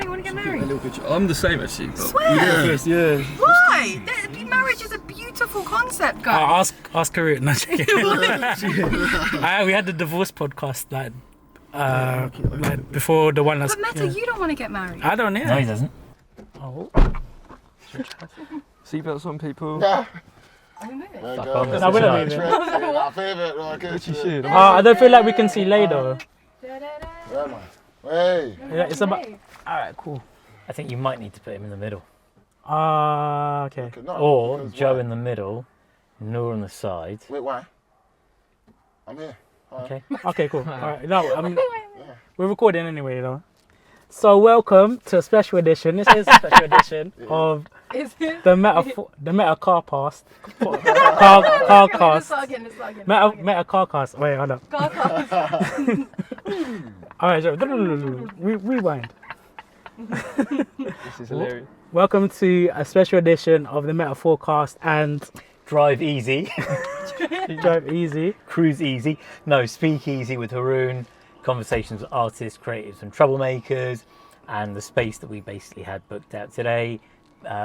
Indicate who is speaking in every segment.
Speaker 1: you want to get married?
Speaker 2: I'm the same actually. But
Speaker 1: Swear?
Speaker 3: Yeah.
Speaker 1: Why? Marriage is a beautiful concept, guys.
Speaker 3: Ask her. No, we had the divorce podcast like before the one that's.
Speaker 1: But Meta, you don't want to get married.
Speaker 3: I don't know.
Speaker 4: No, he doesn't.
Speaker 3: Oh.
Speaker 2: seatbelts on people.
Speaker 5: Yeah.
Speaker 1: I don't know.
Speaker 5: There you
Speaker 4: Fuck
Speaker 5: go.
Speaker 4: off.
Speaker 3: No, we're not leaving.
Speaker 5: Our favourite, right?
Speaker 2: Which you should.
Speaker 3: I don't feel like we can see Lay though.
Speaker 5: Where am I? Hey.
Speaker 3: Yeah, it's about. All right, cool.
Speaker 4: I think you might need to put him in the middle.
Speaker 3: Okay.
Speaker 5: No,
Speaker 4: Or
Speaker 5: because
Speaker 4: Joe
Speaker 5: why?
Speaker 4: in the middle, Noor on the side.
Speaker 5: Wait, why? I'm here. Hi.
Speaker 4: Okay.
Speaker 3: Okay, cool. All right. No, we're recording anyway, though. So welcome to a special edition. This is a special edition of
Speaker 1: Is it?
Speaker 3: the Metaforecast.
Speaker 1: Let's start again.
Speaker 3: Metaforecast. Wait, hold up.
Speaker 1: Carcast.
Speaker 3: All right, Joe. Rewind.
Speaker 2: This is hilarious.
Speaker 3: Welcome to a special edition of the Metaforecast and
Speaker 4: Drive easy.
Speaker 3: Drive Easy.
Speaker 4: Cruise easy. No, speak easy with Haroon. Conversations with artists, creatives and troublemakers. And the space that we basically had booked out today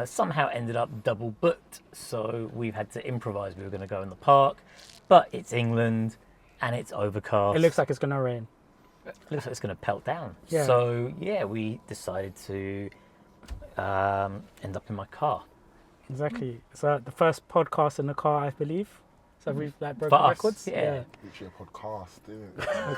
Speaker 4: somehow ended up double booked. So we've had to improvise. We were going to go in the park. But it's England and it's overcast.
Speaker 3: It looks like it's gonna rain.
Speaker 4: Looks like it's going to pelt down.
Speaker 3: Yeah.
Speaker 4: So, yeah, we decided to end up in my car.
Speaker 3: Exactly. So the first podcast in the car, I believe. So we've like broken
Speaker 4: For us,
Speaker 3: records.
Speaker 4: yeah.
Speaker 5: Literally a podcast, didn't it?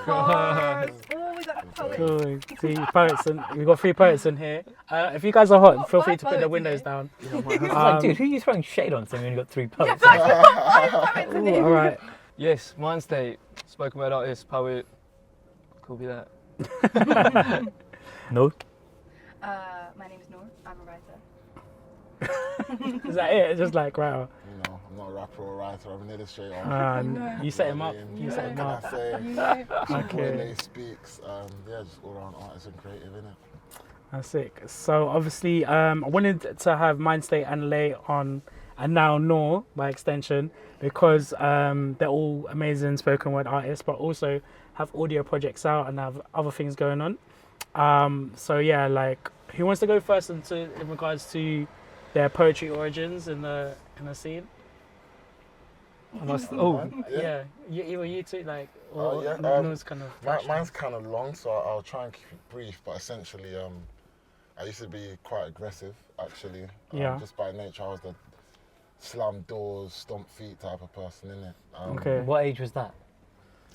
Speaker 1: Oh, we got a poet.
Speaker 3: Cool. See, poets, and we've got 3 poets in here. If you guys are hot, feel free to put the windows down.
Speaker 4: Like, dude, who are you throwing shade on saying we only got 3 poets?
Speaker 3: Ooh, all right.
Speaker 2: Yes, Myndstate, spoken word artist, poet. Could be that.
Speaker 4: No.
Speaker 1: My name is Noor. I'm a writer.
Speaker 3: Is that it? It's just like, right.
Speaker 5: You know, I'm not a rapper or a writer, I'm an illustrator.
Speaker 3: You set him up.
Speaker 5: You
Speaker 3: You set him
Speaker 5: Can I
Speaker 3: up.
Speaker 5: say,
Speaker 3: Okay.
Speaker 5: Noor and Ley Speaks, yeah, just all around artist and creative, innit?
Speaker 3: That's sick. So obviously, I wanted to have Myndstate and Ley on, and now Noor by extension, because they're all amazing spoken word artists, but also have audio projects out and have other things going on. So yeah, like, who wants to go first in regards to their poetry origins in the scene? Yeah, either you two, like, or
Speaker 5: yeah,
Speaker 3: Noor's kind of.
Speaker 5: Mine's kind of long, so I'll try and keep it brief, but essentially, I used to be quite aggressive, actually.
Speaker 3: Yeah.
Speaker 5: Just by nature, I was the slam doors, stomp feet type of person, innit?
Speaker 3: Okay.
Speaker 4: What age was that?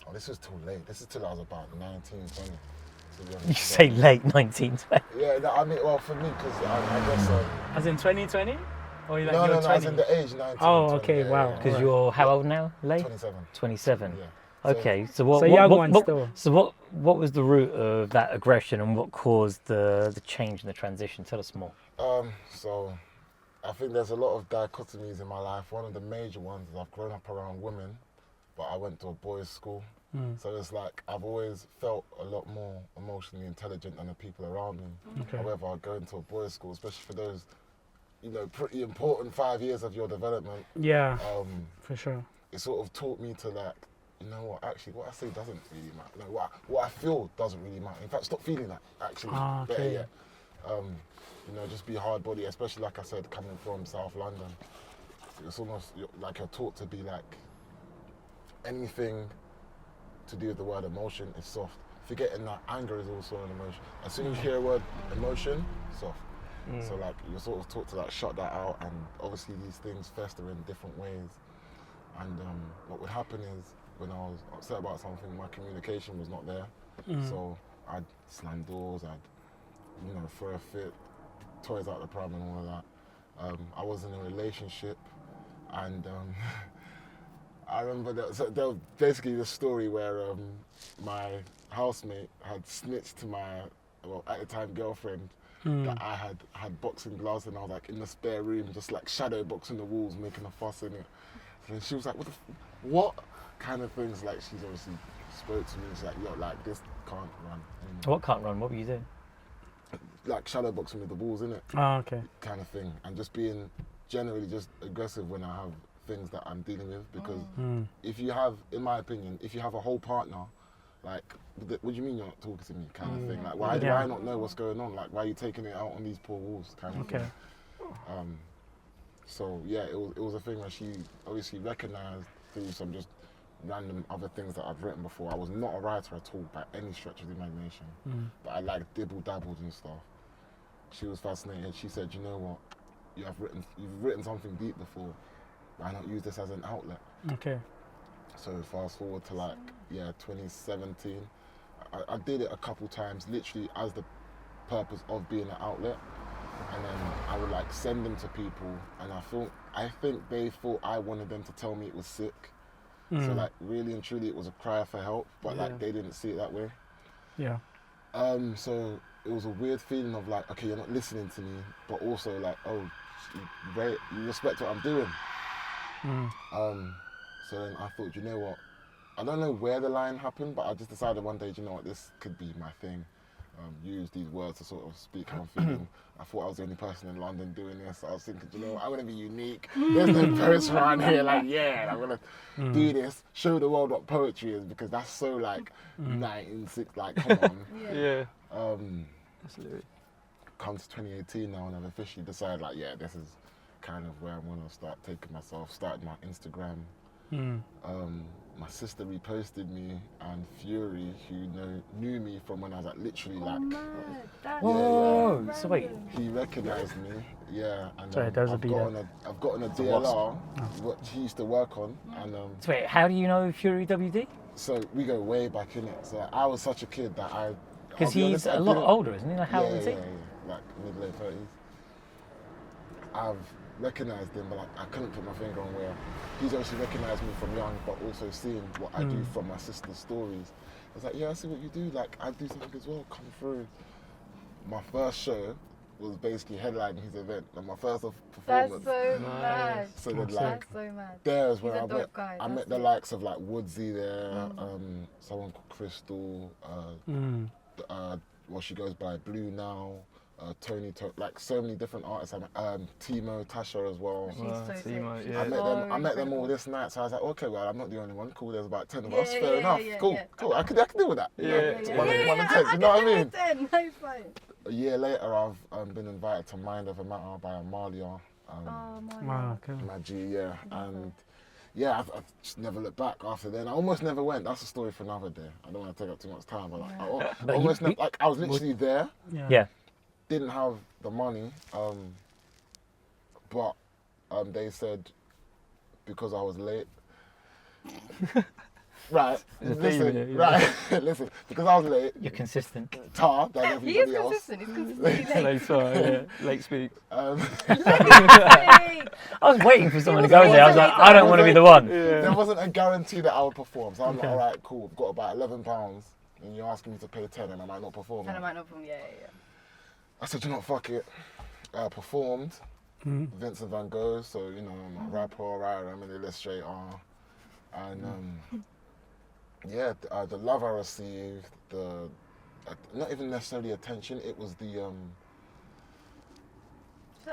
Speaker 5: Oh, this was too late. This is till I was about 19, 20. To be honest.
Speaker 4: You say late 1920.
Speaker 5: Yeah, no, I mean, well, for me, because I guess...
Speaker 3: As in 2020? Or like
Speaker 5: no,
Speaker 3: you're 20?
Speaker 5: as in the age, 19.
Speaker 3: Oh,
Speaker 5: 20,
Speaker 3: okay,
Speaker 5: yeah,
Speaker 3: wow.
Speaker 5: yeah,
Speaker 4: Because
Speaker 5: yeah.
Speaker 4: you're how old now, Lay?
Speaker 5: 27.
Speaker 4: 27.
Speaker 5: Yeah.
Speaker 4: Okay, so what?
Speaker 3: So young one still.
Speaker 4: So what was the root of that aggression, and what caused the change and the transition? Tell us more.
Speaker 5: So I think there's a lot of dichotomies in my life. One of the major ones is I've grown up around women, but I went to a boys' school. So it's like I've always felt a lot more emotionally intelligent than the people around me.
Speaker 3: Okay.
Speaker 5: However, I go into a boys' school, especially for those, you know, pretty important 5 years of your development.
Speaker 3: Yeah, for sure.
Speaker 5: It sort of taught me to, like, you know what, actually what I say doesn't really matter. No, what I feel doesn't really matter. In fact, stop feeling that, actually.
Speaker 3: Okay.
Speaker 5: Better yet. You know, just be hard body, especially like I said, coming from South London. It's almost like you're taught to be like, anything to do with the word emotion is soft. Forgetting that anger is also an emotion. As soon as you hear a word emotion, soft. So like you're sort of taught to like shut that out, and obviously these things fester in different ways. And what would happen is when I was upset about something, my communication was not there. So I'd slam doors, I'd, you know, throw a fit, toys out the pram and all of that. I was in a relationship, and I remember there was basically this story where my housemate had snitched to my, well, at the time girlfriend, that I had boxing gloves, and I was like in the spare room just like shadow boxing the walls, making a fuss in it. And she was like, what kind of things? Like, she's obviously spoke to me, she's like, yo, like, this can't run anymore.
Speaker 4: What can't run? What were you doing?
Speaker 5: Like shadow boxing with the walls, innit?
Speaker 3: Oh, okay.
Speaker 5: Kind of thing. And just being generally just aggressive when I have things that I'm dealing with, because if you have, in my opinion, if you have a whole partner like, what do you mean you're not talking to me, kind of thing. Like, why do I not know what's going on? Like, why are you taking it out on these poor wolves, kind of thing. So yeah, it was a thing where she obviously recognised through some just random other things that I've written before. I was not a writer at all by any stretch of the imagination, but I like dibble-dabbled and stuff. She was fascinated. She said, you know what, you've written something deep before, why not use this as an outlet?
Speaker 3: Okay.
Speaker 5: So fast forward to 2017, I did it a couple times, literally as the purpose of being an outlet. And then I would send them to people, and I think they thought I wanted them to tell me it was sick. So really and truly it was a cry for help, but they didn't see it that way.
Speaker 3: Yeah.
Speaker 5: So it was a weird feeling of okay, you're not listening to me, but also you respect what I'm doing. So then I thought, you know what, I don't know where the line happened, but I just decided one day, you know what, this could be my thing. Use these words to sort of speak how I'm feeling. I thought I was the only person in London doing this. I was thinking, you know, I'm gonna be unique. There's no poets around here. I'm gonna do this, show the world what poetry is, because that's so 1960. Come on.
Speaker 2: Yeah. Absolutely.
Speaker 5: Comes to 2018 now, and I've officially decided, this is kind of where I'm gonna start taking myself. Started my Instagram. My sister reposted me, and Fury, who knew me from when I was literally
Speaker 4: Whoa! So wait,
Speaker 5: he recognised me, and
Speaker 3: Sorry, there was a beat
Speaker 5: I've gotten a DLR, what he used to work on, and
Speaker 4: so wait, how do you know Fury WD?
Speaker 5: so we go way back in it. So I was such a kid that
Speaker 4: Because he's a lot older, isn't he? How old is he?
Speaker 5: Mid-late 30s. I've recognised him, but I couldn't put my finger on where. He's obviously recognised me from young, but also seeing what I do from my sister's stories. I was I see what you do. I do something as well. Come through. My first show was basically headlining his event, and my first performance.
Speaker 1: That's so mad.
Speaker 5: So then,
Speaker 1: That's so mad.
Speaker 5: there's where
Speaker 1: He's
Speaker 5: I
Speaker 1: a
Speaker 5: met.
Speaker 1: dope guy,
Speaker 5: I met
Speaker 1: that's
Speaker 5: the
Speaker 1: it.
Speaker 5: likes of Woodsy there, someone called Crystal. She goes by Blue now. Tony, so many different artists. Timo, Tasha as well.
Speaker 1: She's so sick.
Speaker 2: Timo,
Speaker 1: She's
Speaker 2: yeah.
Speaker 5: I met them all
Speaker 1: incredible.
Speaker 5: this night, so I was okay, well, I'm not the only one. Cool, there's about 10 of us.
Speaker 1: Yeah,
Speaker 5: Fair
Speaker 1: yeah,
Speaker 5: enough.
Speaker 1: yeah,
Speaker 5: Cool,
Speaker 1: yeah.
Speaker 5: cool. I can deal with that.
Speaker 2: Yeah.
Speaker 5: One and ten, you know what I mean?
Speaker 1: No, it's fine.
Speaker 5: A year later, I've been invited to Mind Over Matter by Amalia.
Speaker 3: Wow, cool.
Speaker 5: My G, and I've just never looked back after then. I almost never went. That's a story for another day. I don't want to take up too much time, but I was literally there.
Speaker 4: Yeah.
Speaker 5: Didn't have the money, but they said because I was late. Right, listen, listen, because I was late.
Speaker 4: You're consistent.
Speaker 5: Than
Speaker 1: He
Speaker 5: everybody
Speaker 1: is
Speaker 5: else.
Speaker 1: consistent. He's consistently late.
Speaker 2: Late, Ley Speaks.
Speaker 1: Hey.
Speaker 4: I was waiting for someone to go there. I was like, I don't want to be the one.
Speaker 5: There wasn't a guarantee that I would perform, so I'm like, all right, cool. I've got about £11, and you're asking me to pay 10, and I might not perform.
Speaker 1: And I might not from, yeah.
Speaker 5: I said, you know what, fuck it. I performed Vincent van Gogh, so, you know, I'm a rapper, writer, I'm an illustrator. And, the love I received, not even necessarily attention, it was the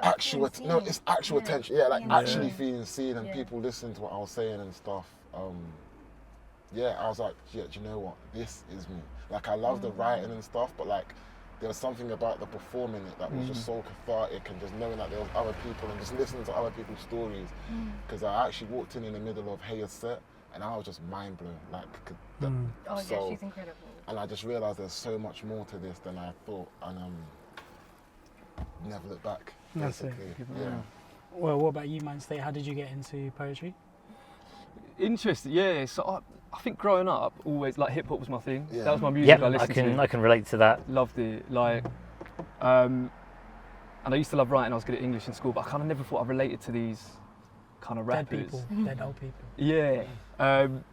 Speaker 5: actual, it's actual attention. Actually feeling seen and people listening to what I was saying and stuff. I was like, do you know what, this is me. I love the writing and stuff, but there was something about the performing it that was just so cathartic, and just knowing that there was other people and just listening to other people's stories. Because I actually walked in the middle of Hayes set, and I was just mind blown.
Speaker 1: She's incredible.
Speaker 5: And I just realised there's so much more to this than I thought, and never looked back.
Speaker 3: That's it.
Speaker 5: Basically, yeah.
Speaker 3: Well, what about you, Myndstate? How did you get into poetry?
Speaker 2: Interesting, yeah. So I think growing up, always hip hop was my thing.
Speaker 5: Yeah.
Speaker 2: That was my music I
Speaker 4: I
Speaker 2: listened to.
Speaker 4: can relate to that.
Speaker 2: Loved it. And I used to love writing. I was good at English in school, but I kind of never thought I related to these kind of rappers.
Speaker 3: Dead people, dead old people.
Speaker 2: Yeah. And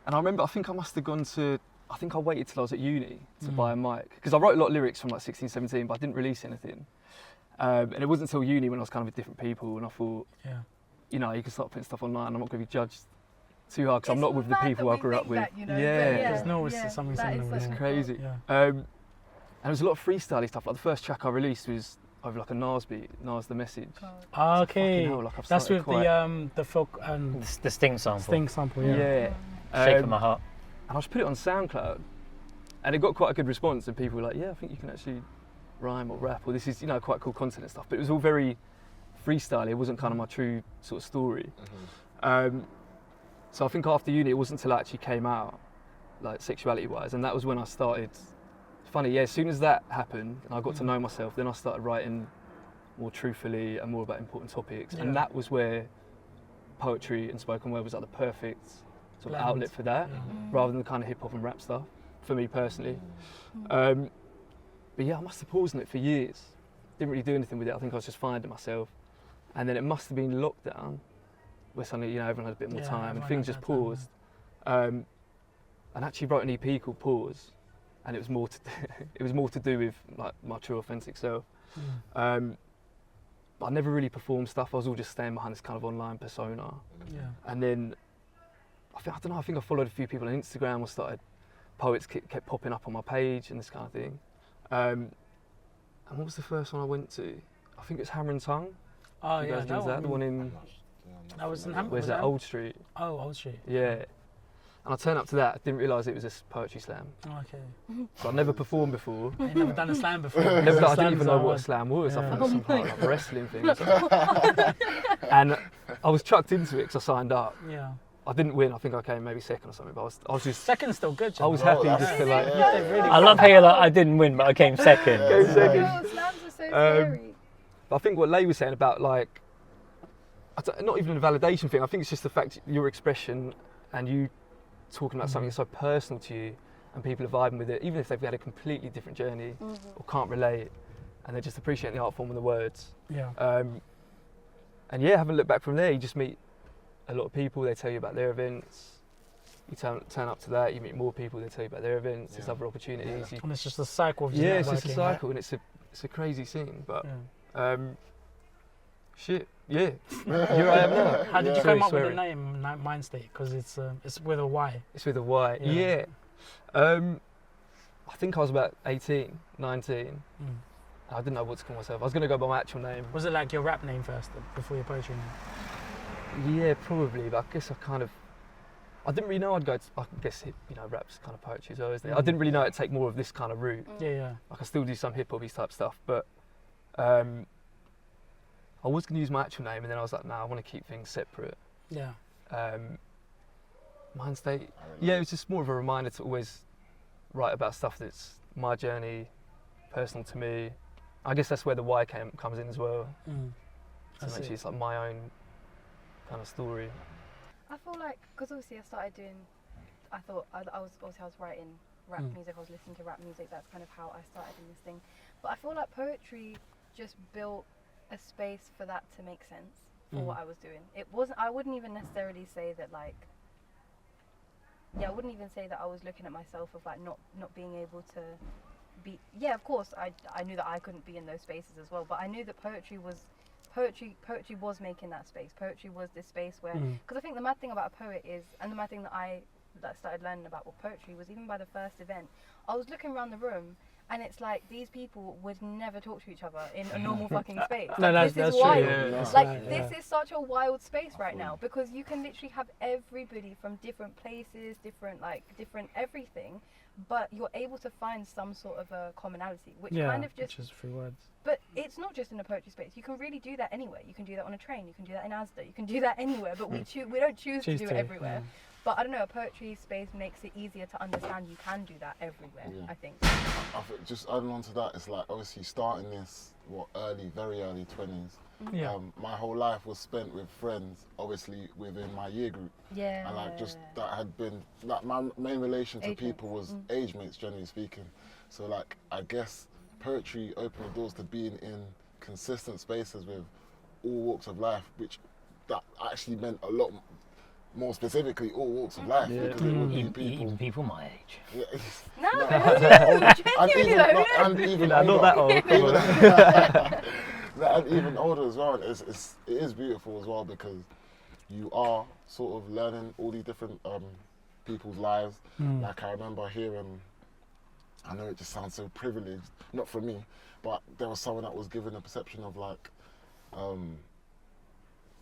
Speaker 2: I remember, I think I must have gone to, I think I waited till I was at uni to buy a mic. Because I wrote a lot of lyrics from 16, 17, but I didn't release anything. And it wasn't until uni when I was kind of with different people, and I thought, you know, you can start putting stuff online. I'm not going to be judged too hard because I'm not with the people I grew up with.
Speaker 3: There's no something similar.
Speaker 2: That's crazy.
Speaker 3: Yeah.
Speaker 2: And there was a lot of freestyle stuff. The first track I released was over a Nas beat, Nas The Message.
Speaker 3: Okay,
Speaker 2: hell,
Speaker 3: that's with the folk
Speaker 4: The Sting sample.
Speaker 3: Sting sample. Yeah.
Speaker 2: Yeah.
Speaker 4: Shape of my heart.
Speaker 2: And I just put it on SoundCloud, and it got quite a good response. And people were like, "Yeah, I think you can actually rhyme or rap, or this is quite cool content and stuff." But it was all very freestyle. It wasn't kind of my true sort of story. So I think after uni, it wasn't until I actually came out, like sexuality-wise, and that was when I started. Funny, yeah. As soon as that happened, and I got to know myself, then I started writing more truthfully and more about important topics, and that was where poetry and spoken word was like the perfect sort of outlet for that, rather than the kind of hip hop and rap stuff, for me personally. But yeah, I must have paused on it for years. Didn't really do anything with it. I think I was just finding myself, and then it must have been lockdown, where suddenly everyone had a bit more time and things just paused. And actually wrote an EP called Pause, and it was more to do with like my true authentic self. But I never really performed stuff. I was all just staying behind this kind of online persona. And then I think I followed a few people on Instagram, or started poets kept popping up on my page and this kind of thing. And what was the first one I went to? I think it's Hammer and Tongue.
Speaker 3: Oh yeah,
Speaker 2: that one. The one in.
Speaker 3: That was in Hammer.
Speaker 2: Where's that? Old Street.
Speaker 3: Oh, Old Street.
Speaker 2: Yeah. And I turned up to that. I didn't realise it was a poetry slam.
Speaker 3: Oh, okay.
Speaker 2: So I'd never performed before.
Speaker 3: You've never done a slam before.
Speaker 2: I didn't even know what a slam was. I thought it was some kind of like wrestling thing. And I was chucked into it because I signed up.
Speaker 3: Yeah.
Speaker 2: I didn't win. I think I came maybe second or something. But I was just.
Speaker 3: Second's still good.
Speaker 2: I was happy just to like.
Speaker 4: I love how you're like, I didn't win, but I came second.
Speaker 1: Slams are so scary.
Speaker 2: But I think what Ley was saying about like, not even a validation thing. I think it's just the fact your expression and you talking about something that's so personal to you, and people are vibing with it, even if they've had a completely different journey or can't relate, and they just appreciate the art form and the words.
Speaker 3: Yeah.
Speaker 2: And yeah, haven't looked back from there. You just meet a lot of people. They tell you about their events. You turn up to that. You meet more people. They tell you about their events. There's other opportunities.
Speaker 3: And it's just a cycle of just
Speaker 2: it's just a
Speaker 3: networking,
Speaker 2: cycle, and it's a crazy scene. But shit, yeah. Here I am now.
Speaker 3: How did you come up with the name Myndstate? Because it's with a Y.
Speaker 2: It's with a Y. Yeah. I think I was about 18, 19. I didn't know what to call myself. I was going to go by my actual name.
Speaker 3: Was it like your rap name first, before your poetry name?
Speaker 2: Yeah, probably. But I guess I didn't really know I'd go to, I guess, rap's kind of poetry as well, isn't it? I didn't really know it'd take more of this kind of route.
Speaker 3: Yeah.
Speaker 2: Like I still do some hip-hop-y type stuff, but I was going to use my actual name, and then I was like, I want to keep things separate.
Speaker 3: Yeah.
Speaker 2: Myndstate, it was just more of a reminder to always write about stuff that's my journey, personal to me. I guess that's where the Y comes in as well. So actually it's like my own kind of story.
Speaker 1: I feel like, because obviously I was writing rap music, I was listening to rap music, that's kind of how I started in this thing. But I feel like poetry just built a space for that to make sense for what I was doing. I wouldn't even necessarily say that I wouldn't even say that I was looking at myself of like not being able to be, of course I knew that I couldn't be in those spaces as well, but I knew that poetry was making that space. Poetry was this space where, because I think the mad thing about a poet is, and the mad thing that I started learning about what poetry was, even by the first event, I was looking around the room, and it's like these people would never talk to each other in a normal fucking space.
Speaker 3: No,
Speaker 1: like,
Speaker 3: that's
Speaker 1: wild.
Speaker 3: true. Yeah, that's
Speaker 1: This is such a wild space right now, because you can literally have everybody from different places, different everything, but you're able to find some sort of a commonality, which kind of just.
Speaker 3: Which is through words.
Speaker 1: But it's not just in a poetry space. You can really do that anywhere. You can do that on a train. You can do that in Asda. You can do that anywhere. But we don't choose to do it everywhere.
Speaker 3: Yeah.
Speaker 1: But I don't know. A poetry space makes it easier to understand. You can do that everywhere. Yeah. I think.
Speaker 5: I think just adding on to that, it's like obviously starting this very early 20s.
Speaker 3: Yeah.
Speaker 5: My whole life was spent with friends, obviously within my year group.
Speaker 1: Yeah.
Speaker 5: And like just that had been like my main relation to people was age mates, generally speaking. So like I guess poetry opened the doors to being in consistent spaces with all walks of life, which that actually meant a lot more specifically all walks of life, because it would be people,
Speaker 4: even people my age.
Speaker 5: Yeah.
Speaker 1: And even
Speaker 2: not that old.
Speaker 5: And even older as well. And it is beautiful as well, because you are sort of learning all these different people's lives. Like I remember hearing, I know it just sounds so privileged, not for me, but there was someone that was given a perception of like,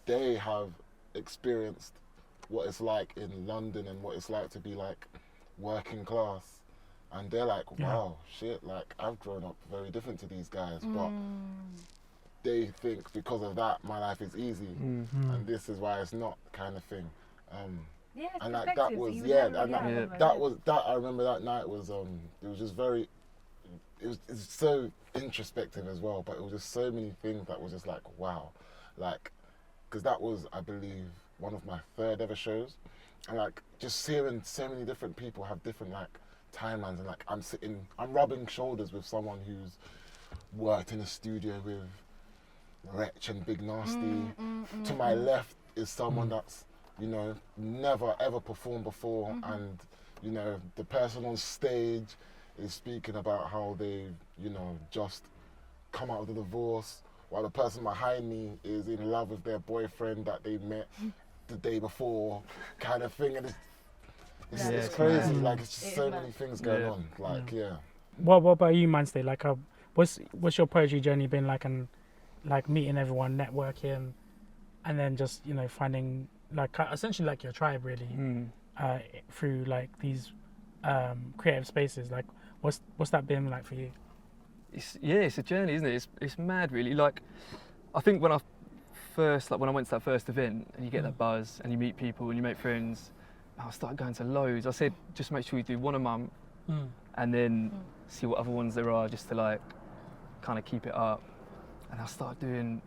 Speaker 5: they have experienced what it's like in London and what it's like to be like working class, and they're like, wow, shit, like I've grown up very different to these guys, but they think because of that my life is easy, and this is why it's not, kind of thing.
Speaker 1: Yeah,
Speaker 5: and like that was that I remember that night was it was just very, it's so introspective as well, but it was just so many things that was just like, wow, like, because that was, I believe, one of my third ever shows, and like just hearing so many different people have different like timelines, and like I'm rubbing shoulders with someone who's worked in a studio with Wretch and Big Nasty. To my left is someone that's, you know, never ever performed before, and you know, the person on stage is speaking about how they, you know, just come out of the divorce, while the person behind me is in love with their boyfriend that they met the day before, kind of thing. And it's crazy, like it's just so many things going on, like
Speaker 3: What about you, Myndstate? Like, what's your poetry journey been like, and like meeting everyone, networking, and then just, you know, finding like essentially like your tribe really through like these creative spaces? Like, what's that been like for you?
Speaker 2: It's a journey, isn't it? It's mad, really. Like, I think when I went to that first event and you get that buzz and you meet people and you make friends, I started going to loads. I said, just make sure you do one a month and then see what other ones there are, just to like kind of keep it up. And I started doing,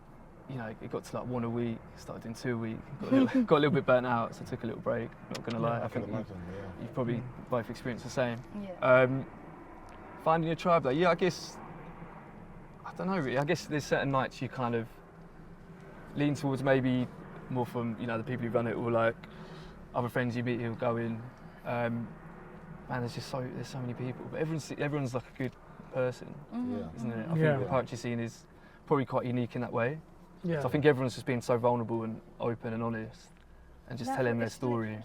Speaker 2: you know, it got to like one a week, started doing 2 a week, got a little bit burnt out, so I took a little break, not gonna lie. I think you've probably both experienced the same. Finding your tribe though, I guess, I don't know really, I guess there's certain nights you kind of lean towards maybe more from, you know, the people who run it, or like other friends you meet who'll go in. Man, there's so many people, but everyone's like a good person, isn't it? I think the poetry scene is probably quite unique in that way. So I think everyone's just being so vulnerable and open and honest, and just telling their story.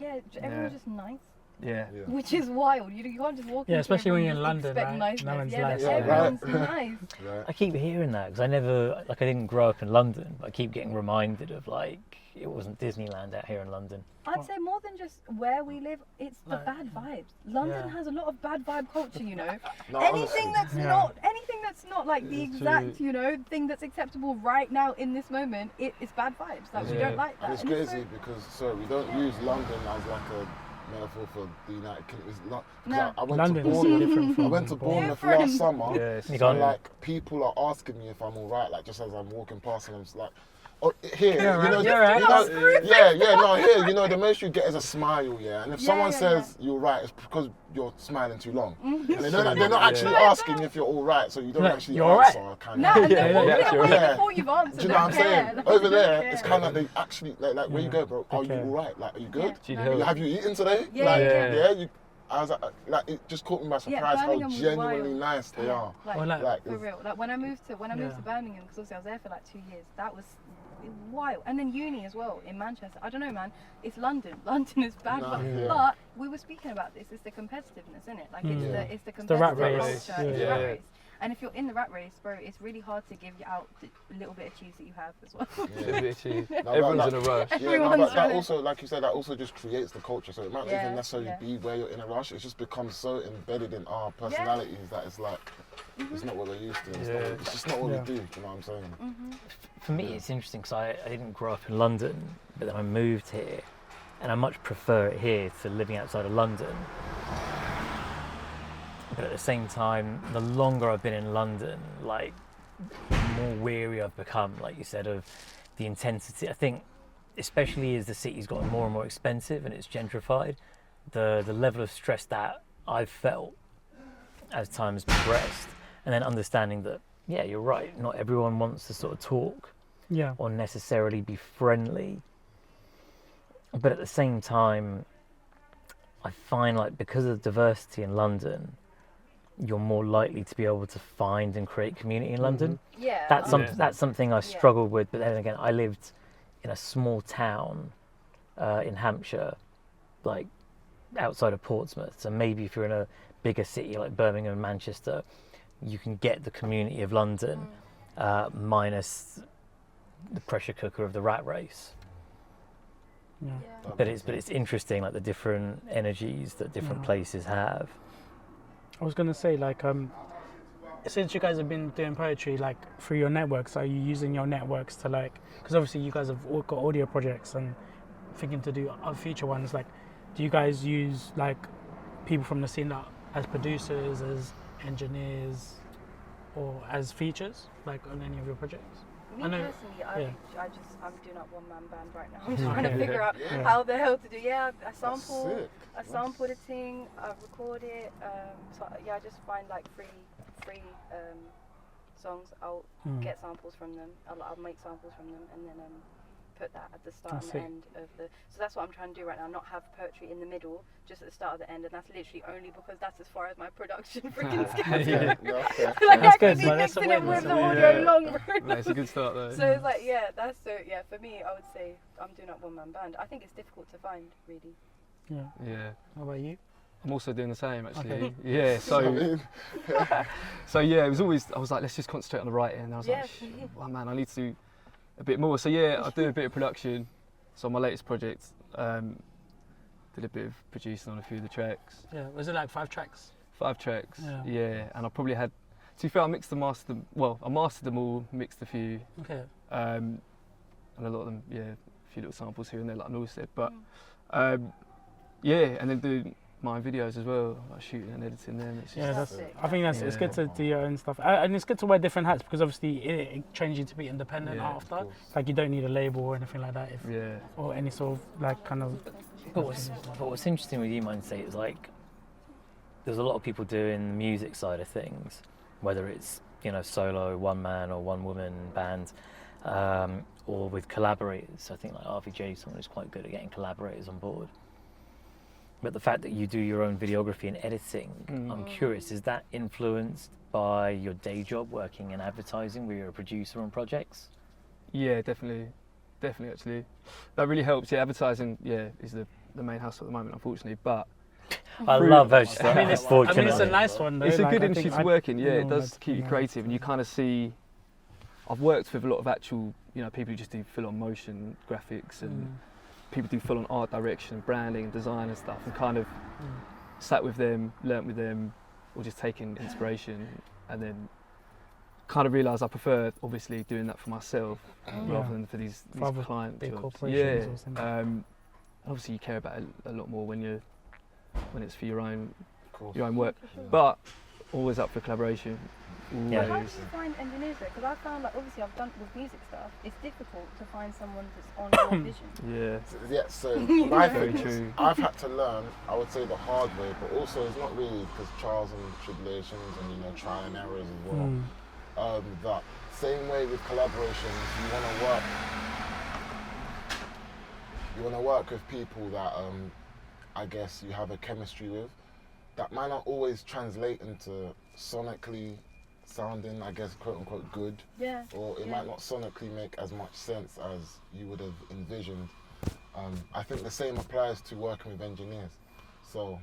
Speaker 1: Everyone's just nice.
Speaker 2: Yeah.
Speaker 1: Which is wild. You can't just walk.
Speaker 3: Especially when you're in London,
Speaker 1: right?
Speaker 3: No one's
Speaker 1: nice.
Speaker 3: nice.
Speaker 1: Everyone's nice.
Speaker 4: I keep hearing that because I didn't grow up in London, but I keep getting reminded of like it wasn't Disneyland out here in London.
Speaker 1: I'd say more than just where we live, it's the bad vibes. London has a lot of bad vibe culture, you know. Anything that's not like the exact, you know, thing that's acceptable right now in this moment, it's bad vibes. Like we don't like that.
Speaker 5: And it's crazy because we don't use London as like a metaphor for the United Kingdom. It's not. I went to Bournemouth last summer, and like people are asking me if I'm alright, like just as I'm walking past, and I'm just like, here, you know, here, you know, the most you get is a smile, and if someone says you're right, it's because you're smiling too long. And they're not actually asking if you're all right, so you don't actually answer.
Speaker 3: Right.
Speaker 5: Kind of.
Speaker 1: Before you've answered.
Speaker 5: Do you know what I'm saying? Over there, it's kind of like they actually like where you go, bro? Are you all right? Like, are you good? Have you eaten today? I was like, it just caught me by surprise how genuinely nice they are.
Speaker 1: Like for real. Like when I moved to Birmingham, because obviously I was there for like 2 years. That was wild. And then uni as well in Manchester. I don't know, man. It's London. London is bad, but we were speaking about this. It's the competitiveness, isn't it? Like it's the competitive
Speaker 3: rat race.
Speaker 1: culture. It's the rat race. And if you're in the rat race, bro, it's really hard to give you out the little bit of cheese that you have as well.
Speaker 2: Everyone's in a rush.
Speaker 5: But that also, like you said, that also just creates the culture. So it might not even necessarily be where you're in a rush. It just becomes so embedded in our personalities that it's like, it's not what we're used to. It's just not what we do. You know what I'm saying?
Speaker 4: For me, it's interesting because I didn't grow up in London, but then I moved here, and I much prefer it here to living outside of London. But at the same time, the longer I've been in London, like, the more weary I've become, like you said, of the intensity. I think, especially as the city's gotten more and more expensive and it's gentrified, the level of stress that I've felt as time has progressed, and then understanding that, you're right, not everyone wants to sort of talk or necessarily be friendly. But at the same time, I find like because of the diversity in London, you're more likely to be able to find and create community in London. That's something I struggled with, but then again, I lived in a small town in Hampshire, like outside of Portsmouth. So maybe if you're in a bigger city like Birmingham and Manchester, you can get the community of London minus the pressure cooker of the rat race.
Speaker 3: Yeah.
Speaker 1: Yeah.
Speaker 4: But it's interesting, like the different energies that different places have.
Speaker 3: I was gonna say, like, since you guys have been doing poetry, like, through your networks, are you using your networks to, like, because obviously you guys have all got audio projects and thinking to do other future ones, like, do you guys use, like, people from the scene that, as producers, as engineers, or as features, like, on any of your projects?
Speaker 1: Me
Speaker 3: I know-
Speaker 1: personally,
Speaker 3: yeah.
Speaker 1: I'm doing a one-man band right now. I'm just trying to figure out how the hell to do. Yeah, I sample,
Speaker 5: sick.
Speaker 1: I sample the thing, I record it. So yeah, I just find like free songs. I'll get samples from them. I'll make samples from them, and then put that at the start
Speaker 3: That's
Speaker 1: and the
Speaker 3: sick.
Speaker 1: end of the. So that's what I'm trying to do right now. Not have poetry in the middle, just at the start of the end, and that's literally only because that's as far as my production freaking skills go.
Speaker 2: Yeah.
Speaker 5: No, okay.
Speaker 1: Like
Speaker 3: That's
Speaker 1: I
Speaker 3: good,
Speaker 1: could be
Speaker 3: but that's a
Speaker 1: mixing it
Speaker 3: win,
Speaker 1: with
Speaker 3: that's
Speaker 1: the
Speaker 3: a win.
Speaker 1: audio
Speaker 2: Yeah.
Speaker 1: long road.
Speaker 2: No, it's a good start though.
Speaker 1: So it's like, yeah, that's so, yeah, for me, I would say I'm doing that one-man band. I think it's difficult to find, really.
Speaker 3: Yeah.
Speaker 2: Yeah.
Speaker 3: How about you?
Speaker 2: I'm also doing the same actually.
Speaker 3: Okay.
Speaker 2: Yeah.
Speaker 5: I
Speaker 2: So
Speaker 5: mean,
Speaker 2: so yeah, it was always I was like, let's just concentrate on the writing. And I was
Speaker 1: Yeah.
Speaker 2: like, oh man, I need to do a bit more. So yeah, I do a bit of production. So on my latest project, did a bit of producing on a few of the tracks.
Speaker 3: Yeah. Was it like 5 tracks?
Speaker 2: 5 tracks.
Speaker 3: Yeah.
Speaker 2: And I probably had. To be fair, I mixed and mastered them. Well, I mastered them all, mixed a few,
Speaker 3: Okay.
Speaker 2: and a lot of them, yeah, a few little samples here and there, like Noor said. But yeah, and then doing my own videos as well, like shooting and editing them. It's just,
Speaker 3: Yeah, that's.
Speaker 1: Fantastic.
Speaker 3: I think that's. It's
Speaker 2: Yeah.
Speaker 3: good to do your own stuff, and it's good to wear different hats because obviously it trains you to be independent
Speaker 2: Yeah, of
Speaker 3: after.
Speaker 5: course.
Speaker 3: Like you don't need a label or anything like that,
Speaker 2: yeah.
Speaker 3: or any sort of like kind of.
Speaker 4: But what's interesting with you, Myndstate, is like there's a lot of people doing the music side of things, whether it's solo, one man or one woman band, or with collaborators. I think like RVJ is someone who's quite good at getting collaborators on board. But the fact that you do your own videography and editing, I'm curious, is that influenced by your day job working in advertising where you're a producer on projects?
Speaker 2: Yeah, definitely actually. That really helps. Yeah, advertising, yeah, is the main hustle at the moment, unfortunately. But
Speaker 4: I love how she's like,
Speaker 3: I mean, it's
Speaker 4: unfortunately.
Speaker 3: a nice one though.
Speaker 2: it's a
Speaker 3: like,
Speaker 2: good
Speaker 3: I
Speaker 2: industry
Speaker 3: think
Speaker 2: to work in. Yeah, it
Speaker 3: know
Speaker 2: does
Speaker 3: that,
Speaker 2: keep you
Speaker 3: yeah.
Speaker 2: creative, and you kind of see. I've worked with a lot of actual, people who just do full-on motion graphics and people do full-on art direction, branding, and design and stuff, and kind of sat with them, learnt with them, or just taking inspiration, and then kind of realised I prefer obviously doing that for myself rather than for these
Speaker 3: For other
Speaker 2: client
Speaker 3: big
Speaker 2: jobs.
Speaker 3: corporations
Speaker 2: Yeah,
Speaker 3: or something.
Speaker 2: obviously you care about it a lot more when it's for your own
Speaker 5: of course.
Speaker 2: work, but always up for collaboration.
Speaker 4: Yeah.
Speaker 1: How do
Speaker 2: Always.
Speaker 1: you find engineers though? Because I found like obviously I've done with music stuff. It's difficult to find someone that's on your vision.
Speaker 2: Yeah.
Speaker 5: Yeah, so my
Speaker 2: Very
Speaker 5: thing is,
Speaker 2: true.
Speaker 5: I've had to learn, I would say the hard way, but also it's not really because trials and tribulations and trial and errors as well. That same way with collaborations, you want to work with people that I guess you have a chemistry with. That might not always translate into sonically sounding, I guess, quote unquote good.
Speaker 1: Yeah.
Speaker 5: Or it
Speaker 1: Yeah.
Speaker 5: might not sonically make as much sense as you would have envisioned. I think the same applies to working with engineers. So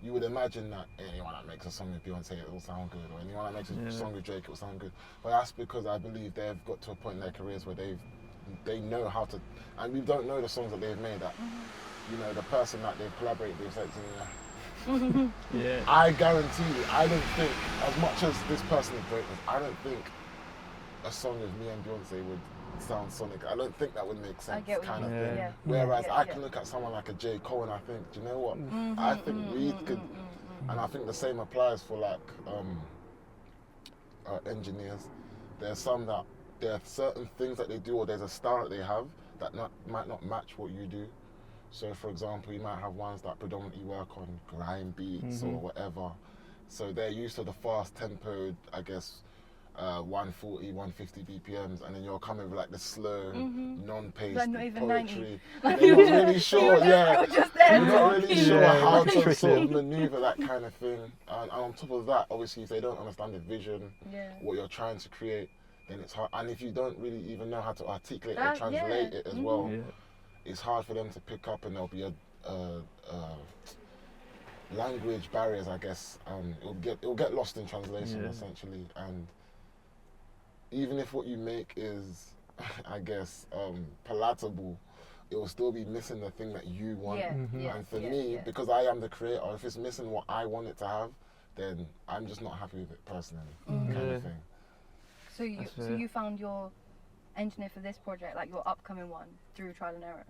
Speaker 5: you would imagine that anyone that makes a song with Beyonce, it will sound good, or anyone that makes a song with Drake, it will sound good. But that's because I believe they've got to a point in their careers where they know how to, and we don't know the songs that they've made. That the person that they've collaborated with, like,
Speaker 2: Yeah.
Speaker 5: I guarantee you, I don't think, as much as this person is great, I don't think a song with me and Beyonce would sound sonic. I don't think that would make sense,
Speaker 1: I get what
Speaker 5: kind
Speaker 1: you
Speaker 5: of
Speaker 1: mean.
Speaker 5: thing.
Speaker 1: Yeah.
Speaker 5: Whereas
Speaker 1: Yeah,
Speaker 5: I
Speaker 1: yeah.
Speaker 5: can look at someone like a J. Cole and I think, do you know what? I think Reed could, and I think the same applies for like engineers. There's some that there are certain things that they do, or there's a style that they have that might not match what you do. So, for example, you might have ones that predominantly work on grime beats or whatever. So they're used to the fast tempoed, I guess, 140, 150 BPMs, and then you're coming with like the slow, non-paced
Speaker 1: Like not even
Speaker 5: poetry.
Speaker 1: 90.
Speaker 5: You're not really sure,
Speaker 1: You're just there
Speaker 5: You're not really
Speaker 1: talking.
Speaker 5: sure
Speaker 2: Yeah.
Speaker 5: how to
Speaker 2: Tricky.
Speaker 5: sort of maneuver that kind of thing. And on top of that, obviously, if they don't understand the vision,
Speaker 1: Yeah.
Speaker 5: what you're trying to create, then it's hard. And if you don't really even know how to articulate or
Speaker 1: That-
Speaker 5: translate
Speaker 1: yeah.
Speaker 5: it as well,
Speaker 2: Yeah.
Speaker 5: it's hard for them to pick up, and there'll be a language barriers, I guess. It'll get lost in translation essentially. And even if what you make is, I guess, palatable, it will still be missing the thing that you want.
Speaker 1: Yeah,
Speaker 5: And for me, because I am the creator, if it's missing what I want it to have, then I'm just not happy with it personally, kind of thing.
Speaker 1: So you found your engineer for this project, like your upcoming one, through trial and error?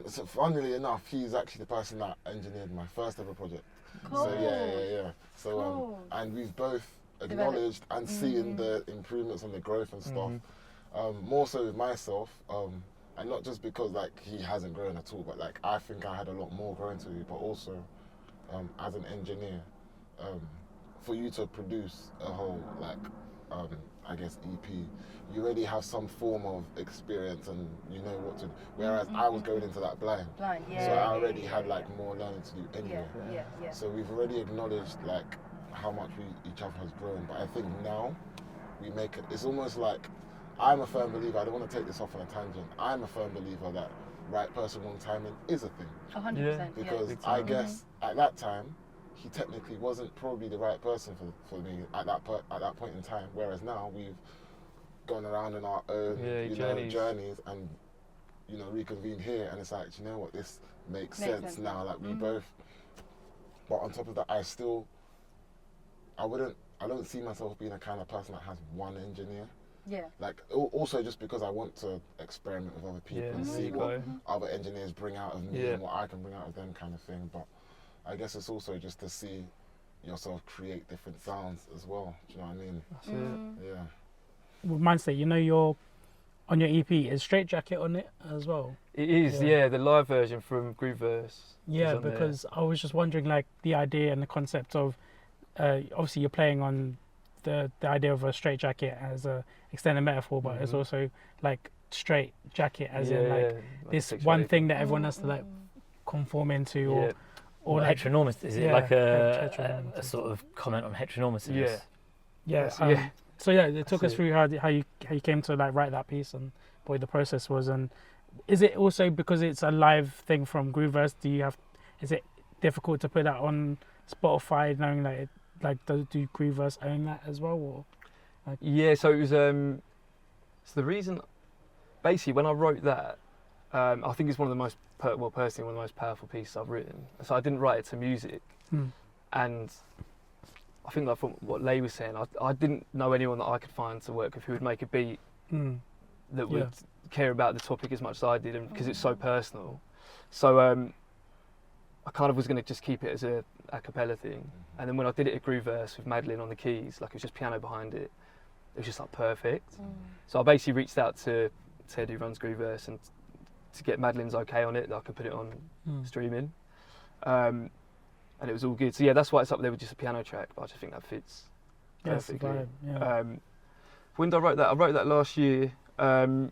Speaker 5: So funnily enough, he's actually the person that engineered my first ever project.
Speaker 1: Cool.
Speaker 5: So yeah. So
Speaker 1: Cool.
Speaker 5: and we've both acknowledged and seen the improvements and the growth and stuff. More so with myself, and not just because like he hasn't grown at all, but like I think I had a lot more growing to do. But also, as an engineer, for you to produce a whole like I guess EP, you already have some form of experience and you know what to do. Whereas I was going into that blind. So I already had like more learning to do anyway.
Speaker 1: Yeah.
Speaker 5: So we've already acknowledged like how much each other has grown. But I think now we make it. It's almost like I'm a firm believer. I don't want to take this off on a tangent. I'm a firm believer that right person, wrong timing is a thing.
Speaker 1: 100%.
Speaker 5: Because I guess at that time, he technically wasn't probably the right person for me at that point in time. Whereas now we've gone around in our own journeys and reconvened here, and it's like, you know what, this makes sense now. Like we both. But on top of that, I don't see myself being a kind of person that has one engineer.
Speaker 1: Yeah.
Speaker 5: Like also just because I want to experiment with other people and see what other engineers bring out of me and what I can bring out of them, kind of thing. But I guess it's also just to see yourself create different sounds as well. Do you know what I mean?
Speaker 2: That's it.
Speaker 5: Yeah.
Speaker 3: With Myndstate, you're on your EP, is Straight Jacket on it as well?
Speaker 2: It is, the live version from Grooveverse.
Speaker 3: Yeah, because I was just wondering, like, the idea and the concept of, obviously you're playing on the idea of a straight jacket as a extended metaphor, but it's also like straight jacket as in like this one thing that everyone has to like conform into, or like,
Speaker 4: heteronormous. Is it like a sort of comment on heteronormousness? So it took us through how you came to like write that piece and what the process was. And is it also because it's a live thing from Grooveverse? Is it difficult to put that on Spotify, knowing that it, like, do Grooveverse own that as well? Or like?
Speaker 2: Yeah, so it was so the reason, basically, when I wrote that, I think it's one of the most personally one of the most powerful pieces I've written. So I didn't write it to music, and I think like from what Ley was saying, I didn't know anyone that I could find to work with who would make a beat that would care about the topic as much as I did, and because it's so personal. So I kind of was going to just keep it as a cappella thing, and then when I did it at Grooveverse with Madeline on the keys, like it was just piano behind it, it was just like perfect. So I basically reached out to Ted, who runs Grooveverse, and to get Madeline's okay on it, that I could put it on streaming, and it was all good. So yeah, that's why it's up there with just a piano track, but I just think that fits perfectly. When did I write that? I wrote that last year, and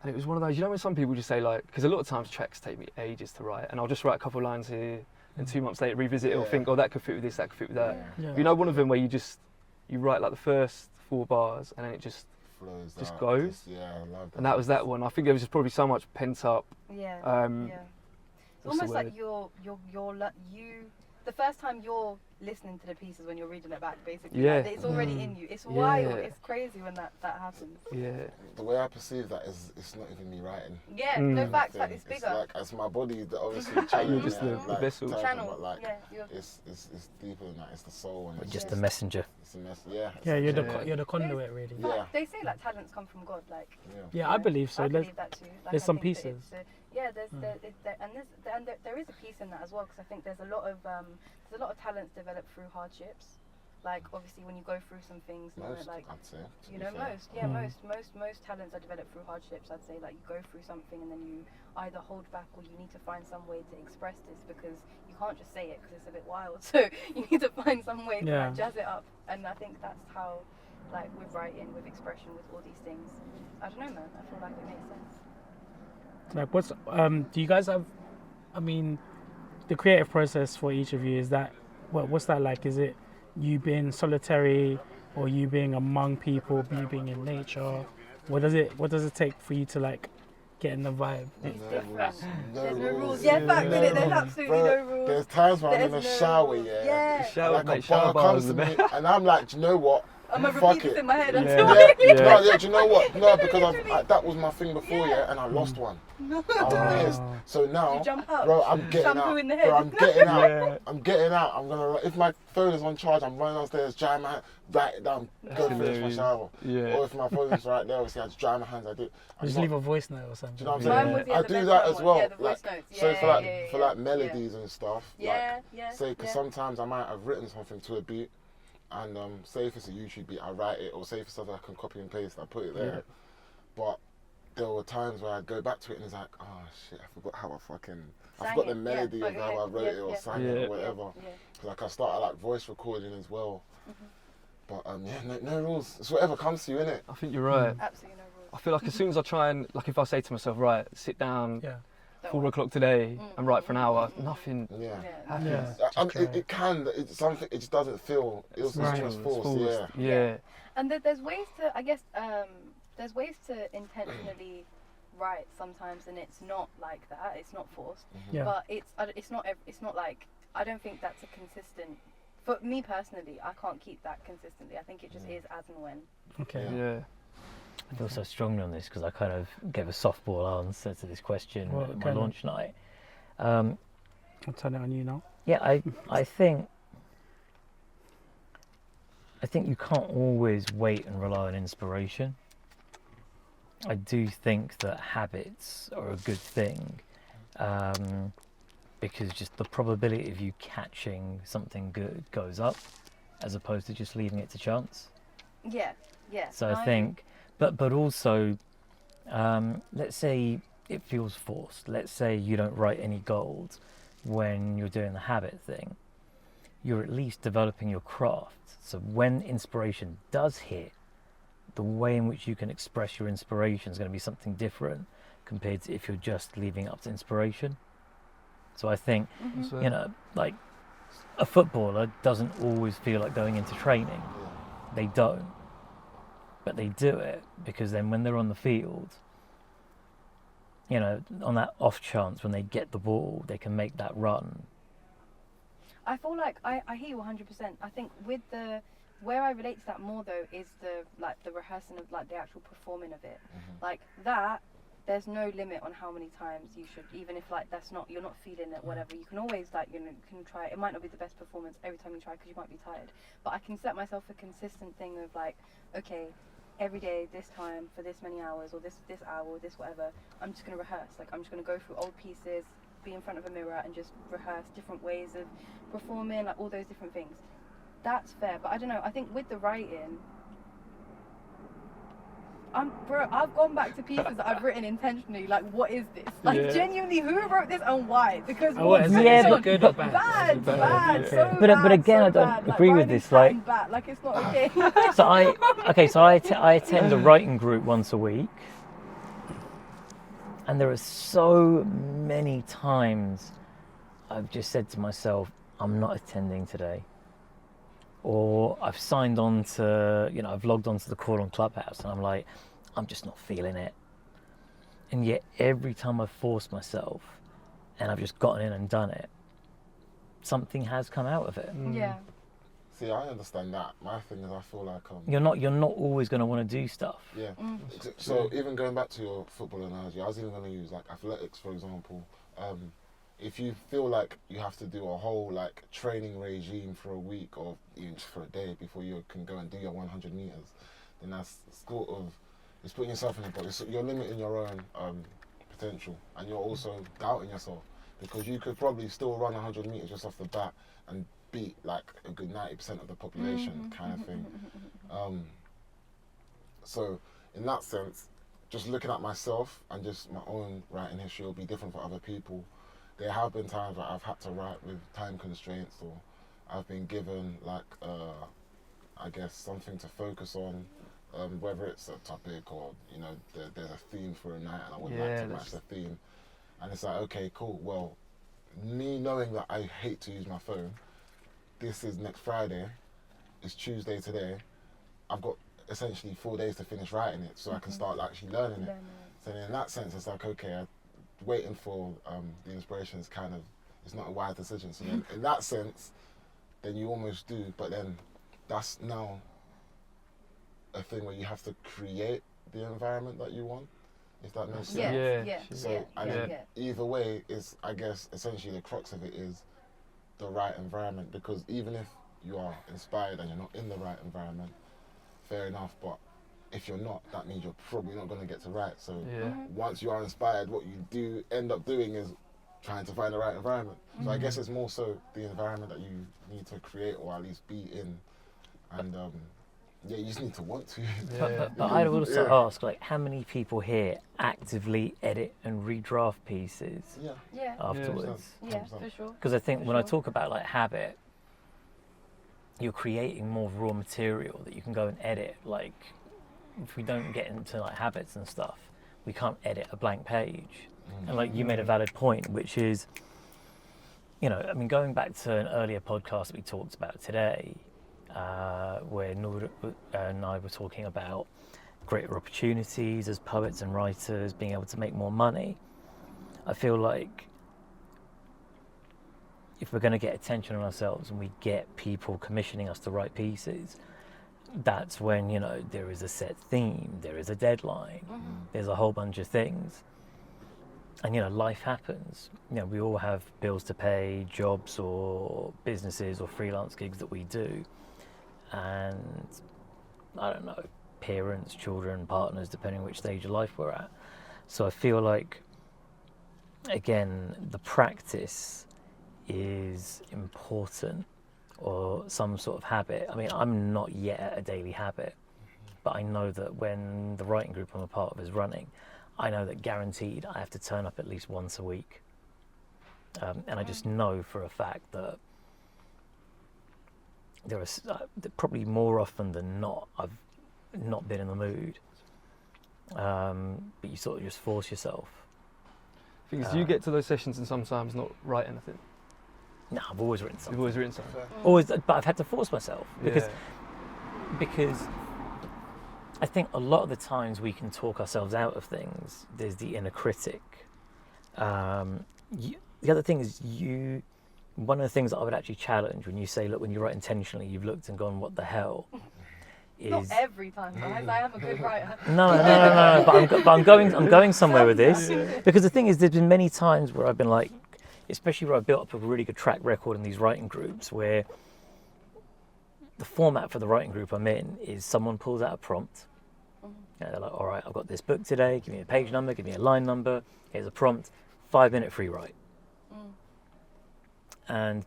Speaker 2: it was one of those, when some people just say, like, because a lot of times tracks take me ages to write, and I'll just write a couple of lines here, and 2 months later revisit it, or think, oh, that could fit with this, that could fit with that. One of them where you write like the first 4 bars, and then it just
Speaker 5: flows
Speaker 2: just
Speaker 5: out,
Speaker 2: goes.
Speaker 5: I love that.
Speaker 2: And that was that one. I think there was just probably so much pent up.
Speaker 1: It's almost like the first time you're listening to the pieces when you're reading it back, basically.
Speaker 2: Yeah.
Speaker 1: Like, it's already in you. It's wild. It's crazy when that happens.
Speaker 2: Yeah.
Speaker 5: The way I perceive that is, it's not even me writing.
Speaker 1: Yeah, no facts. Like, it's bigger.
Speaker 5: It's like, it's my body that obviously channeling
Speaker 2: just the vessel.
Speaker 1: Channel.
Speaker 5: But like, it's deeper than that. It's the soul. And
Speaker 4: Just the messenger.
Speaker 5: It's a mess.
Speaker 3: You're the conduit, really.
Speaker 1: They say like talents come from God. Like.
Speaker 3: Yeah, I believe so.
Speaker 1: I believe that too. Like,
Speaker 3: there's some pieces.
Speaker 1: There is a piece in that as well, because I think there's a lot of talents developed through hardships. Like, obviously when you go through some things,
Speaker 5: most
Speaker 1: talents are developed through hardships. I'd say, like, you go through something and then you either hold back or you need to find some way to express this, because you can't just say it because it's a bit wild. So you need to find some way to like, jazz it up. And I think that's how, like, with writing, with expression, with all these things, I don't know, man, I feel like it makes sense.
Speaker 3: Like, what's do you guys have, the creative process for each of you, is that, what's that like? Is it you being solitary, or you being among people, you being in nature? What does it take for you to like get in the vibe?
Speaker 1: It's different. There's no rules.
Speaker 5: Yeah,
Speaker 1: fact, there's absolutely no rules.
Speaker 5: There's times when I'm in the shower,
Speaker 2: Shower,
Speaker 5: like
Speaker 2: mate,
Speaker 5: a
Speaker 2: shower
Speaker 5: bar
Speaker 2: bars
Speaker 5: comes to me, and I'm like, do you know what?
Speaker 1: I'm gonna
Speaker 5: Fuck
Speaker 1: repeat this
Speaker 5: it.
Speaker 1: in my head
Speaker 2: Yeah.
Speaker 1: until
Speaker 5: Yeah,
Speaker 2: Yeah.
Speaker 5: no, yeah, do you know what? No, because
Speaker 1: Literally.
Speaker 5: that was my thing before, yeah, and I lost one. I was pissed. So now,
Speaker 1: You jump out.
Speaker 5: bro, I'm getting
Speaker 1: Shampoo
Speaker 5: out.
Speaker 1: in the head.
Speaker 5: Bro, I'm getting out.
Speaker 2: Yeah.
Speaker 5: I'm getting out. I'm gonna. If my phone is on charge, I'm running downstairs, dry my hand, write it down, go finish my
Speaker 2: Hilarious.
Speaker 5: shower.
Speaker 2: Yeah.
Speaker 5: Or if my phone's right there, obviously I just dry my hands. I do. I'm
Speaker 3: Just
Speaker 5: not-
Speaker 3: leave a voice note or something.
Speaker 5: Do you know what I'm
Speaker 2: Yeah.
Speaker 5: saying?
Speaker 1: Mine was, yeah,
Speaker 5: I
Speaker 1: the
Speaker 5: do
Speaker 1: bedtime
Speaker 5: that as
Speaker 1: one.
Speaker 5: well.
Speaker 1: Yeah, the voice
Speaker 5: like,
Speaker 1: notes.
Speaker 5: so
Speaker 1: Yeah,
Speaker 5: for like
Speaker 1: yeah,
Speaker 5: for
Speaker 1: yeah,
Speaker 5: like
Speaker 1: yeah.
Speaker 5: melodies and stuff.
Speaker 1: Yeah,
Speaker 5: Like,
Speaker 1: yeah.
Speaker 5: say, because
Speaker 1: yeah.
Speaker 5: sometimes I might have written something to a beat, and say if it's a YouTube beat, I write it, or say if it's something I can copy and paste, I put it there.
Speaker 2: Yeah.
Speaker 5: But there were times where I'd go back to it and it's like, oh shit, I forgot how I
Speaker 1: Sang
Speaker 5: forgot the
Speaker 1: it,
Speaker 5: melody
Speaker 1: yeah,
Speaker 5: of how I wrote it or sang it
Speaker 2: Yeah.
Speaker 5: or whatever.
Speaker 1: Yeah.
Speaker 5: Because like I started like voice recording as well.
Speaker 1: Mm-hmm.
Speaker 5: But yeah, no rules. It's whatever comes to you, innit?
Speaker 2: I think you're right.
Speaker 1: Absolutely no rules.
Speaker 2: I feel like as soon as I try and, like if I say to myself, right, sit down,
Speaker 3: Yeah.
Speaker 2: 4 o'clock today and write for an hour, nothing
Speaker 5: Yeah.
Speaker 2: happens.
Speaker 3: Yeah.
Speaker 5: It's something. It just doesn't feel. It's
Speaker 3: Right.
Speaker 5: just
Speaker 2: It's
Speaker 5: forced.
Speaker 2: forced.
Speaker 5: Yeah.
Speaker 2: Yeah.
Speaker 1: And there's ways to, I guess, there's ways to intentionally write sometimes, and it's not like that. It's not forced,
Speaker 3: Yeah.
Speaker 1: but it's not like, I don't think that's a consistent. For me personally, I can't keep that consistently. I think it just is as and when.
Speaker 3: Okay.
Speaker 2: Yeah.
Speaker 4: I feel so strongly on this because I kind of gave a softball answer to this question
Speaker 3: Well,
Speaker 4: at my
Speaker 3: kind of.
Speaker 4: launch night.
Speaker 3: I'll turn it on you now.
Speaker 4: Yeah, I think you can't always wait and rely on inspiration. I do think that habits are a good thing, because just the probability of you catching something good goes up, as opposed to just leaving it to chance.
Speaker 1: Yeah, yeah.
Speaker 4: So I think, but also, let's say it feels forced. Let's say you don't write any gold when you're doing the habit thing. You're at least developing your craft. So when inspiration does hit, the way in which you can express your inspiration is going to be something different compared to if you're just leaving it up to inspiration. So I think, you know, like a footballer doesn't always feel like going into training. They don't. But they do it because then when they're on the field, you know, on that off chance when they get the ball, they can make that run.
Speaker 1: I feel like I hear you 100%. I think where I relate to that more though is the rehearsing of like the actual performing of it. Like that, there's no limit on how many times you should, even if like you're not feeling it, whatever. You can always you can try. It might not be the best performance every time you try because you might be tired. But I can set myself a consistent thing of like, okay, every day this time for this many hours or this hour or this whatever, I'm just gonna rehearse. Like I'm just gonna go through old pieces, be in front of a mirror and just rehearse different ways of performing, like all those different things. That's fair, but I don't know, I think with the writing, I've gone back to pieces that I've written intentionally, like what is this? Like
Speaker 2: Yeah.
Speaker 1: genuinely, who wrote this and why? Because
Speaker 3: What is it?
Speaker 4: Yeah,
Speaker 3: Is it
Speaker 4: but-
Speaker 3: good or bad?
Speaker 1: bad,
Speaker 2: Bad,
Speaker 1: bad,
Speaker 2: yeah.
Speaker 1: so
Speaker 4: But
Speaker 1: bad,
Speaker 4: again,
Speaker 1: so
Speaker 4: I don't
Speaker 1: bad.
Speaker 4: agree
Speaker 1: like,
Speaker 4: with
Speaker 1: writing's
Speaker 4: this, like-
Speaker 1: patterned bad, like it's not okay.
Speaker 4: So I attend a writing group once a week, and there are so many times I've just said to myself, I'm not attending today. Or I've signed on to, you know, I've logged onto the call on Clubhouse and I'm like, I'm just not feeling it. And yet every time I've forced myself and I've just gotten in and done it, something has come out of it.
Speaker 1: Yeah.
Speaker 5: See, I understand that. My thing is, I feel like
Speaker 4: You're not always going to want to do stuff.
Speaker 5: yeah. So even going back to your football analogy, I was even going to use like athletics, for example. If you feel like you have to do a whole like training regime for a week or even just for a day before you can go and do your 100 meters, then that's sort of, it's putting yourself in a box. You're limiting your own potential, and you're also doubting yourself because you could probably still run 100 meters just off the bat and beat like a good 90% of the population kind of thing. So in that sense, just looking at myself and just my own writing history will be different for other people. There have been times where I've had to write with time constraints, or I've been given like I guess something to focus on, whether it's a topic or you know there's a theme for a night and I would like to match the theme, and it's like okay cool, well me knowing that I hate to use my phone, this is next Friday, it's Tuesday today, I've got essentially 4 days to finish writing it so I can start actually learning it. So in that sense it's like okay, waiting for the inspiration is kind of, it's not a wise decision. So then in that sense, then you almost do, but then that's now a thing where you have to create the environment that you want, if that makes sense.
Speaker 1: Yeah.
Speaker 5: So and
Speaker 1: yeah,
Speaker 5: then
Speaker 1: yeah.
Speaker 5: either way is, I guess, essentially the crux of it is the right environment, because even if you are inspired and you're not in the right environment, fair enough, but if you're not, that means you're probably not going to get to write. So once you are inspired, what you do end up doing is trying to find the right environment. So I guess it's more so the environment that you need to create or at least be in, and you just need to want to.
Speaker 4: But I'd also ask, like, how many people here actively edit and redraft pieces
Speaker 1: Yeah.
Speaker 4: afterwards?
Speaker 1: Yeah, for sure.
Speaker 4: Because I think
Speaker 1: For
Speaker 4: when I
Speaker 1: sure.
Speaker 4: talk about like habit, you're creating more raw material that you can go and edit. Like, if we don't get into like habits and stuff, we can't edit a blank page. And like you made a valid point, which is, you know, I mean, going back to an earlier podcast that we talked about today, where Noor and I were talking about greater opportunities as poets and writers, being able to make more money. I feel like if we're going to get attention on ourselves and we get people commissioning us to write pieces, that's when, you know, there is a set theme, there is a deadline, there's a whole bunch of things. And, you know, life happens. You know, we all have bills to pay, jobs or businesses or freelance gigs that we do. And, I don't know, parents, children, partners, depending on which stage of life we're at. So I feel like, again, the practice is important, or some sort of habit. I mean, I'm not yet at a daily habit, but I know that when the writing group I'm a part of is running, I know that guaranteed I have to turn up at least once a week. And I just know for a fact that there are probably more often than not, I've not been in the mood. But you sort of just force yourself.
Speaker 2: Thing is, do you get to those sessions and sometimes not write anything?
Speaker 4: No, I've always written something.
Speaker 2: You've always written something.
Speaker 4: Always, but I've had to force myself because I think a lot of the times we can talk ourselves out of things. There's the inner critic. The other thing is one of the things that I would actually challenge when you say, look, when you write intentionally, you've looked and gone, what the hell?
Speaker 1: Not every time, guys. I am a good writer.
Speaker 4: No. But I'm going somewhere with this, because the thing is, there's been many times where I've been like, especially where I built up a really good track record in these writing groups, where the format for the writing group I'm in is someone pulls out a prompt. You know, they're like, all right, I've got this book today. Give me a page number. Give me a line number. Here's a prompt. 5-minute free write. And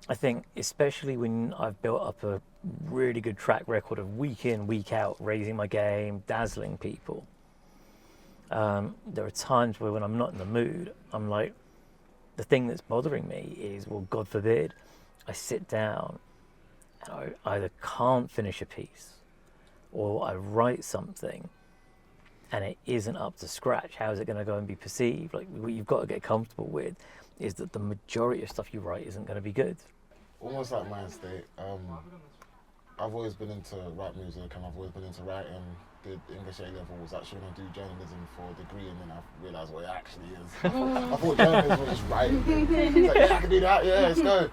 Speaker 4: I think, especially when I've built up a really good track record of week in, week out, raising my game, dazzling people, there are times where when I'm not in the mood, I'm like, the thing that's bothering me is, well, God forbid, I sit down and I either can't finish a piece or I write something and it isn't up to scratch. How is it going to go and be perceived? Like, what you've got to get comfortable with is that the majority of stuff you write isn't going to be good.
Speaker 5: Almost like Myndstate. I've always been into rap music and I've always been into writing. Did English A-level, was actually going to do journalism for a degree, and then I realised what it actually is. I thought journalism was just writing. It's like, yeah, I can do that, yeah, let's go.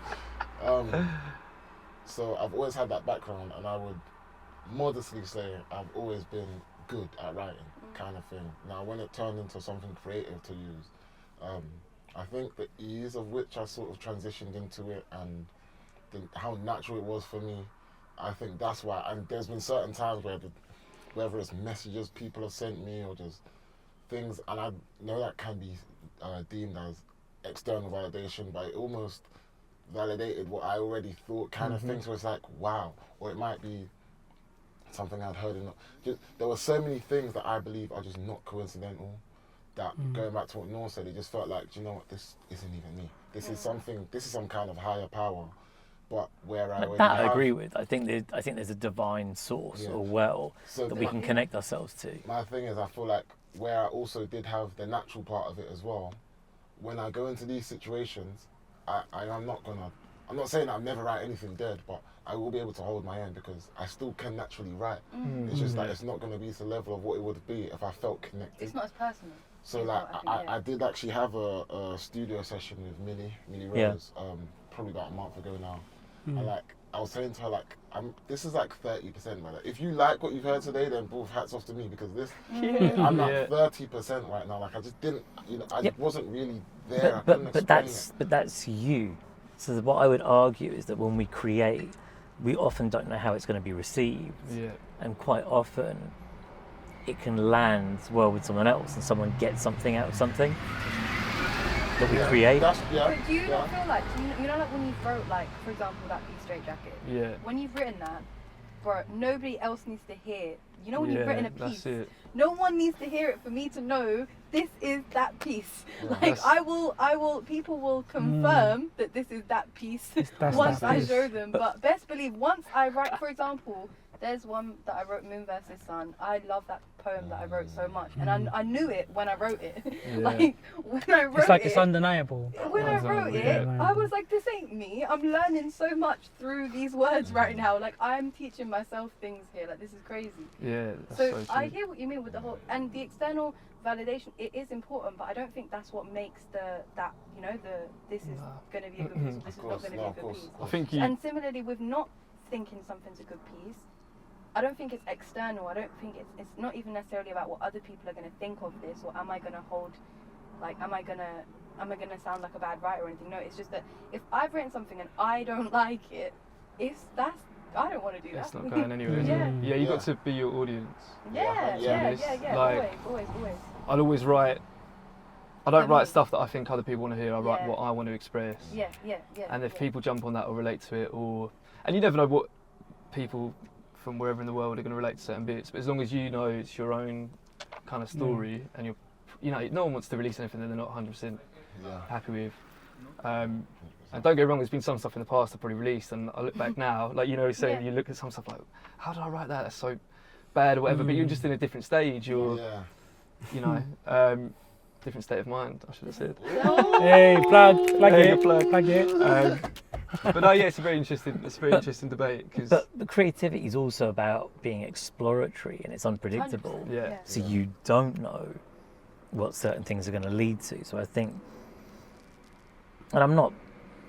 Speaker 5: So I've always had that background, and I would modestly say I've always been good at writing, kind of thing. Now, when it turned into something creative to use, I think the ease of which I sort of transitioned into it and how natural it was for me, I think that's why. And there's been certain times where whether it's messages people have sent me or just things, and I know that can be deemed as external validation, but it almost validated what I already thought, kind of thing. So it's like, wow. Or it might be something I'd heard there were so many things that I believe are just not coincidental, that going back to what Noor said, it just felt like, do you know what, this isn't even me. This is some kind of higher power. But where I
Speaker 4: agree with. I think there's a divine source or well that we can connect ourselves to.
Speaker 5: My thing is, I feel like where I also did have the natural part of it as well, when I go into these situations, I'm not saying I'll never write anything dead, but I will be able to hold my own because I still can naturally write. It's just that it's not going to be to the level of what it would be if I felt connected.
Speaker 1: It's not as personal.
Speaker 5: So like I did actually have a studio session with Millie Rose, probably about a month ago now. And like I was saying to her, like, this is like 30%, man. If you like what you've heard today, then both hats off to me, because this, I'm at 30% right now. Like, I just didn't, I wasn't really there.
Speaker 4: But that's you. So what I would argue is that when we create, we often don't know how it's going to be received.
Speaker 2: Yeah.
Speaker 4: And quite often, it can land well with someone else, and someone gets something out of something that we create.
Speaker 1: But do you not feel like, you know, like when you wrote, like, for example, that piece Straight Jacket?
Speaker 2: Yeah.
Speaker 1: When you've written that, bro, nobody else needs to hear. You know, when you've written a piece,
Speaker 2: that's it.
Speaker 1: no one needs to hear it for me to know this is that piece.
Speaker 5: Yeah.
Speaker 1: Like, people will confirm that this is that piece once
Speaker 3: that
Speaker 1: I
Speaker 3: piece.
Speaker 1: show them. But best believe, once I write, for example, there's one that I wrote, Moon versus Sun. I love that poem that I wrote so much, and I knew it when I wrote it. Like, when I wrote
Speaker 3: It's like
Speaker 1: it,
Speaker 3: it's undeniable.
Speaker 1: when I wrote it, I was like, this ain't me. I'm learning so much through these words right now. Like, I'm teaching myself things here. Like, this is crazy.
Speaker 2: Yeah. That's
Speaker 1: So
Speaker 2: so
Speaker 1: I
Speaker 2: true.
Speaker 1: hear what you mean with the whole, and the external validation. It is important, but I don't think that's what makes this is going to be a good piece. This is not going to be a good piece.
Speaker 2: I think
Speaker 1: And similarly with not thinking something's a good piece, I don't think it's external. I don't think it's not even necessarily about what other people are going to think of this, or am I going to hold, like, am I going to sound like a bad writer or anything? No, it's just that if I've written something and I don't like it, I don't want to do that.
Speaker 2: it's not going anywhere. is it?
Speaker 1: Yeah.
Speaker 2: Yeah, you got to be your audience.
Speaker 1: Yeah.
Speaker 2: Like,
Speaker 1: Always.
Speaker 2: I'd always write. I don't write stuff that I think other people want to hear. I write
Speaker 1: Yeah.
Speaker 2: what I want to express.
Speaker 1: Yeah.
Speaker 2: And if people jump on that or relate to it, and you never know what people from wherever in the world are going to relate to certain bits, but as long as you know it's your own kind of story, and no one wants to release anything that they're not 100% happy with. And don't get me wrong, there's been some stuff in the past I've probably released, and I look back now, like, you look at some stuff like, how did I write that? That's so bad or whatever. But you're just in a different stage, or different state of mind, I should have said.
Speaker 3: Hey, plug it.
Speaker 2: But no, yeah, it's a very interesting debate, because
Speaker 4: But the creativity is also about being exploratory, and it's unpredictable.
Speaker 1: 100%.
Speaker 2: Yeah.
Speaker 4: So you don't know what certain things are going to lead to. So I think, and I'm not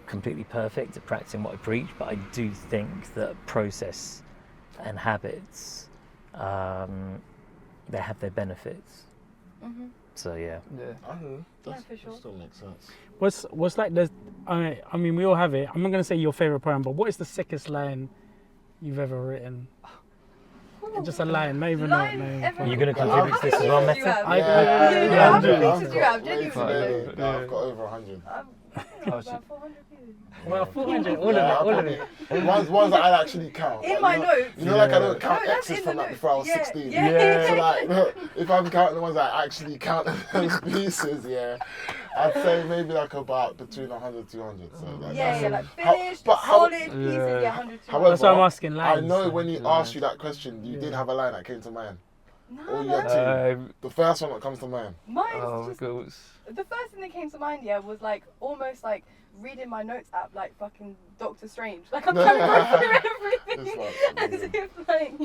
Speaker 4: completely perfect at practicing what I preach, but I do think that process and habits, they have their benefits.
Speaker 1: Mm-hmm.
Speaker 4: So yeah.
Speaker 5: That
Speaker 1: for sure.
Speaker 5: still makes sense.
Speaker 3: What's like the? I mean, we all have it. I'm not gonna say your favorite poem, but what is the sickest line you've ever written? Just a line, not even
Speaker 1: Line
Speaker 3: a
Speaker 1: ever-
Speaker 4: Are you going to
Speaker 1: How
Speaker 4: contribute to this as
Speaker 1: many
Speaker 4: well,
Speaker 1: pieces do you
Speaker 4: Meta?
Speaker 1: have?
Speaker 3: I-
Speaker 1: How many
Speaker 3: yeah.
Speaker 1: pieces do you have?
Speaker 5: Wait till
Speaker 1: Genuinely.
Speaker 5: they- I've got over 100.
Speaker 1: About 400 pieces.
Speaker 3: Well, 400, all of it.
Speaker 5: Ones that I actually count.
Speaker 1: In
Speaker 5: Like,
Speaker 1: my
Speaker 5: you know-
Speaker 1: notes.
Speaker 5: You know, like I don't count
Speaker 1: No, that's
Speaker 5: X's
Speaker 1: in
Speaker 5: from
Speaker 1: the
Speaker 5: like
Speaker 1: notes.
Speaker 5: before I was
Speaker 1: Yeah,
Speaker 5: 16.
Speaker 1: yeah.
Speaker 5: So like, if I'm counting the ones that I actually count those pieces, I'd say maybe like about between 100 200. So like,
Speaker 1: Yeah,
Speaker 5: that's
Speaker 1: like finished,
Speaker 5: but how-
Speaker 1: solid pieces, 100
Speaker 5: However,
Speaker 3: That's why I'm asking
Speaker 5: I
Speaker 3: lines.
Speaker 5: know when he
Speaker 2: Yeah.
Speaker 5: asked you that question, you did have a line that came to mind.
Speaker 1: No,
Speaker 5: Or you had two. The first one that comes to mind.
Speaker 1: Mine's just,
Speaker 2: God.
Speaker 1: the first thing that came to mind, was like almost like reading my notes app like fucking Doctor Strange. Like I'm trying to go through everything as if like,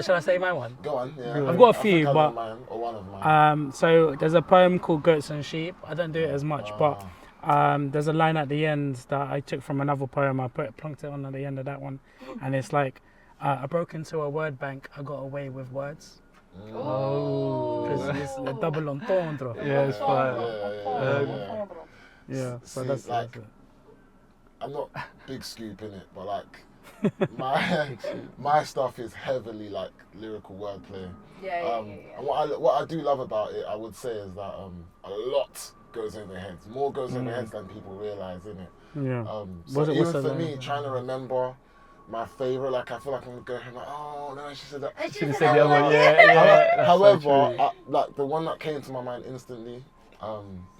Speaker 3: Shall I say my one?
Speaker 5: Go on, yeah.
Speaker 3: I've got a
Speaker 5: I
Speaker 3: few,
Speaker 5: think I know
Speaker 3: but
Speaker 5: mine, or one of mine.
Speaker 3: so there's a poem called Goats and Sheep. I don't do it as much, but there's a line at the end that I took from another poem. I plunked it on at the end of that one, and it's like, I broke into a word bank. I got away with words. Because it's a double entendre.
Speaker 2: Yeah, it's fine.
Speaker 3: Yeah, so
Speaker 5: See,
Speaker 3: that's
Speaker 5: like,
Speaker 3: it.
Speaker 5: I'm not big scoop in it, but like my stuff is heavily like lyrical wordplay. And what I do love about it, I would say, is that a lot goes over heads. More goes over heads than people realise, innit?
Speaker 3: Yeah.
Speaker 5: So
Speaker 3: What's
Speaker 5: even
Speaker 3: the
Speaker 5: for
Speaker 3: line?
Speaker 5: me, trying to remember my favourite, like I feel like I'm gonna go home like, oh no, she said that.
Speaker 2: Should have said the other one. Yeah.
Speaker 5: However, like the one that came to my mind instantly,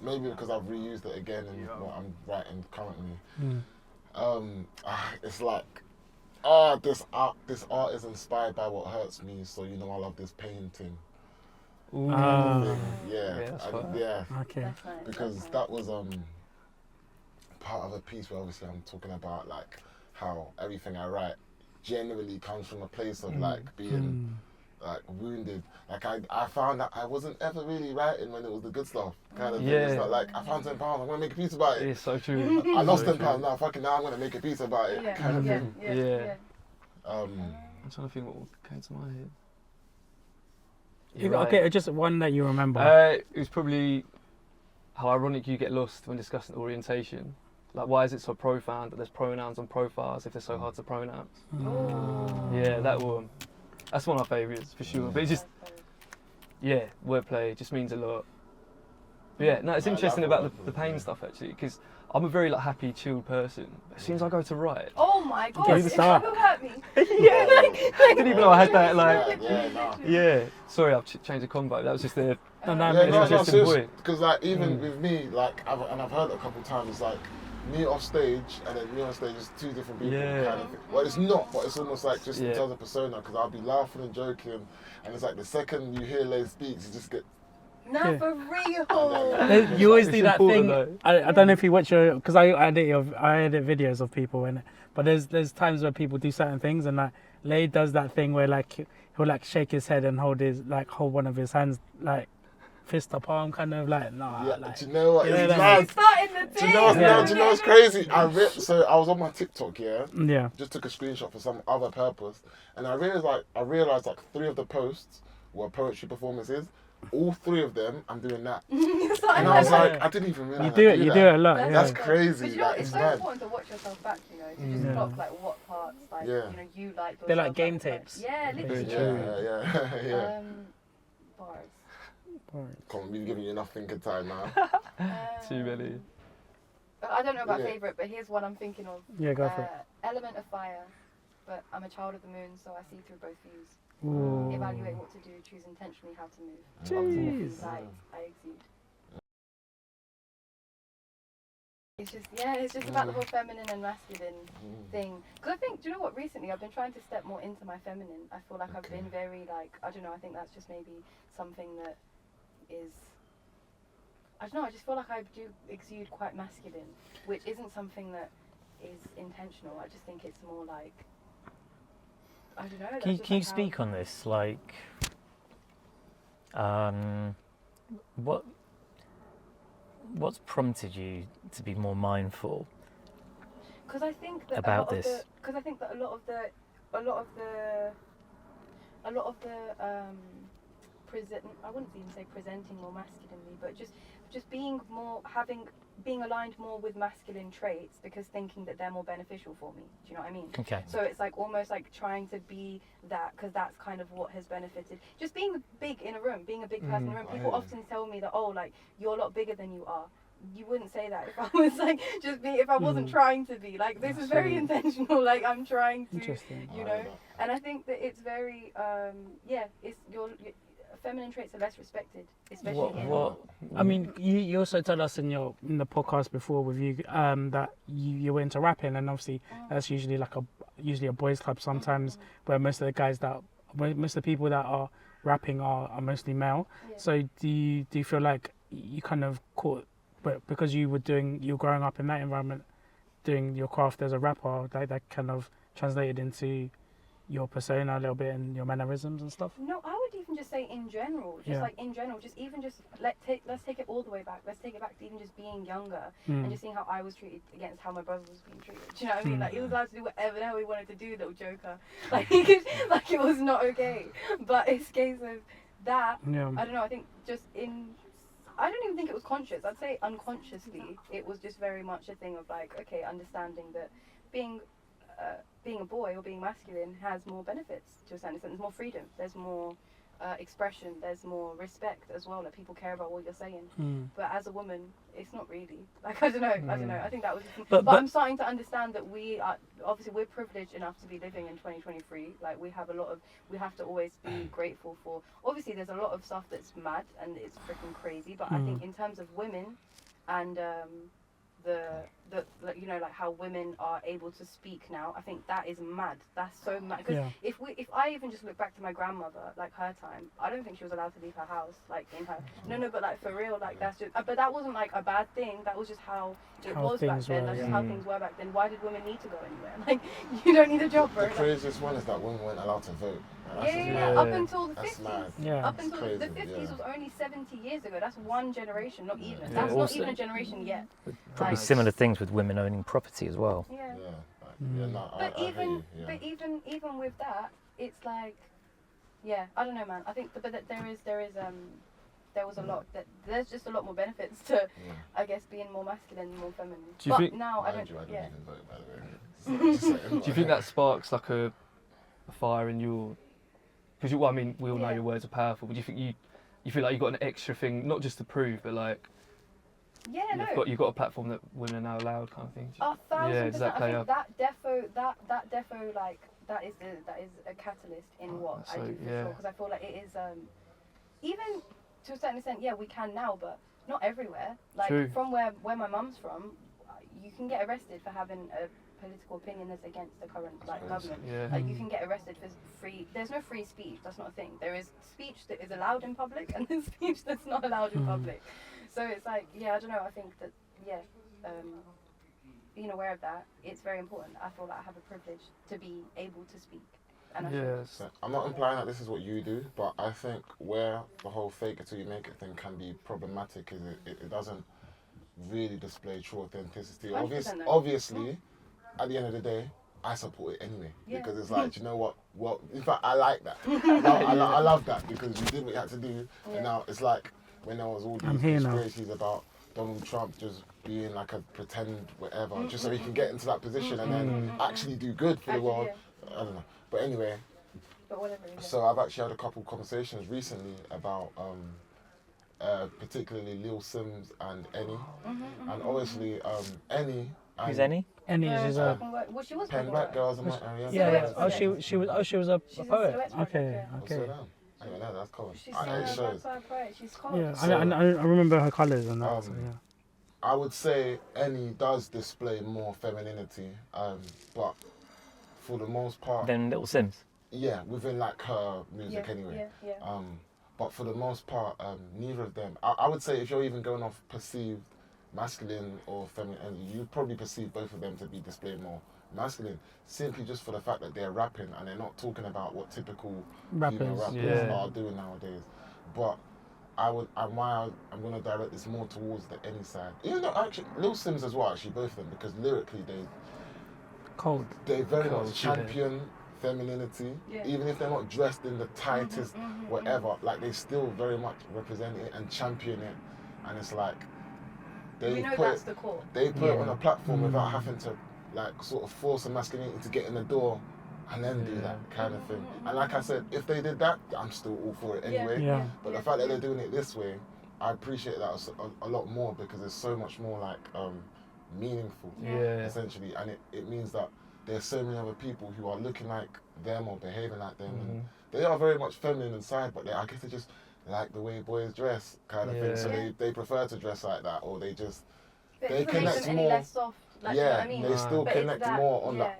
Speaker 5: maybe because I've reused it again in what I'm writing currently. It's like, this art is inspired by what hurts me, so you know I love this painting.
Speaker 2: that's fine.
Speaker 3: Okay.
Speaker 1: That's nice.
Speaker 5: Because that was part of a piece where obviously I'm talking about like how everything I write generally comes from a place of like being like wounded. Like I found that I wasn't ever really writing when it was the good stuff kind of thing.
Speaker 2: Yeah.
Speaker 5: It's like I found £10, I'm gonna make a piece about it.
Speaker 2: It's so true.
Speaker 5: I lost
Speaker 2: So
Speaker 5: £10
Speaker 2: true.
Speaker 5: now. Fucking now I'm gonna make a piece about it. Kind of thing.
Speaker 2: Yeah.
Speaker 5: Um,
Speaker 2: I'm trying to think what came to my head.
Speaker 3: Okay, just one that you remember.
Speaker 2: It was probably how ironic you get lost when discussing orientation. Like, why is it so profound that there's pronouns on profiles if they're so hard to pronounce? Yeah, that one. That's one of my favourites for sure. But it's just, yeah, wordplay just means a lot. But yeah, no, it's interesting about the pain stuff actually, because I'm a very like happy, chilled person. As soon as I go to write,
Speaker 1: Oh my god,
Speaker 3: Give
Speaker 1: it
Speaker 3: us that.
Speaker 1: will hurt me.
Speaker 2: yeah, I didn't even know I had that. Like,
Speaker 5: nah.
Speaker 2: yeah. Sorry, I've changed the combo. That was just the.
Speaker 3: No,
Speaker 5: Yeah,
Speaker 2: It's
Speaker 5: no,
Speaker 2: interesting point.
Speaker 5: because like even with me, like I've heard it a couple of times, like me off stage and then me on stage is two different people
Speaker 2: Yeah.
Speaker 5: kind of thing. Well, it's not, but it's almost like just in
Speaker 2: Yeah.
Speaker 5: terms of persona, because I'll be laughing and joking, and it's like the second you hear Ley speaks, you just get.
Speaker 1: No,
Speaker 3: Yeah.
Speaker 1: for real.
Speaker 3: You always
Speaker 2: It's
Speaker 3: do that
Speaker 2: important,
Speaker 3: thing.
Speaker 2: though.
Speaker 3: I don't know if you watch your, because I edit videos of people in it, but there's times where people do certain things and like Ley does that thing where like he'll like shake his head and hold one of his hands like fist up palm kind of like nah.
Speaker 5: Yeah,
Speaker 3: like,
Speaker 5: do you know what?
Speaker 3: Yeah,
Speaker 5: It's
Speaker 3: that-
Speaker 5: mad.
Speaker 1: It's starting the
Speaker 5: Do
Speaker 1: day.
Speaker 5: you know what's,
Speaker 3: Yeah.
Speaker 5: do you know what's crazy? So I was on my TikTok, yeah.
Speaker 3: yeah.
Speaker 5: Just took a screenshot for some other purpose, and I realized like 3 of the posts were poetry performances. All 3 of them, I'm doing that,
Speaker 1: It's like-
Speaker 5: and I was like,
Speaker 3: Yeah.
Speaker 5: I didn't even realize
Speaker 3: You do it. You do it a lot.
Speaker 1: That's
Speaker 3: Yeah.
Speaker 5: That's crazy.
Speaker 1: But you know,
Speaker 5: Like,
Speaker 1: it's
Speaker 5: it's
Speaker 1: so
Speaker 5: mad.
Speaker 1: important to watch yourself back, you know, to just
Speaker 3: Yeah.
Speaker 1: clock like what parts, like
Speaker 5: Yeah.
Speaker 1: you know, you like.
Speaker 3: They're like
Speaker 1: yourself,
Speaker 3: game
Speaker 1: like,
Speaker 3: tapes.
Speaker 1: Yeah,
Speaker 2: Very
Speaker 1: literally.
Speaker 2: true.
Speaker 5: Yeah.
Speaker 1: Bars.
Speaker 5: Come on, we've given you enough thinking time now.
Speaker 2: Too many.
Speaker 1: I don't know about
Speaker 5: Yeah.
Speaker 1: favourite, but here's one I'm thinking of.
Speaker 3: Yeah, go for it.
Speaker 1: Element of fire, but I'm a child of the moon, so I see through both views.
Speaker 3: Ooh.
Speaker 1: Evaluate what to do, choose intentionally how to move.
Speaker 3: Jeez.
Speaker 1: Light, I exude. It's just about the whole feminine and masculine thing. Because I think, do you know what? Recently, I've been trying to step more into my feminine. I feel like I've
Speaker 5: Okay.
Speaker 1: been very like, I don't know. I think that's just maybe something that is. I don't know. I just feel like I do exude quite masculine, which isn't something that is intentional. I just think it's more like. I don't know.
Speaker 4: Can you speak on this? Like, what's prompted you to be more mindful?
Speaker 1: Because I think that
Speaker 4: about
Speaker 1: a lot
Speaker 4: this?
Speaker 1: Of the, because I think that a lot of the present. I wouldn't even say presenting more masculinely, but just being being aligned more with masculine traits because thinking that they're more beneficial for me. Do you know what I mean?
Speaker 4: Okay.
Speaker 1: So it's like almost like trying to be that because that's kind of what has benefited. Just being big in a room, being a big person in a room.
Speaker 5: I
Speaker 1: People
Speaker 5: hear you.
Speaker 1: often tell me that, oh, like you're a lot bigger than you are. You wouldn't say that if I was like if I wasn't trying to be. Like this is very intentional. Like I'm trying to,
Speaker 3: Interesting.
Speaker 1: you know. And I think that it's very, it's your feminine traits are less respected, especially in.
Speaker 4: What?
Speaker 3: I mean, you also told us in the podcast before with you that you were into rapping, and obviously that's usually a boys' club sometimes, where most of the people that are rapping are mostly male.
Speaker 1: Yeah.
Speaker 3: So do you feel like you kind of caught, but because you were growing up in that environment, doing your craft as a rapper, that kind of translated into your persona a little bit and your mannerisms and stuff?
Speaker 1: No, I would even just say in general, let's take it all the way back. Let's take it back to even just being younger and just seeing how I was treated against how my brother was being treated. Do you know what I mean? Like he was allowed to do whatever the hell he wanted to do, little joker. Like like it was not okay. But it's a case of that.
Speaker 3: Yeah.
Speaker 1: I don't know. I think I don't even think it was conscious. I'd say unconsciously, it was just very much a thing of like, okay, understanding that being a boy or being masculine has more benefits to a certain extent. There's more freedom. There's more expression. There's more respect as well. That people care about what you're saying. But as a woman, it's not really. Like I don't know. I think that was. But I'm starting to understand that we're privileged enough to be living in 2023. Like we have to always be grateful for. Obviously, there's a lot of stuff that's mad and it's freaking crazy. But I think in terms of women and the you know, like how women are able to speak now, I think that is mad. That's so mad. Because if I even just look back to my grandmother, like her time, I don't think she was allowed to leave her house, like in her. No, but like for real, like that's just. But that wasn't like a bad thing. That was just how it was back then. That's just how things were back then. Why did women need to go anywhere? Like you don't need a job for
Speaker 5: The
Speaker 1: it.
Speaker 5: craziest one is that women weren't allowed to vote
Speaker 1: Up until the
Speaker 5: That's
Speaker 1: 50s.
Speaker 5: mad.
Speaker 3: Yeah.
Speaker 1: Up until
Speaker 5: crazy,
Speaker 1: the 50s
Speaker 5: yeah.
Speaker 1: was only 70 years ago. That's one generation, not even.
Speaker 3: Yeah.
Speaker 1: That's not
Speaker 4: Also-
Speaker 1: even a generation yet.
Speaker 4: Probably
Speaker 1: Like-
Speaker 4: similar things with women owning property as well.
Speaker 1: Yeah.
Speaker 5: Yeah, yeah, no,
Speaker 1: But
Speaker 5: I hear you, yeah.
Speaker 1: but even with that, it's like, yeah, I don't know, man. I think, but there was a lot that there's just a lot more benefits to,
Speaker 5: Yeah.
Speaker 1: I guess, being more masculine and more feminine.
Speaker 2: Do you
Speaker 1: but
Speaker 2: think-
Speaker 1: now I
Speaker 5: Mind
Speaker 1: don't.
Speaker 5: you, I didn't
Speaker 1: Yeah.
Speaker 5: even vote, by the way. So, just saying,
Speaker 2: Do you think that sparks like a fire in your? Because well, I mean, we all know
Speaker 1: Yeah.
Speaker 2: your words are powerful. But do you think you feel like you got an extra thing, not just to prove, but like
Speaker 1: Yeah, no.
Speaker 2: you've got a platform that women are now allowed, kind of thing.
Speaker 1: A thousand
Speaker 2: Yeah, does that
Speaker 1: percent. I
Speaker 2: play
Speaker 1: think that defo like that is a catalyst in what
Speaker 2: that's
Speaker 1: I do
Speaker 2: so-
Speaker 1: for
Speaker 2: yeah.
Speaker 1: sure, because I feel like it is even to a certain extent, yeah, we can now, but not everywhere. Like
Speaker 2: True.
Speaker 1: from where my mum's from, you can get arrested for having a political opinion that's against the current like government.
Speaker 2: Yeah.
Speaker 1: Like you can get arrested for free. There's no free speech. That's not a thing. There is speech that is allowed in public, and there's speech that's not allowed in public. So it's like, yeah, I don't know. I think that, yeah, being aware of that, it's very important. I feel like I have a privilege to be able to speak. And I feel-
Speaker 2: Yes.
Speaker 5: So, I'm not implying that this is what you do, but I think where the whole fake it till you make it thing can be problematic is it doesn't really display true authenticity.
Speaker 1: 100% though.
Speaker 5: Obviously, at the end of the day, I support it anyway,
Speaker 1: Yeah.
Speaker 5: because it's like, you know what? Well, in fact, I like that. I love that, because you did what you had to do,
Speaker 1: Yeah.
Speaker 5: and now it's like when there was all
Speaker 3: I'm
Speaker 5: these
Speaker 3: here now.
Speaker 5: conspiracies about Donald Trump just being like a pretend whatever, just so he can get into that position and then actually do good for the
Speaker 1: Actually,
Speaker 5: world. I don't know. But anyway,
Speaker 1: But whatever. Yeah.
Speaker 5: so I've actually had a couple conversations recently about particularly Lil Sims and Annie. And obviously Annie and
Speaker 4: Who's any?
Speaker 3: And he's a
Speaker 1: spoken word. Well, she was
Speaker 5: Pen
Speaker 1: spoken
Speaker 5: Black
Speaker 1: word.
Speaker 5: Girls and my area.
Speaker 3: yeah, yeah.
Speaker 1: Silhouettes
Speaker 3: Oh,
Speaker 1: project.
Speaker 3: she was a
Speaker 1: She's a
Speaker 3: poet.
Speaker 1: Silhouettes project,
Speaker 3: Okay,
Speaker 1: yeah.
Speaker 5: So
Speaker 3: okay.
Speaker 5: down. Anyway, no, that's cool.
Speaker 1: She's
Speaker 5: It shows.
Speaker 1: poet. She's cold.
Speaker 3: Yeah,
Speaker 5: So-
Speaker 3: I remember her colours and that. So,
Speaker 5: Um,
Speaker 3: yeah.
Speaker 5: I would say Annie does display more femininity, but for the most part,
Speaker 4: Then Little Sims.
Speaker 5: yeah, within like her music
Speaker 1: yeah,
Speaker 5: anyway.
Speaker 1: Yeah.
Speaker 5: But for the most part, neither of them. I would say if you're even going off perceived masculine or feminine energy, you probably perceive both of them to be displaying more masculine, simply just for the fact that they're rapping and they're not talking about what typical female
Speaker 3: Rappers,
Speaker 5: rappers
Speaker 2: yeah.
Speaker 5: are doing nowadays. But I'm going to direct this more towards the any side. Even though actually, Lil Sims as well, actually both of them, because lyrically
Speaker 3: Cold.
Speaker 5: they very
Speaker 2: Cold,
Speaker 5: much
Speaker 2: yeah.
Speaker 5: champion femininity,
Speaker 1: Yeah.
Speaker 5: even if they're not dressed in the tightest whatever, like they still very much represent it and champion it, and it's like
Speaker 1: We
Speaker 5: they
Speaker 1: know
Speaker 5: put
Speaker 1: that's
Speaker 5: it,
Speaker 1: the core.
Speaker 5: they put it
Speaker 4: Yeah.
Speaker 5: on a platform without having to like sort of force a masculinity to get in the door and then do
Speaker 2: Yeah.
Speaker 5: that kind of thing. And like I said, if they did that, I'm still all for it anyway.
Speaker 3: Yeah.
Speaker 5: But the fact that they're doing it this way, I appreciate that a lot more, because it's so much more like meaningful,
Speaker 2: Yeah.
Speaker 5: essentially, and it means that there's so many other people who are looking like them or behaving like them, and they are very much feminine inside, but I guess they just like the way boys dress, kind of thing. So
Speaker 1: Yeah.
Speaker 5: they prefer to dress like that, or they just
Speaker 1: But
Speaker 5: They
Speaker 1: it doesn't make
Speaker 5: connect
Speaker 1: them any
Speaker 5: more-
Speaker 1: less soft. Like, you know
Speaker 5: yeah,
Speaker 1: what I mean?
Speaker 5: they still
Speaker 1: But it's
Speaker 5: connect
Speaker 1: that-
Speaker 5: more on
Speaker 1: yeah.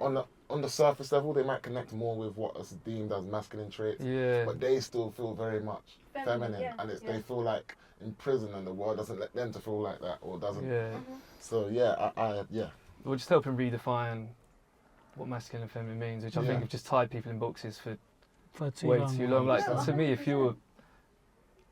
Speaker 5: on the surface level. They might connect more with what is deemed as masculine traits,
Speaker 2: Yeah.
Speaker 5: but they still feel very much feminine,
Speaker 1: yeah,
Speaker 5: and
Speaker 1: yeah.
Speaker 5: they feel like in prison, and the world doesn't let them to feel like that, or doesn't.
Speaker 2: Yeah.
Speaker 5: So yeah, yeah.
Speaker 2: We're just helping redefine what masculine and feminine means, which I
Speaker 5: Yeah.
Speaker 2: think have just tied people in boxes for
Speaker 3: For too
Speaker 2: way
Speaker 3: long.
Speaker 2: too long. Like
Speaker 1: Yeah,
Speaker 2: to me, if you're
Speaker 1: 100%.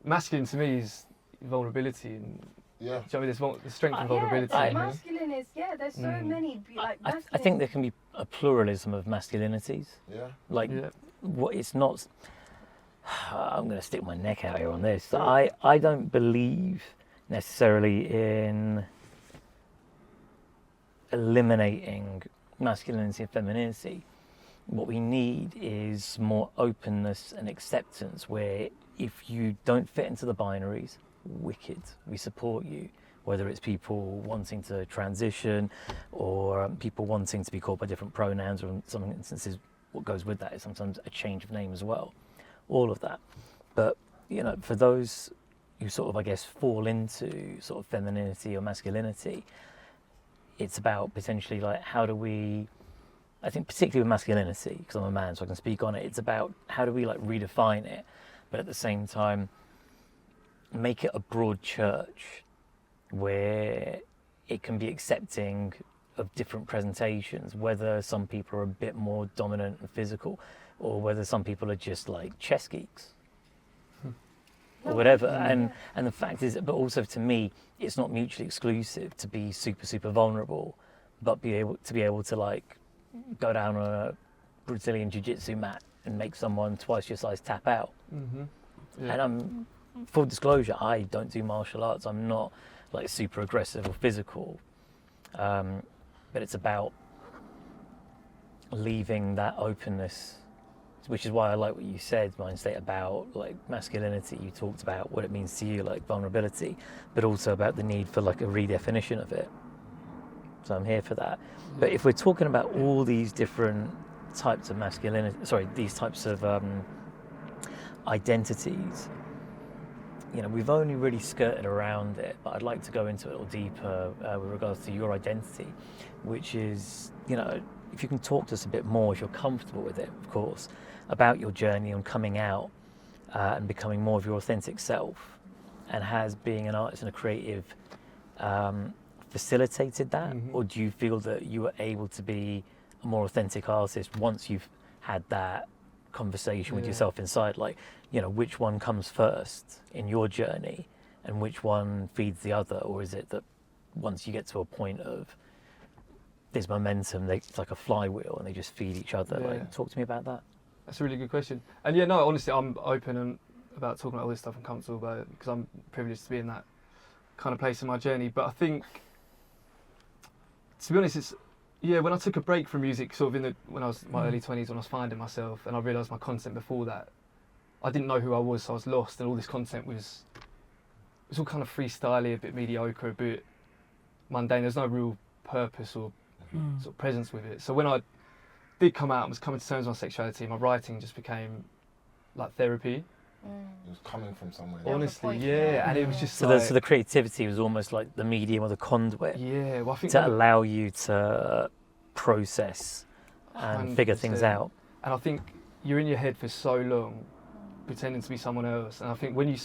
Speaker 2: masculine, to me is vulnerability, and
Speaker 5: Yeah.
Speaker 2: do you know what I mean? There's strength and
Speaker 1: Yeah,
Speaker 2: vulnerability.
Speaker 1: like,
Speaker 2: you know?
Speaker 1: masculine is, there's so many, like,
Speaker 4: I
Speaker 1: masculine.
Speaker 4: think there can be a pluralism of masculinities.
Speaker 5: Yeah.
Speaker 4: Like,
Speaker 2: Yeah.
Speaker 4: what it's not. I'm going to stick my neck out here on this. I don't believe necessarily in eliminating masculinity and femininity. What we need is more openness and acceptance, where if you don't fit into the binaries, wicked, we support you. Whether it's people wanting to transition, or people wanting to be called by different pronouns, or in some instances what goes with that is sometimes a change of name as well. All of that. But, you know, for those who sort of, I guess, fall into sort of femininity or masculinity, it's about potentially like, how do we, I think particularly with masculinity, because I'm a man so I can speak on it, it's about how do we like redefine it, but at the same time make it a broad church where it can be accepting of different presentations, whether some people are a bit more dominant and physical, or whether some people are just like chess geeks or whatever. And the fact is, but also to me, it's not mutually exclusive to be super vulnerable, but be able to like go down on a Brazilian jiu-jitsu mat and make someone twice your size tap out. And I'm full disclosure, I don't do martial arts. I'm not like super aggressive or physical, but it's about leaving that openness, which is why I like what you said, Myndstate, about like masculinity. You talked about what it means to you, like vulnerability, but also about the need for like a redefinition of it. So I'm here for that. But if we're talking about all these different types of masculinity, these types of identities, you know, we've only really skirted around it, but I'd like to go into it a little deeper with regards to your identity, which is, you know, if you can talk to us a bit more, if you're comfortable with it, of course, about your journey on coming out and becoming more of your authentic self, and has being an artist and a creative facilitated that, or do you feel that you were able to be a more authentic artist once you've had that conversation with yourself inside? Like, you know, which one comes first in your journey and which one feeds the other? Or is it that once you get to a point of there's momentum, it's like a flywheel and they just feed each other? Like, talk to me about that.
Speaker 2: That's a really good question. And yeah, no, honestly, I'm open and about talking about all this stuff and comfortable about it because I'm privileged to be in that kind of place in my journey. But I think, to be honest, it's, when I took a break from music, sort of when I was in my early 20s, when I was finding myself and I realised my content before that, I didn't know who I was, so I was lost, and all this content was all kind of freestyly, a bit mediocre, a bit mundane. There's no real purpose or sort of presence with it. So when I did come out and was coming to terms with my sexuality, my writing just became like therapy.
Speaker 5: It was coming from somewhere.
Speaker 2: Honestly, and it was just
Speaker 4: so the creativity was almost like the medium or the conduit.
Speaker 2: Well, I think
Speaker 4: to allow you to process and
Speaker 2: 100%.
Speaker 4: figure things out.
Speaker 2: And I think you're in your head for so long, pretending to be someone else. And I think when you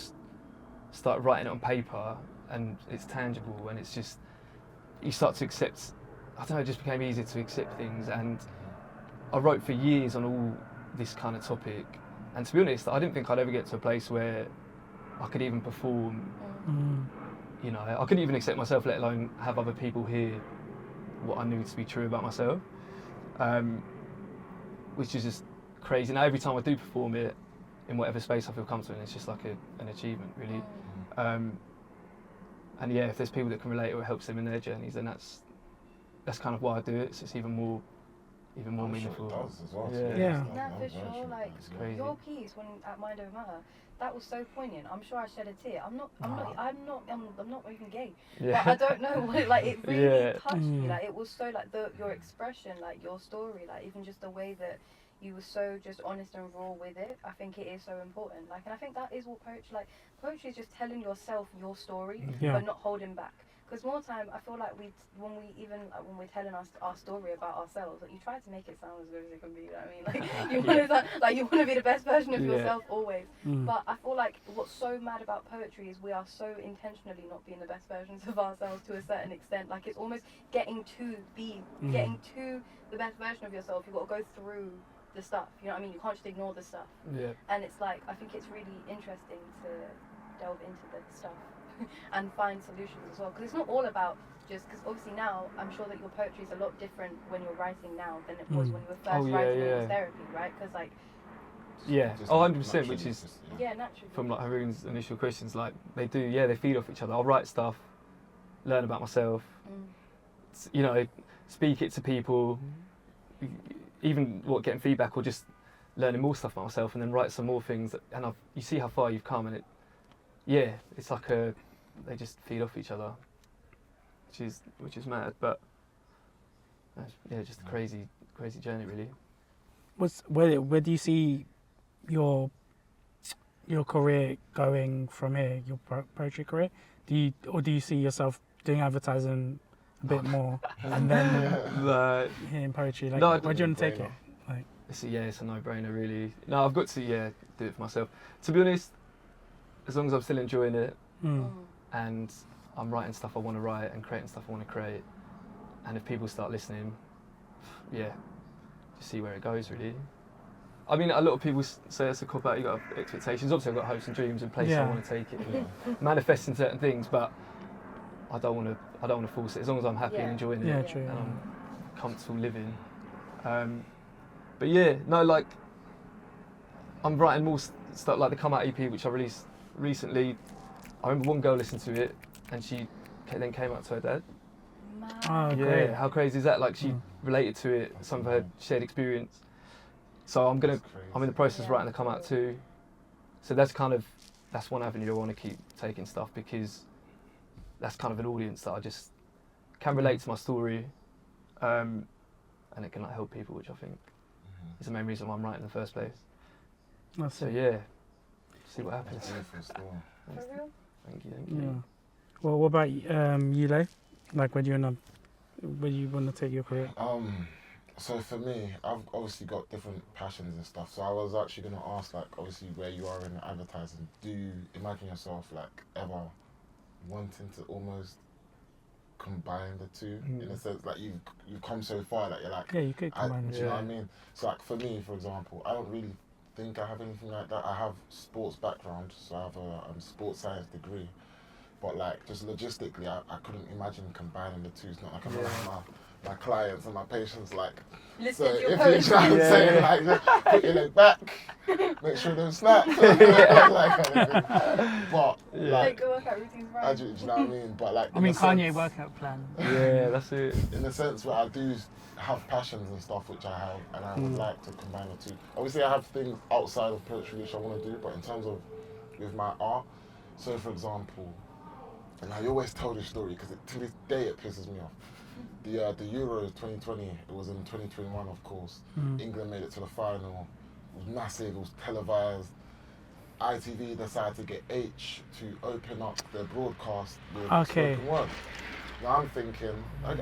Speaker 2: start writing it on paper and it's tangible and it's just, you start to accept, I don't know, it just became easier to accept things. And I wrote for years on all this kind of topic. And to be honest, I didn't think I'd ever get to a place where I could even perform. You know, I couldn't even accept myself, let alone have other people hear what I knew to be true about myself, which is just crazy. Now every time I do perform it, in whatever space I feel comfortable in, it's just like an achievement, really. And yeah, if there's people that can relate or it helps them in their journeys, then that's kind of why I do it. So it's even more meaningful.
Speaker 5: Sure it does as well.
Speaker 1: No, for sure. Like
Speaker 2: crazy.
Speaker 1: Your piece when at Mind Over Matter, that was so poignant. I'm sure I shed a tear. I'm not even gay. Like, I don't know what like it really touched me. Like it was so like your expression, like your story, like even just the way that you were so just honest and raw with it. I think it is so important. Like, and I think that is what poetry is, just telling yourself your story, but not holding back. Because more time, I feel like when we're telling us our story about ourselves, like you try to make it sound as good as it can be. You know what I mean? Like you want to be the best version of yourself always. But I feel like what's so mad about poetry is we are so intentionally not being the best versions of ourselves to a certain extent. Like it's almost getting to the best version of yourself. You've got to go through the stuff. You know what I mean? You can't just ignore the stuff. And it's like, I think it's really interesting to delve into the stuff and find solutions as well, because it's not all about just, because obviously now I'm sure that your poetry is a lot different when you're writing now than it was when you were first writing in therapy, right? Because like
Speaker 2: 100%, which is
Speaker 1: naturally
Speaker 2: from like Haroon's initial questions, like they feed off each other. I'll write stuff, learn about myself, you know, speak it to people, even getting feedback or just learning more stuff about myself, and then write some more things and you see how far you've come, and it's like they just feed off each other, which is mad, but just a crazy journey, really.
Speaker 3: Where do you see your career going from here, your poetry career? Do you see yourself doing advertising a bit more and then in poetry? Like, where do you want to take it? Like,
Speaker 2: it's a no-brainer, really. No, I've got to do it for myself. To be honest, as long as I'm still enjoying it and I'm writing stuff I want to write and creating stuff I want to create, and if people start listening, just see where it goes, really. I mean, a lot of people say it's a cop out. You got to have expectations. Obviously, I've got hopes and dreams and places I want to take it, and manifesting certain things. But I don't want to force it. As long as I'm happy and enjoying it,
Speaker 3: true.
Speaker 2: and I'm comfortable living. But yeah, no, like I'm writing more stuff like the Come Out EP, which I released recently. I remember one girl listened to it, and she then came out to her dad.
Speaker 3: Oh,
Speaker 2: Yeah,
Speaker 3: great.
Speaker 2: how crazy is that? Like she related to it, some of her shared experience. So I'm in the process of writing the Come Out too. So that's one avenue I want to keep taking stuff, because that's kind of an audience that I just can relate to my story, and it can like help people, which I think is the main reason why I'm writing in the first place.
Speaker 3: That's
Speaker 2: So
Speaker 3: it.
Speaker 2: yeah, see what happens.
Speaker 1: For real?
Speaker 2: Thank you.
Speaker 3: Yeah. Well, what about you, Ley? Like, where do you want to take your career?
Speaker 5: So for me, I've obviously got different passions and stuff. So I was actually going to ask, like, obviously where you are in advertising, do you imagine yourself like ever wanting to almost combine the two, in a sense, like you've come so far that you're like,
Speaker 3: Yeah, you could combine
Speaker 5: do
Speaker 3: the
Speaker 5: you
Speaker 3: two.
Speaker 5: know what I mean? So like for me, for example, I don't really think I have anything like that. I have sports background, so I have a sports science degree. But like just logistically, I couldn't imagine combining the two. It's not like I'm around my clients and my patients like.
Speaker 1: Listen
Speaker 5: So
Speaker 1: to your
Speaker 5: if
Speaker 1: post.
Speaker 5: you're trying to say like, just put your leg back, make sure they snap, like kind of thing. But like,
Speaker 1: Go workout routines, right?
Speaker 5: do you know what I mean? But like,
Speaker 3: I mean,
Speaker 5: in a
Speaker 3: Kanye
Speaker 5: sense-
Speaker 3: workout plan.
Speaker 2: Yeah, that's it.
Speaker 5: in the sense where I do have passions and stuff which I have, and I would like to combine the two. Obviously, I have things outside of poetry which I want to do, but in terms of with my art, so for example, and I always tell this story because to this day it pisses me off. The Euros 2020, it was in 2021, of course. England made it to the final. It was massive. It was televised. ITV decided to get H to open up their broadcast with spoken word. Now I'm thinking,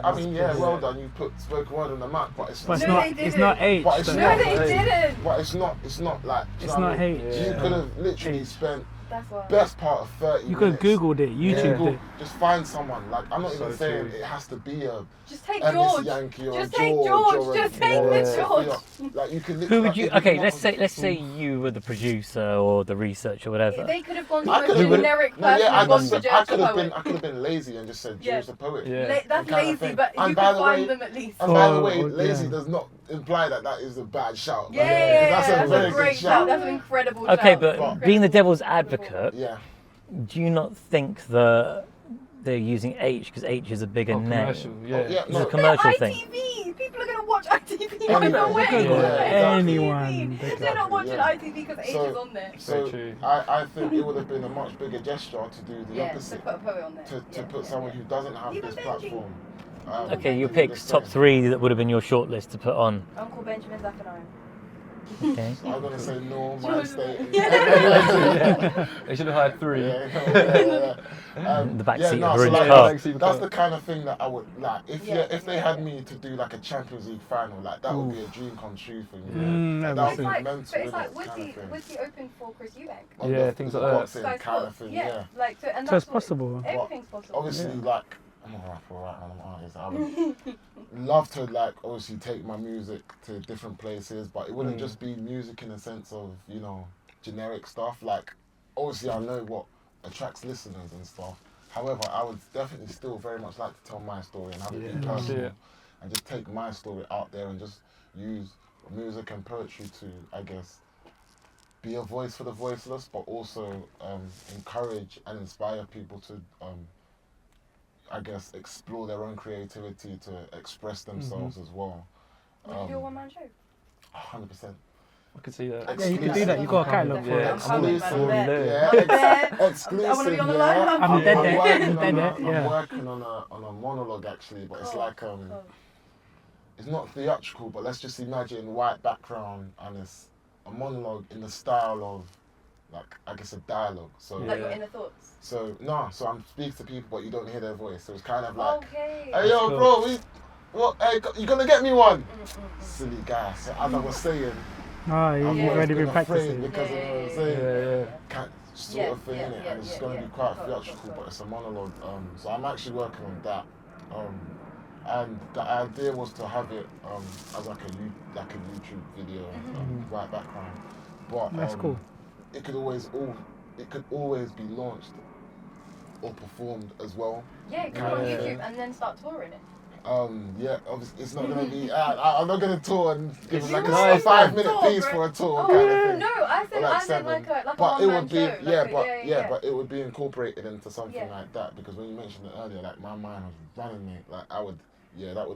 Speaker 5: I mean, yeah, well done. You put spoken word on the map, but it's
Speaker 3: But
Speaker 5: not.
Speaker 3: it's not H.
Speaker 5: But it's
Speaker 3: though.
Speaker 5: not.
Speaker 1: No, they didn't.
Speaker 5: But it's not like. do you
Speaker 3: It's
Speaker 5: know what
Speaker 3: not
Speaker 5: I mean?
Speaker 3: H.
Speaker 5: You
Speaker 3: Yeah.
Speaker 5: could have literally spent
Speaker 1: That's why.
Speaker 5: best part of 30
Speaker 3: You could have
Speaker 5: minutes.
Speaker 3: Googled it, YouTube
Speaker 5: Google,
Speaker 3: it.
Speaker 5: just find someone. Like I'm not even
Speaker 2: So
Speaker 5: saying
Speaker 2: true.
Speaker 5: it has to be a
Speaker 1: Just take
Speaker 5: Miss
Speaker 1: George.
Speaker 5: Yankee or
Speaker 1: Just
Speaker 5: a
Speaker 1: take
Speaker 5: George.
Speaker 1: George.
Speaker 5: or a-
Speaker 1: Just take the George.
Speaker 5: Like you could
Speaker 4: Who
Speaker 5: literally.
Speaker 4: would you? Okay, let's say you were the producer or the researcher or whatever.
Speaker 1: They could have gone to
Speaker 5: I
Speaker 1: a
Speaker 5: could've been-
Speaker 1: generic
Speaker 5: No,
Speaker 1: person
Speaker 5: yeah,
Speaker 1: and gone to George the poet.
Speaker 5: I could have been lazy and just said
Speaker 1: Yeah.
Speaker 5: George the poet.
Speaker 2: Yeah.
Speaker 1: That's
Speaker 5: Kind of
Speaker 1: lazy,
Speaker 5: thing.
Speaker 1: but
Speaker 5: And
Speaker 1: you
Speaker 5: by
Speaker 1: can
Speaker 5: the
Speaker 1: find
Speaker 5: way-
Speaker 1: them at least.
Speaker 5: And by the way,
Speaker 3: Oh,
Speaker 5: lazy
Speaker 3: yeah.
Speaker 5: does not imply that is a bad shout.
Speaker 1: Yeah,
Speaker 5: Like,
Speaker 1: yeah,
Speaker 5: that's a very good
Speaker 1: great
Speaker 5: shout.
Speaker 1: That's an incredible
Speaker 4: Okay,
Speaker 1: shout.
Speaker 4: but
Speaker 5: But-
Speaker 4: being the devil's advocate,
Speaker 5: Yeah.
Speaker 4: do you not think that they're using H because H is a bigger name?
Speaker 2: Commercial, yeah.
Speaker 5: Oh, yeah,
Speaker 4: It's
Speaker 5: no.
Speaker 4: a commercial thing.
Speaker 1: ITV. People are going to watch ITV
Speaker 5: Anyone.
Speaker 1: either way.
Speaker 5: Yeah, exactly.
Speaker 3: Anyone.
Speaker 1: If they're not watching
Speaker 5: Yeah.
Speaker 1: ITV because H is on there.
Speaker 5: So
Speaker 2: Very true.
Speaker 5: I think it would have been a much bigger gesture to do the
Speaker 1: Yeah, to
Speaker 5: opposite.
Speaker 1: put a poet on there.
Speaker 5: To put someone who doesn't have
Speaker 1: Even
Speaker 5: this
Speaker 1: Benji.
Speaker 5: platform.
Speaker 4: Okay, your
Speaker 5: do
Speaker 4: picks
Speaker 5: the
Speaker 4: top
Speaker 5: same.
Speaker 4: 3 that would have been your shortlist to put on.
Speaker 1: Uncle Benjamin Zaffanine.
Speaker 4: Okay.
Speaker 5: I'm gonna say no,
Speaker 1: George-
Speaker 5: Myndstate.
Speaker 2: Yeah. They should have hired 3.
Speaker 4: The backseat
Speaker 5: no,
Speaker 4: of a
Speaker 5: so
Speaker 4: rich
Speaker 5: like,
Speaker 4: car.
Speaker 5: that's the kind of thing that I would like. If
Speaker 1: Yeah.
Speaker 5: if they had me to do like a Champions League final, like that would be a dream come true for me.
Speaker 3: Mm,
Speaker 5: That
Speaker 3: that'd
Speaker 5: would
Speaker 3: be
Speaker 5: be
Speaker 3: sick.
Speaker 5: mental.
Speaker 1: But it's
Speaker 5: innit,
Speaker 1: like, was
Speaker 5: kind
Speaker 1: he
Speaker 5: of thing.
Speaker 1: open for Chris Eubank?
Speaker 5: On
Speaker 2: Yeah,
Speaker 5: the-
Speaker 2: things
Speaker 5: the
Speaker 2: like that.
Speaker 5: boxing
Speaker 1: Sky
Speaker 5: kind of
Speaker 1: Sports,
Speaker 5: thing.
Speaker 1: yeah.
Speaker 5: Yeah.
Speaker 1: Like, and
Speaker 3: So
Speaker 1: that's
Speaker 3: it's
Speaker 1: what-
Speaker 3: possible.
Speaker 1: Everything's possible.
Speaker 5: Obviously, like I'm a rapper, right? And I'm an artist. I would love to like obviously take my music to different places, but it wouldn't just be music in the sense of generic stuff. Like obviously, I know what attracts listeners and stuff. However, I would definitely still very much like to tell my story and have it be
Speaker 2: Yeah.
Speaker 5: personal,
Speaker 2: Yeah.
Speaker 5: and just take my story out there and just use music and poetry to, I guess, be a voice for the voiceless, but also encourage and inspire people to, I guess, explore their own creativity to express themselves as well.
Speaker 1: Would you do a one-man show?
Speaker 5: 100%.
Speaker 2: I could see that.
Speaker 3: Yeah, you can do that. You got a catalogue for
Speaker 2: Yeah.
Speaker 3: it.
Speaker 1: I'm coming, man.
Speaker 5: Exclusive.
Speaker 1: I'm there.
Speaker 5: Yeah,
Speaker 1: I'm there.
Speaker 5: exclusive.
Speaker 1: I want to be on the
Speaker 5: yeah.
Speaker 1: line.
Speaker 3: I'm dead there.
Speaker 5: working
Speaker 3: Dead
Speaker 5: on
Speaker 3: there,
Speaker 5: a,
Speaker 3: yeah.
Speaker 5: I'm working on a monologue actually, but it's
Speaker 1: Oh,
Speaker 5: like
Speaker 1: oh.
Speaker 5: it's not theatrical, but let's just imagine white background and it's a monologue in the style of like I guess a dialogue. So
Speaker 1: Like your inner thoughts.
Speaker 5: so I'm speaking to people, but you don't hear their voice. So it's kind of like,
Speaker 1: Okay.
Speaker 5: hey yo,
Speaker 2: cool.
Speaker 5: bro, hey, you gonna get me one? Silly guy. So as I was saying,
Speaker 3: Oh, you've
Speaker 5: I've always
Speaker 3: already been
Speaker 5: afraid
Speaker 3: practicing.
Speaker 5: because of what I'm
Speaker 1: Yeah.
Speaker 5: saying.
Speaker 2: Yeah.
Speaker 5: Kind sort
Speaker 1: Yeah,
Speaker 5: of thing,
Speaker 1: yeah,
Speaker 5: innit?
Speaker 1: yeah,
Speaker 5: And it's
Speaker 1: yeah,
Speaker 5: going to
Speaker 1: yeah.
Speaker 5: be quite
Speaker 1: Got it,
Speaker 5: theatrical,
Speaker 1: got it.
Speaker 5: but it's a monologue. So I'm actually working on that. And the idea was to have it as like a YouTube video right background. But
Speaker 3: That's cool.
Speaker 5: it could always be launched or performed as well.
Speaker 1: Yeah, go on YouTube and then start touring it.
Speaker 5: Yeah, obviously it's not gonna be. I'm not gonna tour and give them like
Speaker 1: You
Speaker 5: a
Speaker 1: are
Speaker 5: 5-minute
Speaker 1: tour,
Speaker 5: piece
Speaker 1: bro.
Speaker 5: for a tour
Speaker 1: Oh,
Speaker 5: kind of thing.
Speaker 1: no, I said
Speaker 5: Or
Speaker 1: I meant
Speaker 5: 7.
Speaker 1: like a
Speaker 5: But it
Speaker 1: one-man
Speaker 5: would be
Speaker 1: show.
Speaker 5: but it would be incorporated into something
Speaker 1: Yeah.
Speaker 5: like that, because when you mentioned it earlier, like my mind was running me. Like that would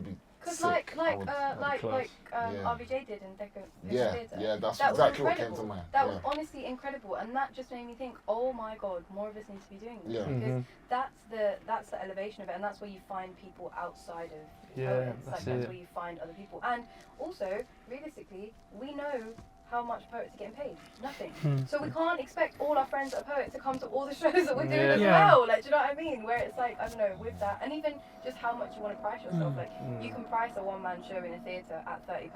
Speaker 5: be
Speaker 1: Because
Speaker 5: sick.
Speaker 1: like
Speaker 2: class.
Speaker 5: Yeah.
Speaker 1: RVJ did in Deco
Speaker 5: Yeah,
Speaker 1: Theatre.
Speaker 5: yeah, that's
Speaker 1: That was
Speaker 5: exactly what came
Speaker 1: incredible.
Speaker 5: to mind.
Speaker 1: That
Speaker 5: yeah.
Speaker 1: was honestly incredible, and that just made me think, oh my god, more of us need to be doing this.
Speaker 5: Yeah.
Speaker 1: Because that's the elevation of it, and that's where you find people outside of
Speaker 2: Yeah,
Speaker 1: poets.
Speaker 2: that's
Speaker 1: That's
Speaker 2: it.
Speaker 1: where you find other people. And also, realistically, we know how much poets are getting paid. Nothing. So we can't expect all our friends that are poets to come to all the shows that we're doing as
Speaker 3: Yeah.
Speaker 1: well. Like, do you know what I mean? Where it's like, I don't know, with that, and even just how much you want to price yourself. Like, you can price a one-man show in a theatre at £30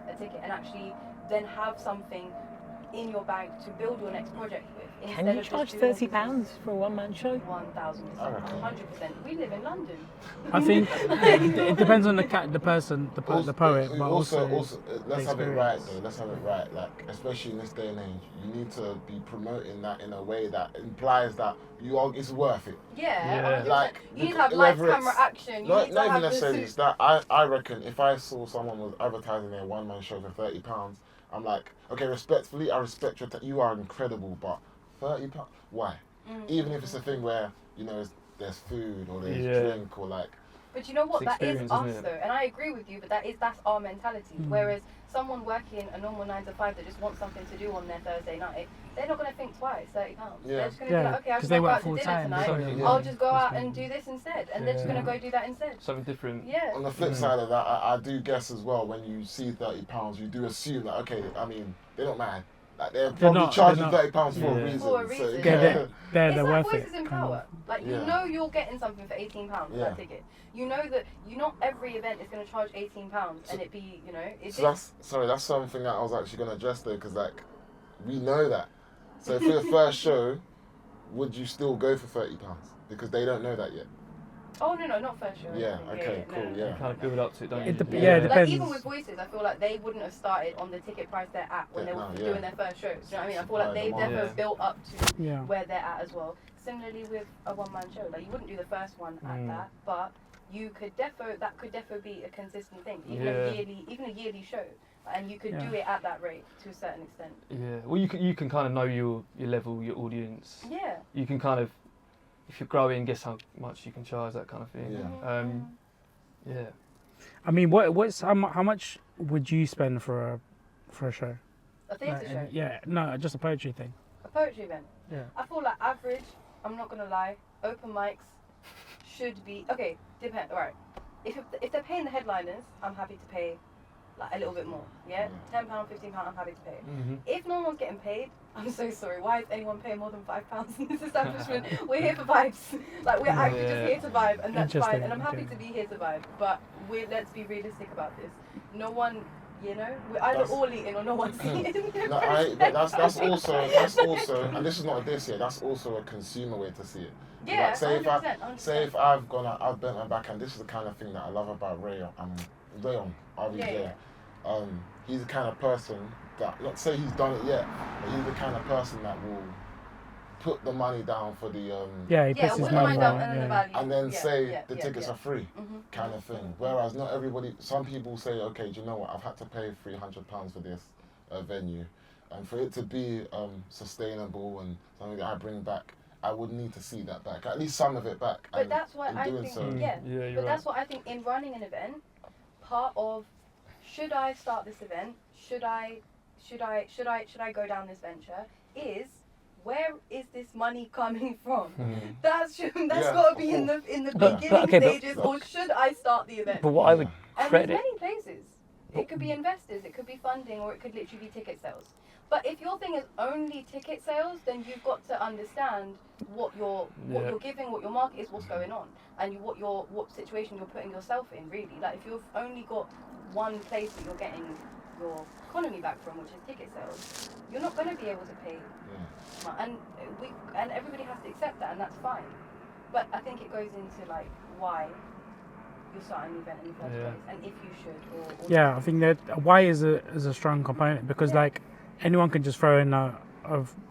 Speaker 1: a ticket, and actually then have something in your bank to build your next project with.
Speaker 4: Can you charge £30 for a one-man show?
Speaker 1: 1,000%,
Speaker 5: I reckon.
Speaker 1: 100%. We live in London.
Speaker 3: I think it depends on the person, the poet, but also
Speaker 5: let's have it
Speaker 3: experience.
Speaker 5: right though. Let's have it right. Like, especially in this day and age, you need to be promoting that in a way that implies that it's worth it.
Speaker 1: Yeah, 100%.
Speaker 5: Like,
Speaker 1: you need to have lights,
Speaker 5: whether
Speaker 1: camera,
Speaker 5: it's-
Speaker 1: action. You
Speaker 5: Not
Speaker 1: need to
Speaker 5: even
Speaker 1: have the
Speaker 5: necessarily
Speaker 1: suit.
Speaker 5: that. I reckon if I saw someone was advertising their one-man show for £30, I'm like, okay, respectfully, I respect you are incredible, but £30, why? Even if it's a thing where there's food or there's drink or like.
Speaker 1: But you know what?
Speaker 2: It's
Speaker 1: That is
Speaker 2: experience,
Speaker 1: us
Speaker 2: isn't it?
Speaker 1: though, and I agree with you. But that's our mentality. Whereas someone working a normal 9 to 5 that just wants something to do on their Thursday night, they're not going to think twice. £30.
Speaker 5: Yeah.
Speaker 1: They're just going to
Speaker 3: Yeah,
Speaker 1: be like, okay, I'll
Speaker 3: 'cause
Speaker 1: just
Speaker 3: they
Speaker 1: go
Speaker 3: work
Speaker 1: out to
Speaker 3: full
Speaker 1: dinner
Speaker 3: time,
Speaker 1: tonight.
Speaker 3: so,
Speaker 2: yeah.
Speaker 1: I'll just go out and do this instead, and they're just
Speaker 2: Yeah.
Speaker 1: going to go do that instead.
Speaker 2: Something different.
Speaker 1: Yeah.
Speaker 5: On the flip side of that, I do guess as well, when you see £30, you do assume that, okay, I mean, they're not mad. Like, they're probably
Speaker 3: not-
Speaker 5: charging
Speaker 3: they're not.
Speaker 5: £30 for a
Speaker 2: Yeah.
Speaker 5: reason.
Speaker 1: For a
Speaker 5: So,
Speaker 1: reason.
Speaker 3: Yeah, they're
Speaker 1: It's like
Speaker 3: worth
Speaker 1: voices
Speaker 3: it.
Speaker 1: in
Speaker 3: kind of.
Speaker 1: power. Like, you
Speaker 5: Yeah.
Speaker 1: know you're getting something for £18 for
Speaker 5: Yeah.
Speaker 1: that ticket. You know that not every event is going to charge £18 and it be, it's
Speaker 5: So that's something that I was actually going to address though, because like, we know that. So for your first show, would you still go for £30? Because they don't know that yet.
Speaker 1: Oh no, not first show.
Speaker 5: Yeah, okay,
Speaker 1: no,
Speaker 5: cool,
Speaker 1: no, no,
Speaker 5: yeah.
Speaker 2: You kind of build up to it, don't
Speaker 3: It
Speaker 2: you?
Speaker 3: dep- yeah, it
Speaker 1: Like
Speaker 3: depends.
Speaker 1: even with voices, I feel like they wouldn't have started on the ticket price they're at when they were doing their first shows. Do you know what I mean? I feel like they've
Speaker 5: Supply and
Speaker 1: never
Speaker 2: demand.
Speaker 1: built up to
Speaker 3: Yeah.
Speaker 1: where they're at as well. Similarly with a one-man show, like you wouldn't do the first one at that, but you could that could defo be a consistent thing, even a yearly show, and you could do it at that rate to a certain extent.
Speaker 2: Yeah. Well, you can kind of know your level, your audience.
Speaker 1: Yeah.
Speaker 2: You can kind of, if you're growing, guess how much you can charge, that kind of thing.
Speaker 5: Yeah.
Speaker 2: Yeah.
Speaker 3: I mean, how much would you spend for a show?
Speaker 1: A theatre show,
Speaker 3: Yeah, no, just a poetry thing.
Speaker 1: a poetry event.
Speaker 3: Yeah.
Speaker 1: I feel like average. I'm not gonna lie. Open mics should be okay. Depend. All right. If they're paying the headliners, I'm happy to pay like a little bit more. Yeah, £10, £15. I'm happy to pay. If no one's getting paid, I'm so sorry. Why is anyone paying more than £5 in this establishment? We're here for vibes. Like we're actually just here to vibe, and that's fine. And I'm happy to be here to vibe. But let's be realistic about this. No one. We're either all eating or no one's eating.
Speaker 5: No, but that's also, and this is not a diss here. That's also a consumer way to see it.
Speaker 1: Yeah,
Speaker 5: Like, say
Speaker 1: 100%.
Speaker 5: if I've bent my back, and this is the kind of thing that I love about Rayon, RVJ.
Speaker 1: Yeah.
Speaker 5: He's the kind of person that, not to say he's done it yet, but he's the kind of person that will put the money down for the
Speaker 3: Yeah, he puts his
Speaker 1: put the
Speaker 3: money
Speaker 1: down
Speaker 3: down.
Speaker 1: and then the
Speaker 3: Yeah.
Speaker 1: value.
Speaker 5: and then say
Speaker 1: yeah,
Speaker 5: the tickets are free, kind of thing. Whereas not everybody, some people say, okay, do you know what, I've had to pay £300 for this venue, and for it to be sustainable and something that I bring back, I would need to see that back, at least some of it back.
Speaker 1: But
Speaker 5: and
Speaker 1: that's why
Speaker 5: in
Speaker 1: I
Speaker 5: doing
Speaker 1: think,
Speaker 5: so,
Speaker 2: Yeah, you're
Speaker 1: but
Speaker 2: right.
Speaker 1: that's what I think in running an event, part of should I start this event, should I go down this venture, is where is this money coming from? That's
Speaker 5: Yeah,
Speaker 1: got to be in the beginning stages, or should I start the event?
Speaker 4: But what I would
Speaker 1: And there's
Speaker 4: credit,
Speaker 1: many places. It could be investors, it could be funding, or it could literally be ticket sales. But if your thing is only ticket sales, then you've got to understand what you're giving, what your market is, what's going on, and what situation you're putting yourself in. Really, like if you've only got one place that you're getting your economy back from, which is ticket sales, you're not going to be able to pay. And everybody has to accept that, and that's fine. But I think it goes into like why you'll start an event in the first place, and if you should. Or
Speaker 3: Yeah, I think that why is a strong component because like anyone can just throw in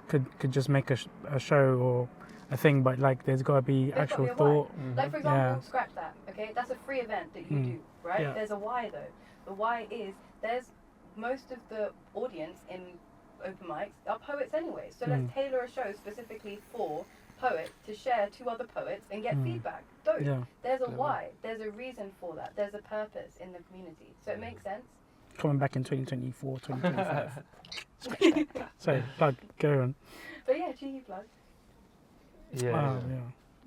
Speaker 3: could just make a show or a thing, but like there's got to be
Speaker 1: There's
Speaker 3: actual
Speaker 1: gotta be a why.
Speaker 3: thought.
Speaker 1: Like for example, scratch that. Okay, that's a free event that you do, right?
Speaker 3: Yeah.
Speaker 1: There's a why though. The why is there's most of the audience in open mics are poets anyway. So let's tailor a show specifically for poets to share to other poets and get feedback. Dope.
Speaker 3: Yeah.
Speaker 1: There's a why. There's a reason for that. There's a purpose in the community. So it makes sense.
Speaker 3: Coming back in 2024, 2025. So plug, go on.
Speaker 1: But yeah, cheeky plug.
Speaker 2: Yeah.
Speaker 3: Wow, yeah.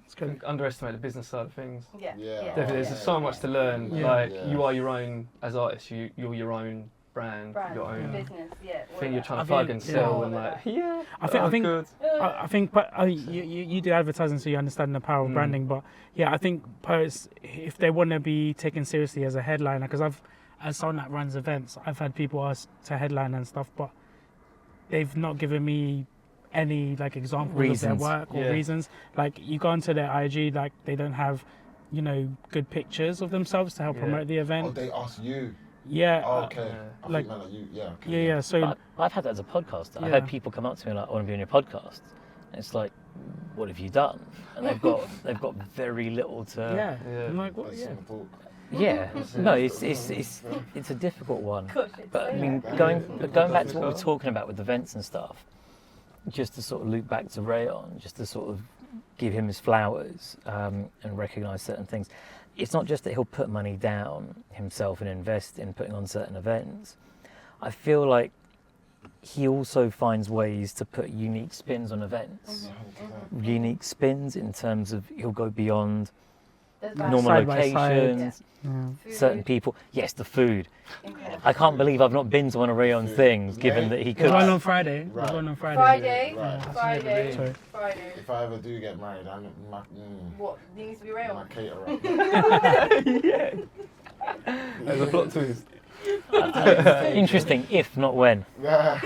Speaker 3: It's
Speaker 2: I
Speaker 3: good.
Speaker 2: think underestimate the business side of things.
Speaker 1: Yeah.
Speaker 5: Yeah.
Speaker 2: Definitely, there's so much to learn.
Speaker 3: Yeah.
Speaker 2: Like
Speaker 5: Yeah.
Speaker 2: you are your own as artists. You're your own brand, your own
Speaker 1: business, all
Speaker 2: thing you're
Speaker 1: that.
Speaker 2: trying to
Speaker 3: I
Speaker 2: plug
Speaker 3: think-
Speaker 2: and sell,
Speaker 1: yeah.
Speaker 2: and like
Speaker 3: I think
Speaker 2: good.
Speaker 3: I think, but you do advertising, so you understand the power of branding. But yeah, I think poets, if they want to be taken seriously as a headliner, because as someone that runs events, I've had people ask to headline and stuff, but they've not given me any like examples
Speaker 4: Reasons.
Speaker 3: of their work or reasons. Like you go onto their IG, like they don't have, good pictures of themselves to help promote the
Speaker 5: Oh,
Speaker 3: event.
Speaker 5: they ask you.
Speaker 3: Yeah.
Speaker 5: Oh, okay. I
Speaker 3: like-
Speaker 5: think meant like you. Yeah. Okay,
Speaker 3: Yeah. So
Speaker 4: But I've had that as a podcaster. I've
Speaker 3: Yeah.
Speaker 4: had people come up to me like, "I want to be on your podcast." And it's like, "What have you done?" And they've got very little to.
Speaker 3: yeah. I'm like, what?
Speaker 5: That's
Speaker 3: Yeah.
Speaker 5: small talk.
Speaker 4: Yeah. No, it's a difficult one.
Speaker 1: Gosh, it's
Speaker 4: But I
Speaker 1: so
Speaker 4: mean,
Speaker 1: bad.
Speaker 4: going back to what we're talking about with events and stuff, just to sort of loop back to Rayon, just to sort of give him his flowers and recognise certain things. It's not just that he'll put money down himself and invest in putting on certain events. I feel like he also finds ways to put unique spins on events. Unique spins in terms of he'll go beyond
Speaker 1: There's
Speaker 4: normal
Speaker 3: Side by side.
Speaker 4: locations,
Speaker 1: Food,
Speaker 4: certain people. Yes, the food.
Speaker 1: incredible.
Speaker 4: I can't believe I've not been to one of Rayon's things, given that he
Speaker 3: There's
Speaker 4: could.
Speaker 3: one on Friday. There's
Speaker 5: Right.
Speaker 3: one on Friday.
Speaker 1: Friday,
Speaker 5: Right.
Speaker 1: Friday,
Speaker 3: Sorry.
Speaker 1: Friday.
Speaker 5: If I ever do get married, I'm my
Speaker 1: What needs to be
Speaker 5: my
Speaker 1: real?
Speaker 5: caterer.
Speaker 2: There's a plot twist.
Speaker 4: Interesting, if not when.
Speaker 3: Yeah.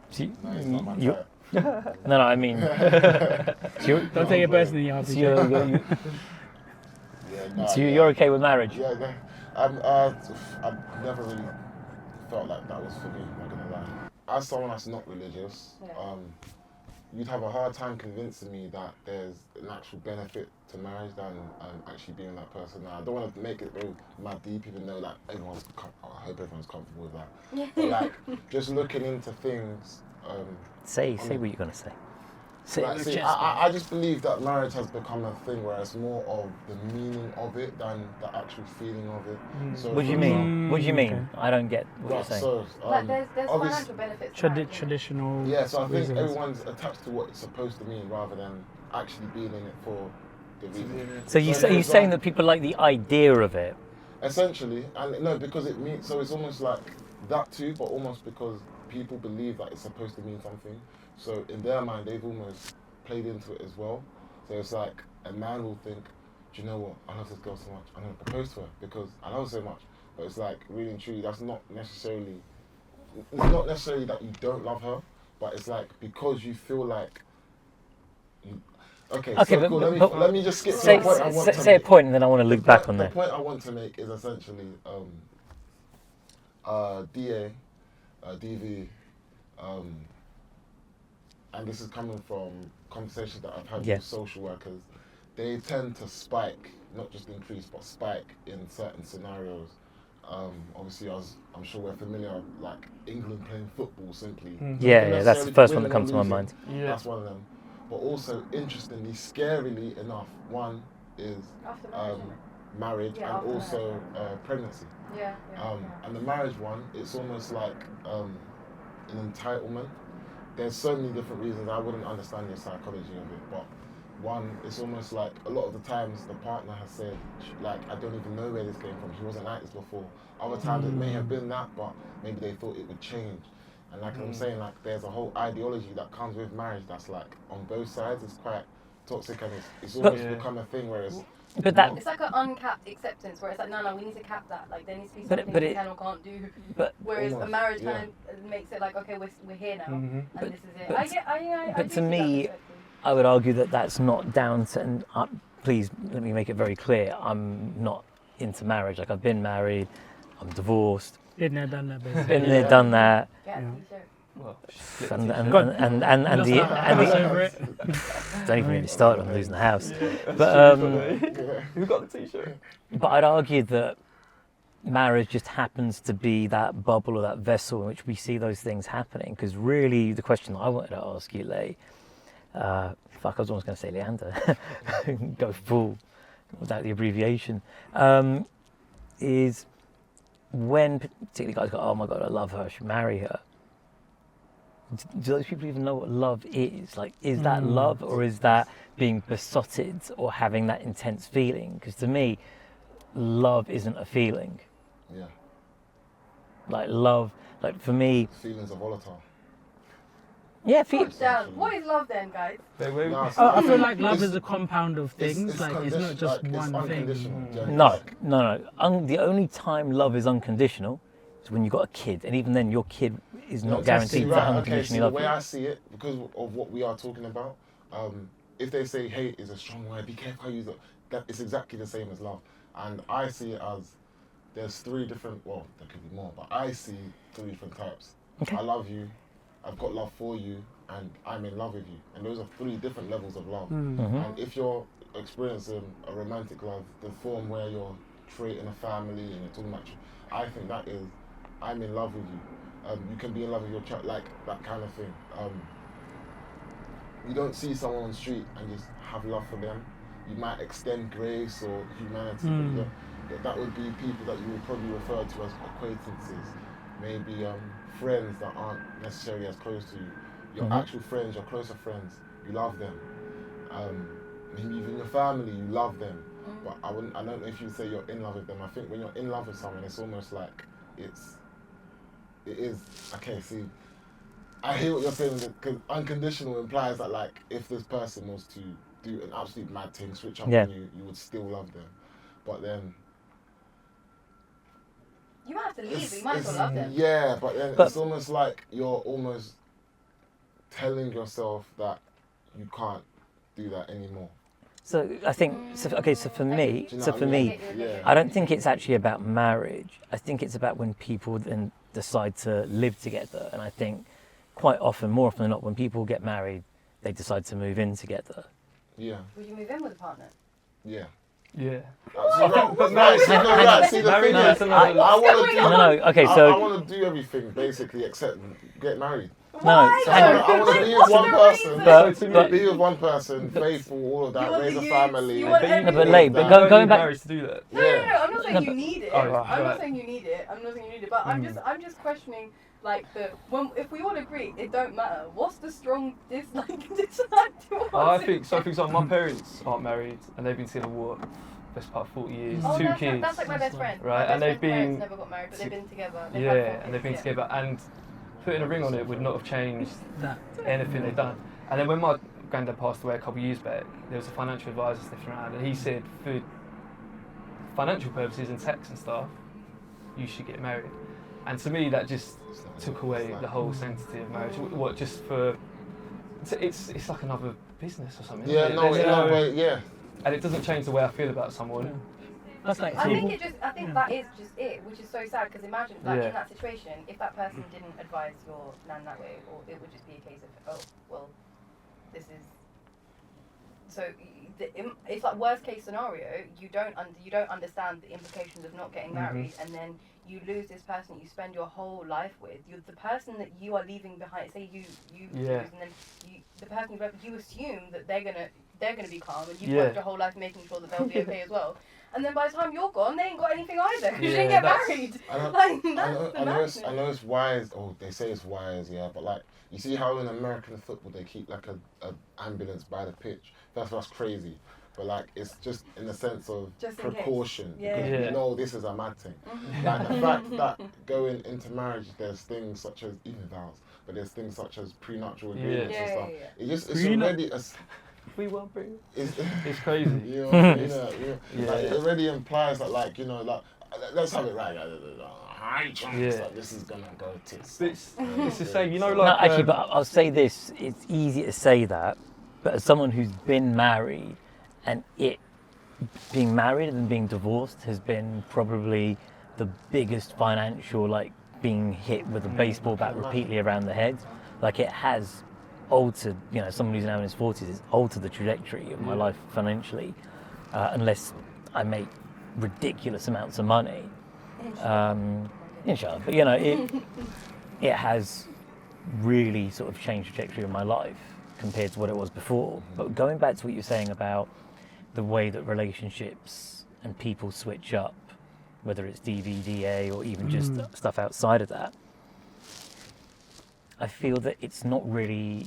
Speaker 4: So you-
Speaker 5: No, it's not my
Speaker 4: you-
Speaker 5: type.
Speaker 4: no, I mean.
Speaker 3: Don't take it personally, RPJ.
Speaker 4: So you're,
Speaker 5: Yeah, no,
Speaker 4: so
Speaker 5: yeah.
Speaker 4: you're okay with marriage?
Speaker 5: Yeah, no. I've never really felt like that was for me, I'm not gonna lie. As someone that's not religious,
Speaker 1: Yeah.
Speaker 5: you'd have a hard time convincing me that there's an actual benefit to marriage than actually being that person. Now, I don't want to make it very mad deep, even though like I hope everyone's comfortable with that. But like just looking into things.
Speaker 4: Say what you're going to say. Say
Speaker 5: Like,
Speaker 4: it.
Speaker 5: see, I just believe that marriage has become a thing where it's more of the meaning of it than the actual feeling of it. So
Speaker 4: What do you
Speaker 5: for
Speaker 4: mean? What do you mean?
Speaker 3: okay.
Speaker 4: I don't get what you're
Speaker 5: Right,
Speaker 4: saying.
Speaker 5: so,
Speaker 1: Like there's
Speaker 5: obvious-
Speaker 1: financial benefits. to marriage,
Speaker 3: Traditional.
Speaker 5: Yeah, so I think
Speaker 3: reasons.
Speaker 5: everyone's attached to what it's supposed to mean rather than actually being in it for the reason.
Speaker 4: So you
Speaker 5: So
Speaker 4: say,
Speaker 5: for
Speaker 4: you're saying
Speaker 5: example-
Speaker 4: that people like the idea of it.
Speaker 5: Essentially, and no, because it means, so it's almost like that too, but almost because people believe that it's supposed to mean something. So in their mind, they've almost played into it as well. So it's like a man will think, do you know what, I love this girl so much, I'm going to propose to her because I love her so much. But it's like, really and truly, it's not necessarily that you don't love her, but it's like because you feel like, okay,
Speaker 4: Okay,
Speaker 5: so cool,
Speaker 4: but
Speaker 5: let me just skip to
Speaker 4: Say,
Speaker 5: the point I want to
Speaker 4: say a
Speaker 5: make.
Speaker 4: point and then I want to loop back on
Speaker 5: The
Speaker 4: that.
Speaker 5: point I want to make is essentially DA, DV, and this is coming from conversations that I've had
Speaker 4: Yes.
Speaker 5: with social workers. They tend to spike, not just increase, but spike in certain scenarios. Obviously, I'm sure we're familiar, like England playing football simply.
Speaker 4: Yeah, that's the first one that comes to my mind.
Speaker 2: Yeah.
Speaker 5: That's one of them. But also, interestingly, scarily enough, one is
Speaker 1: After marriage,
Speaker 5: marriage
Speaker 1: Yeah,
Speaker 5: and
Speaker 1: after
Speaker 5: also pregnancy.
Speaker 1: yeah.
Speaker 5: And the marriage one, it's almost like an entitlement. There's so many different reasons. I wouldn't understand the psychology of it, but one, it's almost like a lot of the times the partner has said, like, I don't even know where this came from. He wasn't like this before. Other times it may have been that, but maybe they thought it would change. And like I'm saying, like there's a whole ideology that comes with marriage that's like on both sides. It's quite toxic and it's almost become a thing where it's.
Speaker 4: But that,
Speaker 1: It's like an uncapped acceptance where it's like, no, we need to cap that. Like, there needs to be
Speaker 4: But
Speaker 1: something
Speaker 4: it-
Speaker 1: we can or can't do.
Speaker 4: but-
Speaker 1: Whereas a
Speaker 5: Almost,
Speaker 1: marriage
Speaker 5: yeah.
Speaker 1: kind of makes it like, okay, we're here now, and this is it.
Speaker 4: but-
Speaker 1: I
Speaker 4: but
Speaker 1: do
Speaker 4: to
Speaker 1: see that
Speaker 4: me,
Speaker 1: perspective.
Speaker 4: I would argue that that's not down to, and please let me make it very clear. I'm not into marriage. Like I've been married, I'm divorced.
Speaker 3: Been there, done that, baby.
Speaker 4: Been there, done that.
Speaker 1: Yeah,
Speaker 3: Yeah.
Speaker 1: t-shirt.
Speaker 2: Well,
Speaker 4: And
Speaker 3: Lost
Speaker 4: the
Speaker 3: over it.
Speaker 4: don't even get me started on losing the house. But
Speaker 2: who got the t-shirt?
Speaker 4: but I'd argue that marriage just happens to be that bubble or that vessel in which we see those things happening. Because really, the question that I wanted to ask you, Ley, I was almost going to say Leander, go full without the abbreviation, is when particularly guys go, oh my God, I love her, I should marry her. Do those people even know what love is? Like, is that love, or is that being besotted or having that intense feeling? Because to me, love isn't a feeling.
Speaker 5: Yeah.
Speaker 4: Like love, like for me,
Speaker 5: Feelings are volatile.
Speaker 4: yeah,
Speaker 1: Put down. What is love then, guys?
Speaker 5: No,
Speaker 3: I feel like love is a compound of things. It's not just
Speaker 5: like,
Speaker 3: one
Speaker 5: it's
Speaker 3: thing.
Speaker 5: unconditional.
Speaker 4: No. The only time love is unconditional is when you've got a kid, and even then, your kid is not guaranteed to unconditionally love
Speaker 5: the way
Speaker 4: you.
Speaker 5: I see it, because of what we are talking about, if they say hate is a strong word, be careful how you use it, that it's exactly the same as love. And I see it as there's three different, well, there could be more, but I see three different types.
Speaker 4: Okay.
Speaker 5: I love you, I've got love for you, and I'm in love with you. And those are three different levels of love. And if you're experiencing a romantic love, the form where you're creating a family and you're talking about, I think that is, I'm in love with you. You can be in love with your child, like that kind of thing. You don't see someone on the street and just have love for them. You might extend grace or humanity. But that would be people that you would probably refer to as acquaintances, maybe friends that aren't necessarily as close to you. Your actual friends, your closer friends, you love them. Maybe even your family, you love them. But I don't know if you say you're in love with them. I think when you're in love with someone, it's almost like it is, okay, see, I hear what you're saying, because unconditional implies that, like, if this person was to do an absolute mad thing, switch up on you, you would still love them. But then...
Speaker 1: You might have to leave, but you might as well love them.
Speaker 5: Yeah, but then it's almost like you're almost telling yourself that you can't do that anymore.
Speaker 4: So I think, so for me,
Speaker 5: Yeah.
Speaker 4: I don't think it's actually about marriage. I think it's about when people then decide to live together. And I think quite often, more often than not, when people get married, they decide to move in together.
Speaker 5: Yeah.
Speaker 1: Would you move in with a partner?
Speaker 5: Yeah.
Speaker 2: Yeah.
Speaker 5: But marriage, see the thing is, I want to do.
Speaker 4: Okay, so
Speaker 5: I want to do everything basically except get married.
Speaker 1: Why?
Speaker 5: I want to be with one person,
Speaker 4: but
Speaker 5: be with one person, faithful, all of that, raise a family.
Speaker 1: You want everything.
Speaker 4: but Ley, but going back.
Speaker 2: married to do that.
Speaker 1: No, I'm not saying you need it. I'm not saying you need it. But I'm just questioning, like, if we all agree it don't matter, what's the strong dislike towards
Speaker 2: I think so. For example, my parents aren't married and they've been together best part of 40 years,
Speaker 1: Oh,
Speaker 2: two
Speaker 1: that's
Speaker 2: kids.
Speaker 1: That's like my best friend.
Speaker 2: Right,
Speaker 1: My
Speaker 2: and
Speaker 1: best
Speaker 2: they've
Speaker 1: friend's parents
Speaker 2: been
Speaker 1: never got married, but they've been together.
Speaker 2: and they've been together, and putting a ring on it would not have changed anything they've done. And then when my granddad passed away a couple of years back, there was a financial advisor sniffing around, and he said, for financial purposes and tax and stuff, you should get married. And to me, that just took away the whole sanctity of marriage. What, just for... It's like another business or something.
Speaker 5: Yeah, yeah.
Speaker 2: And it doesn't change the way I feel about someone.
Speaker 3: That's like
Speaker 1: I think that is just it, which is so sad, because imagine, like, in that situation, if that person didn't advise your nan that way, or it would just be a case of, oh, well, this is... So, it's like worst case scenario, you don't understand the implications of not getting married, and then you lose this person that you spend your whole life with. You're the person that you are leaving behind. Say you lose, and then the person you left, you assume that they're gonna be calm, and you've worked your whole life making sure that they'll be okay as well. And then by the time you're gone, they ain't got anything either, because you didn't get married.
Speaker 5: I know it's wise. Oh, they say it's wise, yeah. But like, you see how in American football they keep like a ambulance by the pitch. That's crazy. But like, it's just in the sense of precaution, because you know this is a mad thing. Like the fact that going into marriage, there's things such as, even vows, but there's things such as prenuptial agreements and stuff. It's already
Speaker 2: We won't bring
Speaker 5: it's
Speaker 2: crazy.
Speaker 5: You know, like, it already implies that, like, you know, like, let's have it right. High chance that this is gonna go tits.
Speaker 2: It's the same, you know, like.
Speaker 4: No, actually, but I'll say this: it's easy to say that, but as someone who's been married, and it being married and being divorced has been probably the biggest financial, like being hit with a baseball bat repeatedly around the head. Like it has altered, you know, someone who's now in his 40s, it's altered the trajectory of my life financially, unless I make ridiculous amounts of money. Inshallah. But you know, it has really sort of changed the trajectory of my life compared to what it was before. But going back to what you're saying about the way that relationships and people switch up, whether it's DVDA or even just stuff outside of that, I feel that it's not really,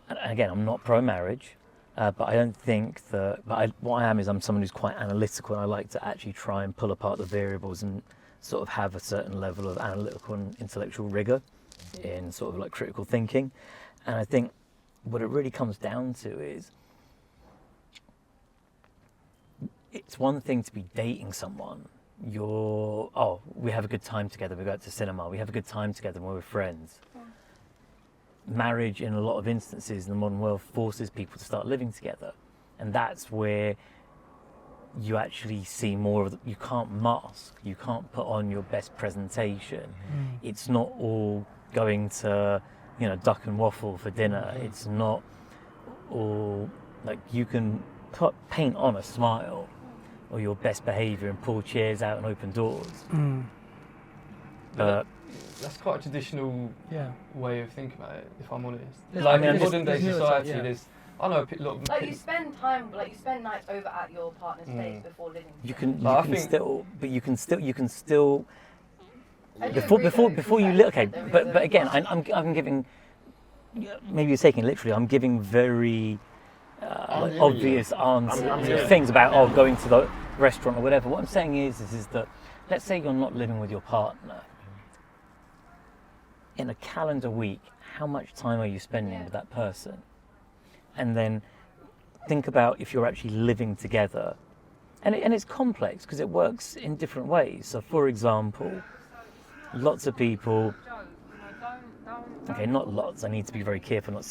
Speaker 4: and again, I'm not pro-marriage, but I don't think that, what I am is I'm someone who's quite analytical, and I like to actually try and pull apart the variables and sort of have a certain level of analytical and intellectual rigor in sort of like critical thinking. And I think what it really comes down to is, it's one thing to be dating someone. We have a good time together, we go out to cinema, we have a good time together when we're friends. Marriage, in a lot of instances in the modern world, forces people to start living together. And that's where you actually see more of you can't mask, you can't put on your best presentation. It's not all going to, you know, duck and waffle for dinner. It's not all, like, you can paint on a smile or your best behaviour and pull chairs out and open doors. But
Speaker 2: that's quite a traditional way of thinking about it, if I'm honest.
Speaker 3: Yeah,
Speaker 2: Like,
Speaker 3: I mean,
Speaker 2: in modern day
Speaker 3: there's
Speaker 2: society,
Speaker 3: nuance,
Speaker 2: I know a lot of
Speaker 1: Like you spend nights over at your partner's place before living.
Speaker 4: you can
Speaker 2: But I think-
Speaker 4: still before you okay, but again, I'm giving, maybe you're taking it literally, I'm giving very like obvious answers, things about going to the restaurant or whatever. What I'm saying is that, let's say you're not living with your partner. In a calendar week, how much time are you spending with that person? And then think about if you're actually living together. And it's complex because it works in different ways. So for example, lots of people, okay, not lots, I need to be very careful not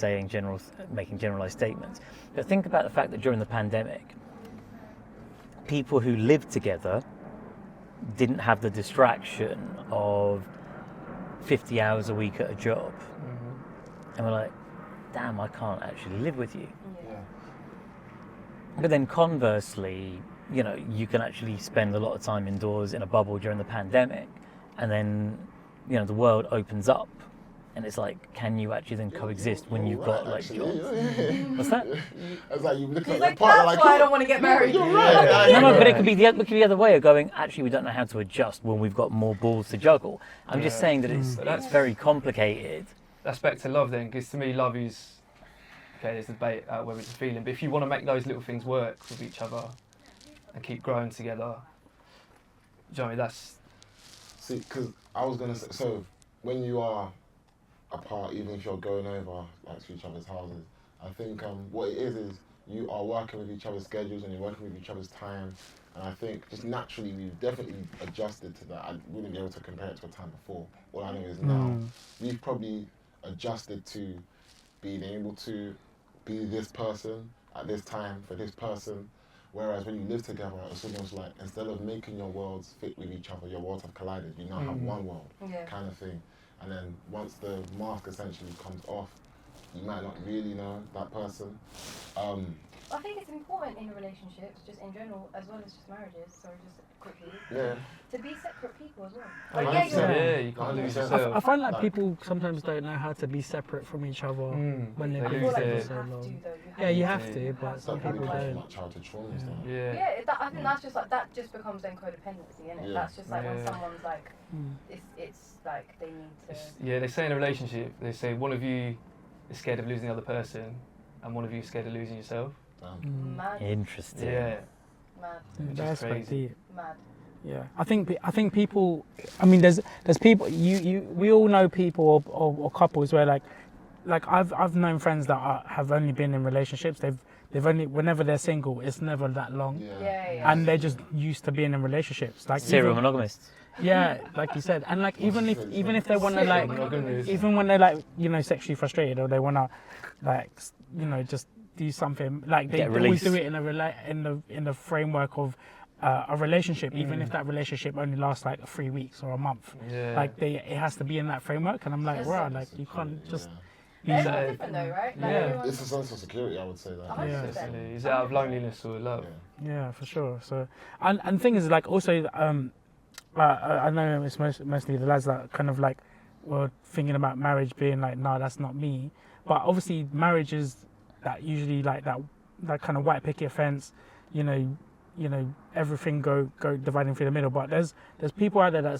Speaker 4: making generalized statements. But think about the fact that during the pandemic, people who lived together didn't have the distraction of 50 hours a week at a job. And we're like, damn, I can't actually live with you. But then conversely, you know, you can actually spend a lot of time indoors in a bubble during the pandemic, and then, you know, the world opens up, and it's like, can you actually then coexist when you've got like jobs? What's that?
Speaker 5: It's like you look
Speaker 1: He's
Speaker 5: at
Speaker 1: like,
Speaker 5: your partner
Speaker 1: that's
Speaker 5: like,
Speaker 1: why I don't want to get married.
Speaker 5: You're right.
Speaker 4: No, but it could be the other way of going, actually, we don't know how to adjust when we've got more balls to juggle. I'm just saying that it's very complicated.
Speaker 2: That's back to love then, because to me, love is, okay, there's a debate whether it's a feeling, but if you want to make those little things work with each other and keep growing together, do you know what I mean? That's...
Speaker 5: See, because I was going to say, so when you are apart, even if you're going over like to each other's houses, I think what it is you are working with each other's schedules and you're working with each other's time. And I think just naturally we've definitely adjusted to that. I wouldn't be able to compare it to a time before. All I know is now we've probably adjusted to being able to be this person at this time for this person. Whereas when you live together, it's almost like instead of making your worlds fit with each other, your worlds have collided. You now have one world kind of thing. And then once the mask essentially comes off, you might not really know that person.
Speaker 1: I think it's important in relationships, just in general, as well as just marriages, so just quickly, to be separate people as well. Like,
Speaker 2: you can't lose yourself.
Speaker 3: I find like people sometimes don't know how to be separate from each other when they've been together so long. You have to, but some people don't.
Speaker 5: Childhood trauma stuff.
Speaker 1: I think that's just like, that just becomes then codependency, isn't it? That's just like when someone's like, it's like they need to...
Speaker 2: They say in a relationship, they say one of you is scared of losing the other person and one of you is scared of losing yourself.
Speaker 1: Mad.
Speaker 4: Interesting.
Speaker 1: Mad.
Speaker 3: That's quite deep.
Speaker 1: Mad.
Speaker 3: Yeah, I think people. I mean, there's people. We all know people or couples where like I've known friends that have only been in relationships. They've only, whenever they're single, it's never that long. And they're just used to being in relationships. Like
Speaker 4: Serial monogamists.
Speaker 3: Yeah, like you said, and like even if they want to like, even when they're like, you know, sexually frustrated or they want to like, you know, just do something like they
Speaker 4: Get
Speaker 3: always do
Speaker 4: released.
Speaker 3: it in the framework of a relationship, even if that relationship only lasts like 3 weeks or a month.
Speaker 2: Yeah.
Speaker 3: Like it has to be in that framework, and I'm like,
Speaker 1: Yes.
Speaker 3: wow, like you can't just.
Speaker 1: They're
Speaker 3: be-
Speaker 1: all different though, right? Like
Speaker 3: Yeah.
Speaker 1: everyone's-
Speaker 5: It's a sense of security, I would say that.
Speaker 1: 100%.
Speaker 2: Definitely. Is it out of loneliness or love?
Speaker 3: Yeah, for sure. So, and the thing is, like, also, I know it's mostly the lads that kind of like were thinking about marriage being like, no, that's not me. But obviously, marriage is that usually like that kind of white picket fence, you know, everything go dividing through the middle. But there's people out there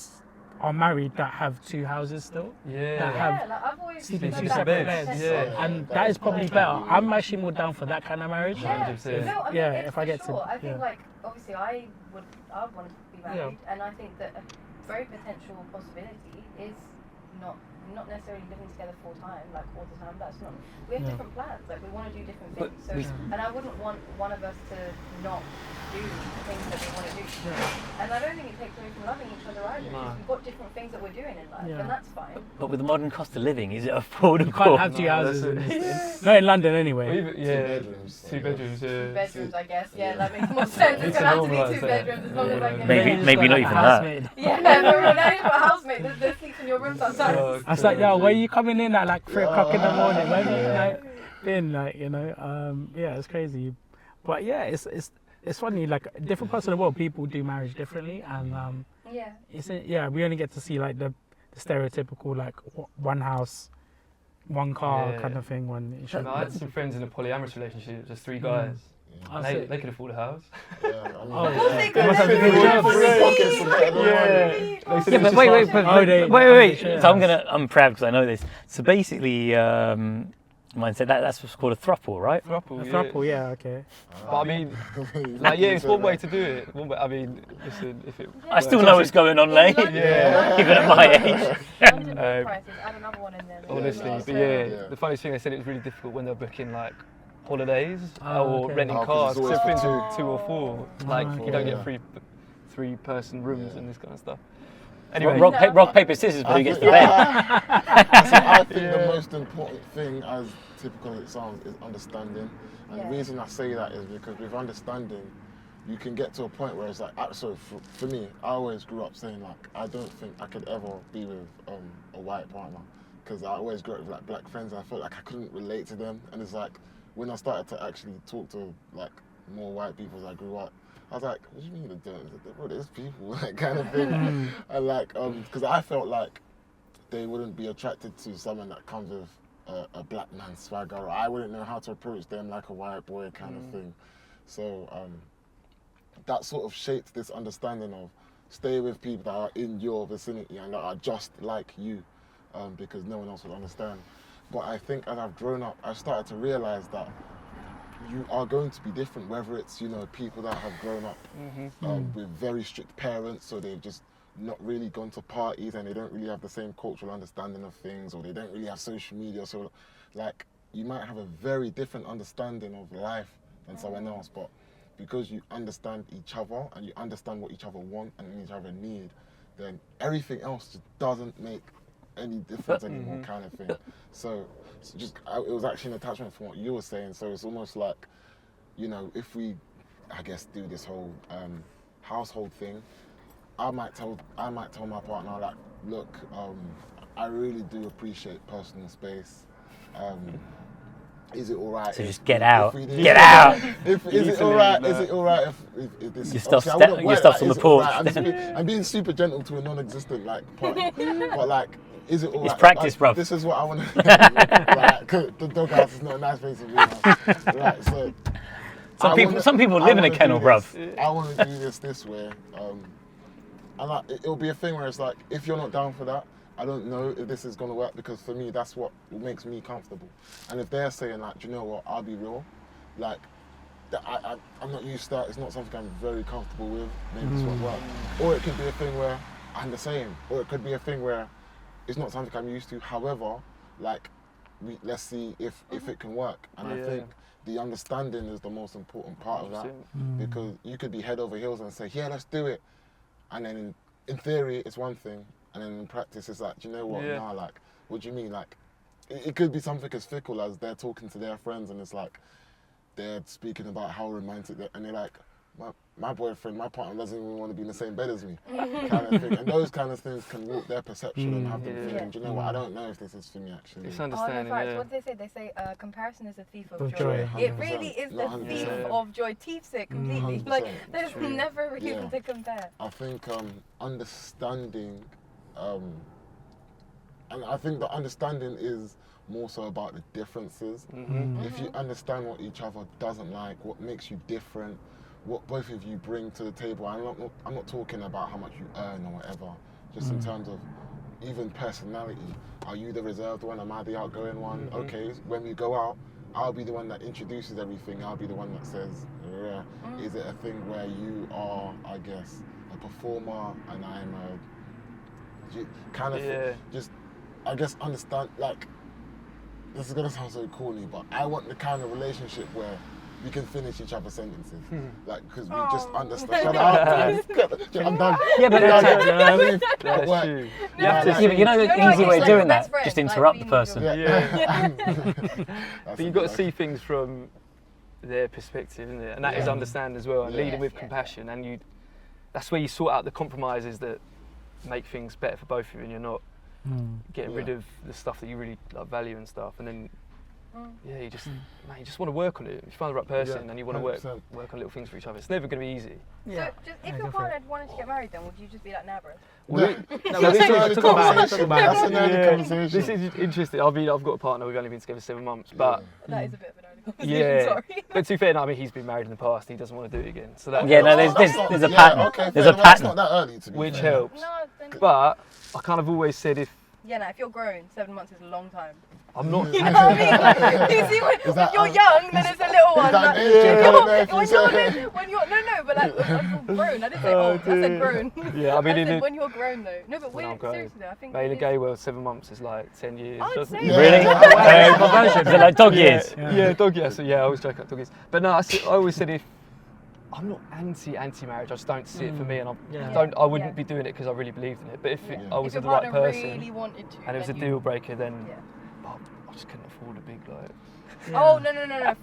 Speaker 3: are married that have 2 houses still.
Speaker 2: Yeah.
Speaker 3: That have
Speaker 1: Like I've always
Speaker 3: sleeping
Speaker 1: heard
Speaker 3: two
Speaker 1: that
Speaker 3: separate
Speaker 1: concept.
Speaker 3: beds.
Speaker 2: Yeah.
Speaker 3: And that is probably better. I'm actually more down for that kind of marriage.
Speaker 1: Yeah,
Speaker 2: 100%.
Speaker 1: no, I mean,
Speaker 3: Yeah,
Speaker 1: it's
Speaker 3: if I
Speaker 1: for
Speaker 3: get to-
Speaker 1: sure. I think
Speaker 3: yeah.
Speaker 1: like obviously I would want to be married, and I think that a very potential possibility is not necessarily living together full time, like all the time. That's not. We have
Speaker 3: Yeah.
Speaker 1: different plans. Like we want to do different
Speaker 2: But
Speaker 1: things. So, and I wouldn't want one of us to not do the things that we want to do. And I don't think it takes away from loving each other either.
Speaker 2: No.
Speaker 1: Because we've got different things that we're doing in life,
Speaker 3: Yeah.
Speaker 1: and that's fine.
Speaker 4: But with the modern cost of living, is it
Speaker 3: You
Speaker 4: affordable?
Speaker 3: can't have 2
Speaker 2: No,
Speaker 3: houses.
Speaker 2: that's
Speaker 3: In
Speaker 2: it.
Speaker 3: this. Not in London,
Speaker 2: Or
Speaker 3: anyway.
Speaker 2: even, yeah.
Speaker 5: 2 bedrooms.
Speaker 2: 2 bedrooms, yeah.
Speaker 1: Bedrooms, I guess. Yeah,
Speaker 5: Yeah.
Speaker 1: that makes more sense. It's
Speaker 2: Need to
Speaker 1: gonna have to be
Speaker 2: normalise
Speaker 1: 2
Speaker 2: that.
Speaker 1: bedrooms as long as I can.
Speaker 4: Maybe-
Speaker 3: You just
Speaker 4: maybe
Speaker 3: got,
Speaker 4: not
Speaker 3: like,
Speaker 4: even
Speaker 3: a
Speaker 4: that.
Speaker 3: housemate.
Speaker 1: Yeah, but now you've got a housemate. They sleep in your room sometimes.
Speaker 2: Oh,
Speaker 3: I was like, yo,
Speaker 2: God.
Speaker 3: where you coming in at like 3 o'clock in the morning? Where have you
Speaker 2: Yeah.
Speaker 3: like been? Like, you know, yeah, it's crazy. But yeah, it's funny. Like different parts of the world, people do marriage differently, and
Speaker 1: Yeah.
Speaker 3: we only get to see like the stereotypical like one house, one car
Speaker 2: Yeah.
Speaker 3: kind of thing. When it should
Speaker 2: No, I had some friends in a polyamorous relationship, just 3 guys. And
Speaker 3: That's
Speaker 2: they
Speaker 3: it.
Speaker 2: could afford a house.
Speaker 5: Yeah, I mean,
Speaker 3: Oh,
Speaker 1: Of course they
Speaker 3: They
Speaker 1: could.
Speaker 3: must have
Speaker 1: That's
Speaker 3: big
Speaker 1: so
Speaker 3: jobs.
Speaker 1: sweet.
Speaker 5: Pockets and better than
Speaker 2: Yeah.
Speaker 1: Sweet.
Speaker 2: They said
Speaker 1: Oh,
Speaker 2: it's
Speaker 4: Yeah, but
Speaker 2: just
Speaker 4: wait,
Speaker 2: like-
Speaker 4: but
Speaker 3: Oh, they-
Speaker 4: wait.
Speaker 3: share
Speaker 4: So
Speaker 3: house.
Speaker 4: I'm proud because I know this. So basically, Mindset that's what's called a throuple, right?
Speaker 2: Throuple,
Speaker 3: A
Speaker 2: yeah.
Speaker 3: throuple, yeah, okay.
Speaker 2: But I mean, like, yeah, it's one way to do it. One way, I mean, listen, if it.
Speaker 4: I still know what's going on, Ley.
Speaker 2: Yeah.
Speaker 4: Even at my age.
Speaker 1: London
Speaker 2: Um,
Speaker 1: prices. Add another one in there.
Speaker 2: Honestly,
Speaker 5: Yeah,
Speaker 2: but yeah,
Speaker 5: yeah.
Speaker 2: the funniest thing, they said it was really difficult when they're booking like holidays
Speaker 3: Oh,
Speaker 2: or
Speaker 3: okay.
Speaker 2: renting
Speaker 5: Oh, 'cause
Speaker 2: cars.
Speaker 5: it's
Speaker 2: 'Cause
Speaker 5: always
Speaker 2: everything's
Speaker 5: for
Speaker 2: 2 or 4. Like
Speaker 3: Oh,
Speaker 2: you don't
Speaker 5: okay.
Speaker 2: get 3-person rooms and this kind of stuff.
Speaker 4: Anyway,
Speaker 2: Anyway,
Speaker 4: rock, paper, scissors, but who gets the bed?
Speaker 5: I think
Speaker 2: Yeah.
Speaker 5: the most important thing, as typical as it sounds, is understanding. And
Speaker 1: Yeah.
Speaker 5: the reason I say that is because with understanding, you can get to a point where it's like, so for me, I always grew up saying like, I don't think I could ever be with a white partner, because I always grew up with like black friends and I felt like I couldn't relate to them. And it's like, when I started to actually talk to like more white people as I grew up, I was like, what do you mean they don't? Bro, there's people, that kind of thing. And like, because I felt like they wouldn't be attracted to someone that comes with a black man's swagger, or I wouldn't know how to approach them like a white boy kind of thing. So that sort of shaped this understanding of stay with people that are in your vicinity and that are just like you, because no one else will understand. But I think as I've grown up, I started to realize that you are going to be different, whether it's, you know, people that have grown up with very strict parents, so they've just not really gone to parties and they don't really have the same cultural understanding of things, or they don't really have social media. So like, you might have a very different understanding of life than someone else, but because you understand each other and you understand what each other want and each other need, then everything else just doesn't make any difference anymore, kind of thing. So it was actually an attachment from what you were saying. So it's almost like, you know, if we, I guess, do this whole household thing, I might tell my partner, like, look, I really do appreciate personal space. Is it all right?
Speaker 4: So
Speaker 5: if
Speaker 4: just get
Speaker 5: we-
Speaker 4: out.
Speaker 5: if we do-
Speaker 4: Get out.
Speaker 5: Is
Speaker 2: need
Speaker 5: it
Speaker 2: to
Speaker 5: all right?
Speaker 2: leave,
Speaker 5: Is it all right if this?
Speaker 4: Your stuff's
Speaker 5: obviously, I wouldn't
Speaker 4: your
Speaker 5: word it
Speaker 4: stuff's
Speaker 5: like,
Speaker 4: on the
Speaker 5: is it all
Speaker 4: porch.
Speaker 5: right? I'm being super gentle to a non-existent like partner, but like, is it all
Speaker 4: It's
Speaker 5: right?
Speaker 4: practice,
Speaker 5: Like,
Speaker 4: bruv.
Speaker 5: This is what I want to. Like, 'cause the doghouse is not a nice place to be. Like, so.
Speaker 4: Some people live in a kennel, bruv.
Speaker 5: I want to do this way, and like, it'll be a thing where it's like, if you're not down for that, I don't know if this is gonna work, because for me that's what makes me comfortable. And if they're saying like, do you know what, I'll be real, like, I'm not used to that. It's not something I'm very comfortable with. Maybe this won't work. Or it could be a thing where I'm the same. Or it could be a thing where it's not something I'm used to. However, like, let's see if it can work. And I think the understanding is the most important part of that, because you could be head over heels and say, yeah, let's do it. And then in theory, it's one thing. And then in practice, it's like, do you know what?
Speaker 2: Yeah.
Speaker 5: Nah, like, what do you mean? Like, it could be something as fickle as they're talking to their friends and it's like, they're speaking about how romantic and they're like, my boyfriend, my partner doesn't even want to be in the same bed as me, kind of thing. And those kind of things can warp their perception and have them feeling, do you know what, I don't know if this is for me actually.
Speaker 2: It's understanding,
Speaker 1: What do they say? They say comparison is a thief of
Speaker 3: joy.
Speaker 1: joy. It really is the thief of joy. Thiefs it completely.
Speaker 5: 100%.
Speaker 1: Like, there's never a reason to compare.
Speaker 5: I think understanding, and I think the understanding is more so about the differences. If you understand what each other doesn't like, what makes you different, what both of you bring to the table. I'm not talking about how much you earn or whatever, just in terms of even personality. Are you the reserved one? Am I the outgoing one? Okay, when we go out, I'll be the one that introduces everything. I'll be the one that says, is it a thing where you are, I guess, a performer and I'm a kind of just, I guess, understand, like, this is gonna sound so corny, but I want the kind of relationship where we can finish each other's sentences, like, because we just understand. Shut up, I'm done.
Speaker 4: Yeah, but
Speaker 2: That's true.
Speaker 4: you know the easy way of doing that? Just interrupt the person.
Speaker 2: But you've got to see things from their perspective, isn't it? And that is understand as well, and leading with compassion. And that's where you sort out the compromises that make things better for both of you, and you're not getting rid of the stuff that you really value and stuff. And then you just want to work on it. If you find the right person and you want to work on little things for each other, it's never going to be easy.
Speaker 1: So, if your partner wanted to get married, then would you just be like, nah, bro?
Speaker 5: That's an early conversation.
Speaker 2: This is interesting. I've got a partner. We've only been together 7 months, but
Speaker 1: that is a bit of an early conversation. Sorry.
Speaker 2: But to be fair, I mean, he's been married in the past. He doesn't want to do it again. So that
Speaker 4: there's a pattern.
Speaker 5: Okay,
Speaker 4: there's a pattern.
Speaker 5: It's not that early to be
Speaker 2: which
Speaker 5: fair.
Speaker 2: helps.
Speaker 1: No,
Speaker 2: but I kind of always said if
Speaker 1: if you're grown, 7 months is a long time.
Speaker 2: I'm not.
Speaker 1: You know what I mean? Like, you see, when you're young, then it's a little one.
Speaker 5: that
Speaker 1: When you're grown, I didn't say old, I said grown.
Speaker 2: Yeah, I mean,
Speaker 1: when you're grown though. No, but seriously though, I think.
Speaker 2: In the gay world, 7 months is like 10 years.
Speaker 1: I'd say
Speaker 4: Really? Is it like dog years?
Speaker 2: Yeah, dog years. So I always joke about dog years. But no, I always said if I'm not anti-marriage, I just don't see it for me, and I wouldn't be doing it because I really believed in it. But if I was with the right person,
Speaker 1: really wanted to,
Speaker 2: and it was a deal breaker, then I just couldn't afford a big like.
Speaker 1: Oh no!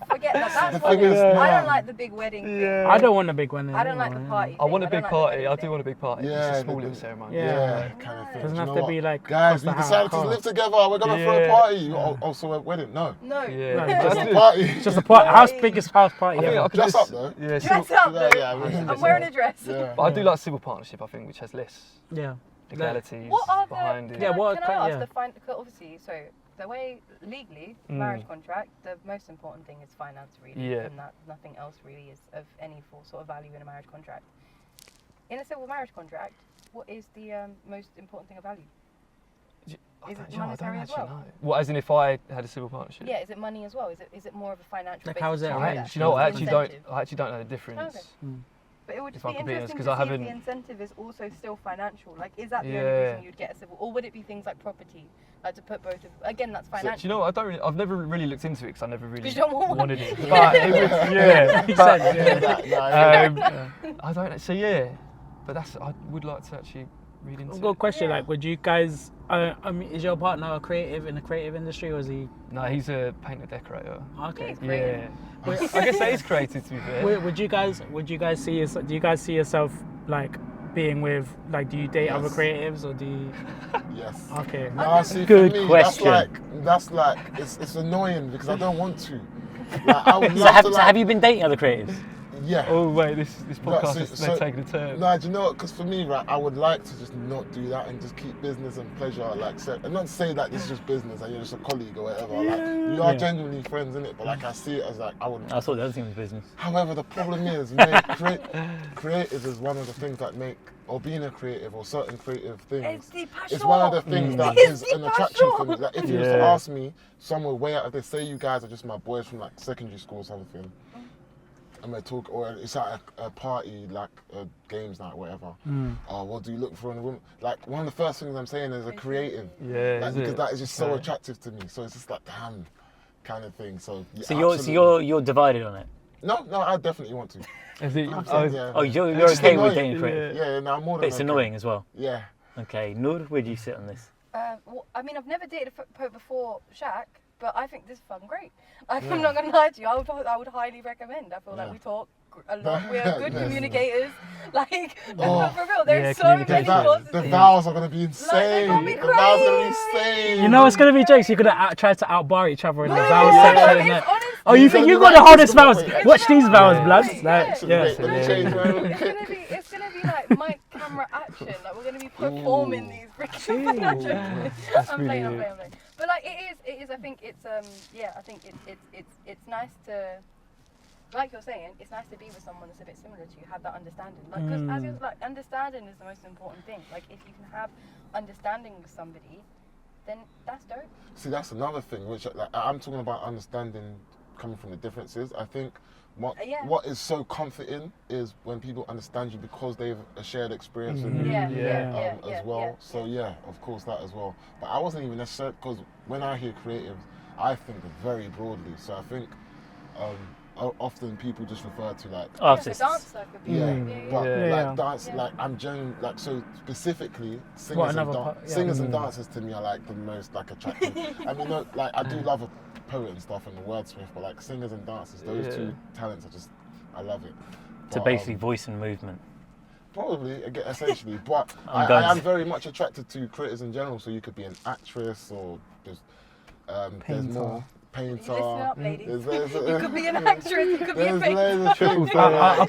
Speaker 1: Forget that. That's what I don't like the big wedding thing.
Speaker 3: I don't want a big wedding.
Speaker 1: I don't like the party.
Speaker 2: I want a big party. I
Speaker 1: Like
Speaker 2: do want a big party.
Speaker 5: Yeah,
Speaker 2: Just a small little ceremony.
Speaker 5: Yeah, kind of thing.
Speaker 3: Doesn't have to be like.
Speaker 5: Guys, we decided to live together. We're gonna throw a party. Also a wedding? No. Just a party.
Speaker 3: It's just a party. Biggest house party ever.
Speaker 5: Dress up though.
Speaker 2: Yeah,
Speaker 1: dress up though. I'm wearing a dress.
Speaker 2: But I do like civil partnership. I think which has less legalities
Speaker 1: what are
Speaker 2: behind it.
Speaker 1: Can I ask obviously, so the way legally marriage contract, the most important thing is finance really, and that nothing else really is of any sort of value in a marriage contract. In a civil marriage contract, what is the most important thing of value? Is it monetary as well?
Speaker 2: Know. What, as in if I had a civil partnership?
Speaker 1: Yeah, is it money as well? Is it more of a financial?
Speaker 3: Like how is it arranged?
Speaker 2: You know what? I actually don't know the difference.
Speaker 1: Okay. But it would just
Speaker 2: If
Speaker 1: be
Speaker 2: I could be honest,
Speaker 1: interesting
Speaker 2: 'cause
Speaker 1: to
Speaker 2: I
Speaker 1: see if the
Speaker 2: haven't-
Speaker 1: incentive is also still financial. Like, is that the only reason you'd get a civil, or would it be things like property, like to put both of? Again, that's
Speaker 2: So,
Speaker 1: financial.
Speaker 2: do you know what? I've never really looked into it because I never really
Speaker 1: You don't want one.
Speaker 2: wanted it. But it was, I don't know. So but I would like to actually read into
Speaker 3: I've got a
Speaker 2: it.
Speaker 3: question. Like, would you guys? I mean, is your partner a creative in the creative industry, or is he?
Speaker 2: No, he's a painter decorator.
Speaker 3: Okay.
Speaker 2: Yeah. I guess that is creative, to be fair.
Speaker 3: Would you guys see do you guys see yourself like being with, like, do you date other creatives, or do you?
Speaker 5: Yes.
Speaker 3: Okay.
Speaker 5: No, see,
Speaker 4: Good
Speaker 5: for me,
Speaker 4: question.
Speaker 5: That's like it's annoying because I don't want to. Like, I would
Speaker 4: So
Speaker 5: love to,
Speaker 4: have you been dating other creatives?
Speaker 5: Yeah.
Speaker 2: Oh wait, this podcast is
Speaker 5: so,
Speaker 2: taking a turn.
Speaker 5: No, do you know what? Because for me, right, I would like to just not do that and just keep business and pleasure, like, and not say that this is just business and you're just a colleague or whatever. Like, you are genuinely friends in it, but like I see it as like I would.
Speaker 4: I thought the other thing was business.
Speaker 5: However, the problem is, mate, creative is one of the things that make, or being a creative or certain creative things, it's one of the things that is an attraction for me. Like, if you was to ask me somewhere way out of this, say you guys are just my boys from like secondary school or something, and we're talking, or it's at a party, like a games night, whatever. Oh, what do you look for in a woman? Like, one of the first things I'm saying is a creative.
Speaker 2: Yeah,
Speaker 5: like, because that is just so attractive to me. So it's just like, damn, kind of thing. So
Speaker 4: you're divided on it.
Speaker 5: No, I definitely want to.
Speaker 4: You're okay with dating creative?
Speaker 5: Yeah, no, I'm more than.
Speaker 4: But it's annoying as well.
Speaker 5: Yeah.
Speaker 4: Okay, Noor, where do you sit on this?
Speaker 1: Well, I mean, I've never dated before Shaq, but I think this is fucking great. I'm not gonna lie to you. I would highly recommend. I feel like we talk a lot. We are good communicators. Like for real, there's so many positives.
Speaker 5: The vows are gonna be insane.
Speaker 1: They're gonna be
Speaker 5: The vows are gonna be
Speaker 1: crazy.
Speaker 5: insane.
Speaker 3: You know what's gonna be jokes? You're gonna try to outbar each other in the
Speaker 1: No,
Speaker 3: vows
Speaker 1: no,
Speaker 3: section.
Speaker 1: it's
Speaker 3: and
Speaker 1: honestly-
Speaker 3: oh, you think you got the hardest vows? Watch these vows, blood. Like,
Speaker 5: Yeah.
Speaker 3: yeah.
Speaker 5: Let me change my
Speaker 1: It's gonna be like mic camera action. Like we're gonna be performing these freaking I'm playing. But like it is. I think it's I think it's nice to, like you're saying, it's nice to be with someone that's a bit similar to you, have that understanding. Like because as you like, understanding is the most important thing. Like if you can have understanding with somebody, then that's dope.
Speaker 5: See, that's another thing, which like, I'm talking about understanding coming from the differences. I think what is so comforting is when people understand you because they've a shared experience with you as well. So yeah, of course that as well. But I wasn't even necessarily, because when I hear creatives, I think very broadly. So I think often people just refer to like
Speaker 4: artists.
Speaker 1: Dancer could be
Speaker 5: like dance, like I'm genuinely like, so specifically singers and dancers to me are like the most like attractive. I mean, no, like I do love a poet and stuff and the wordsmith, but like singers and dancers, those two talents are just, I love it.
Speaker 4: So basically voice and movement.
Speaker 5: Probably, essentially, but I am very much attracted to creators in general. So you could be an actress or just there's more. Painter.
Speaker 1: Listen up, ladies. You could be an actress. You could be a painter.
Speaker 3: I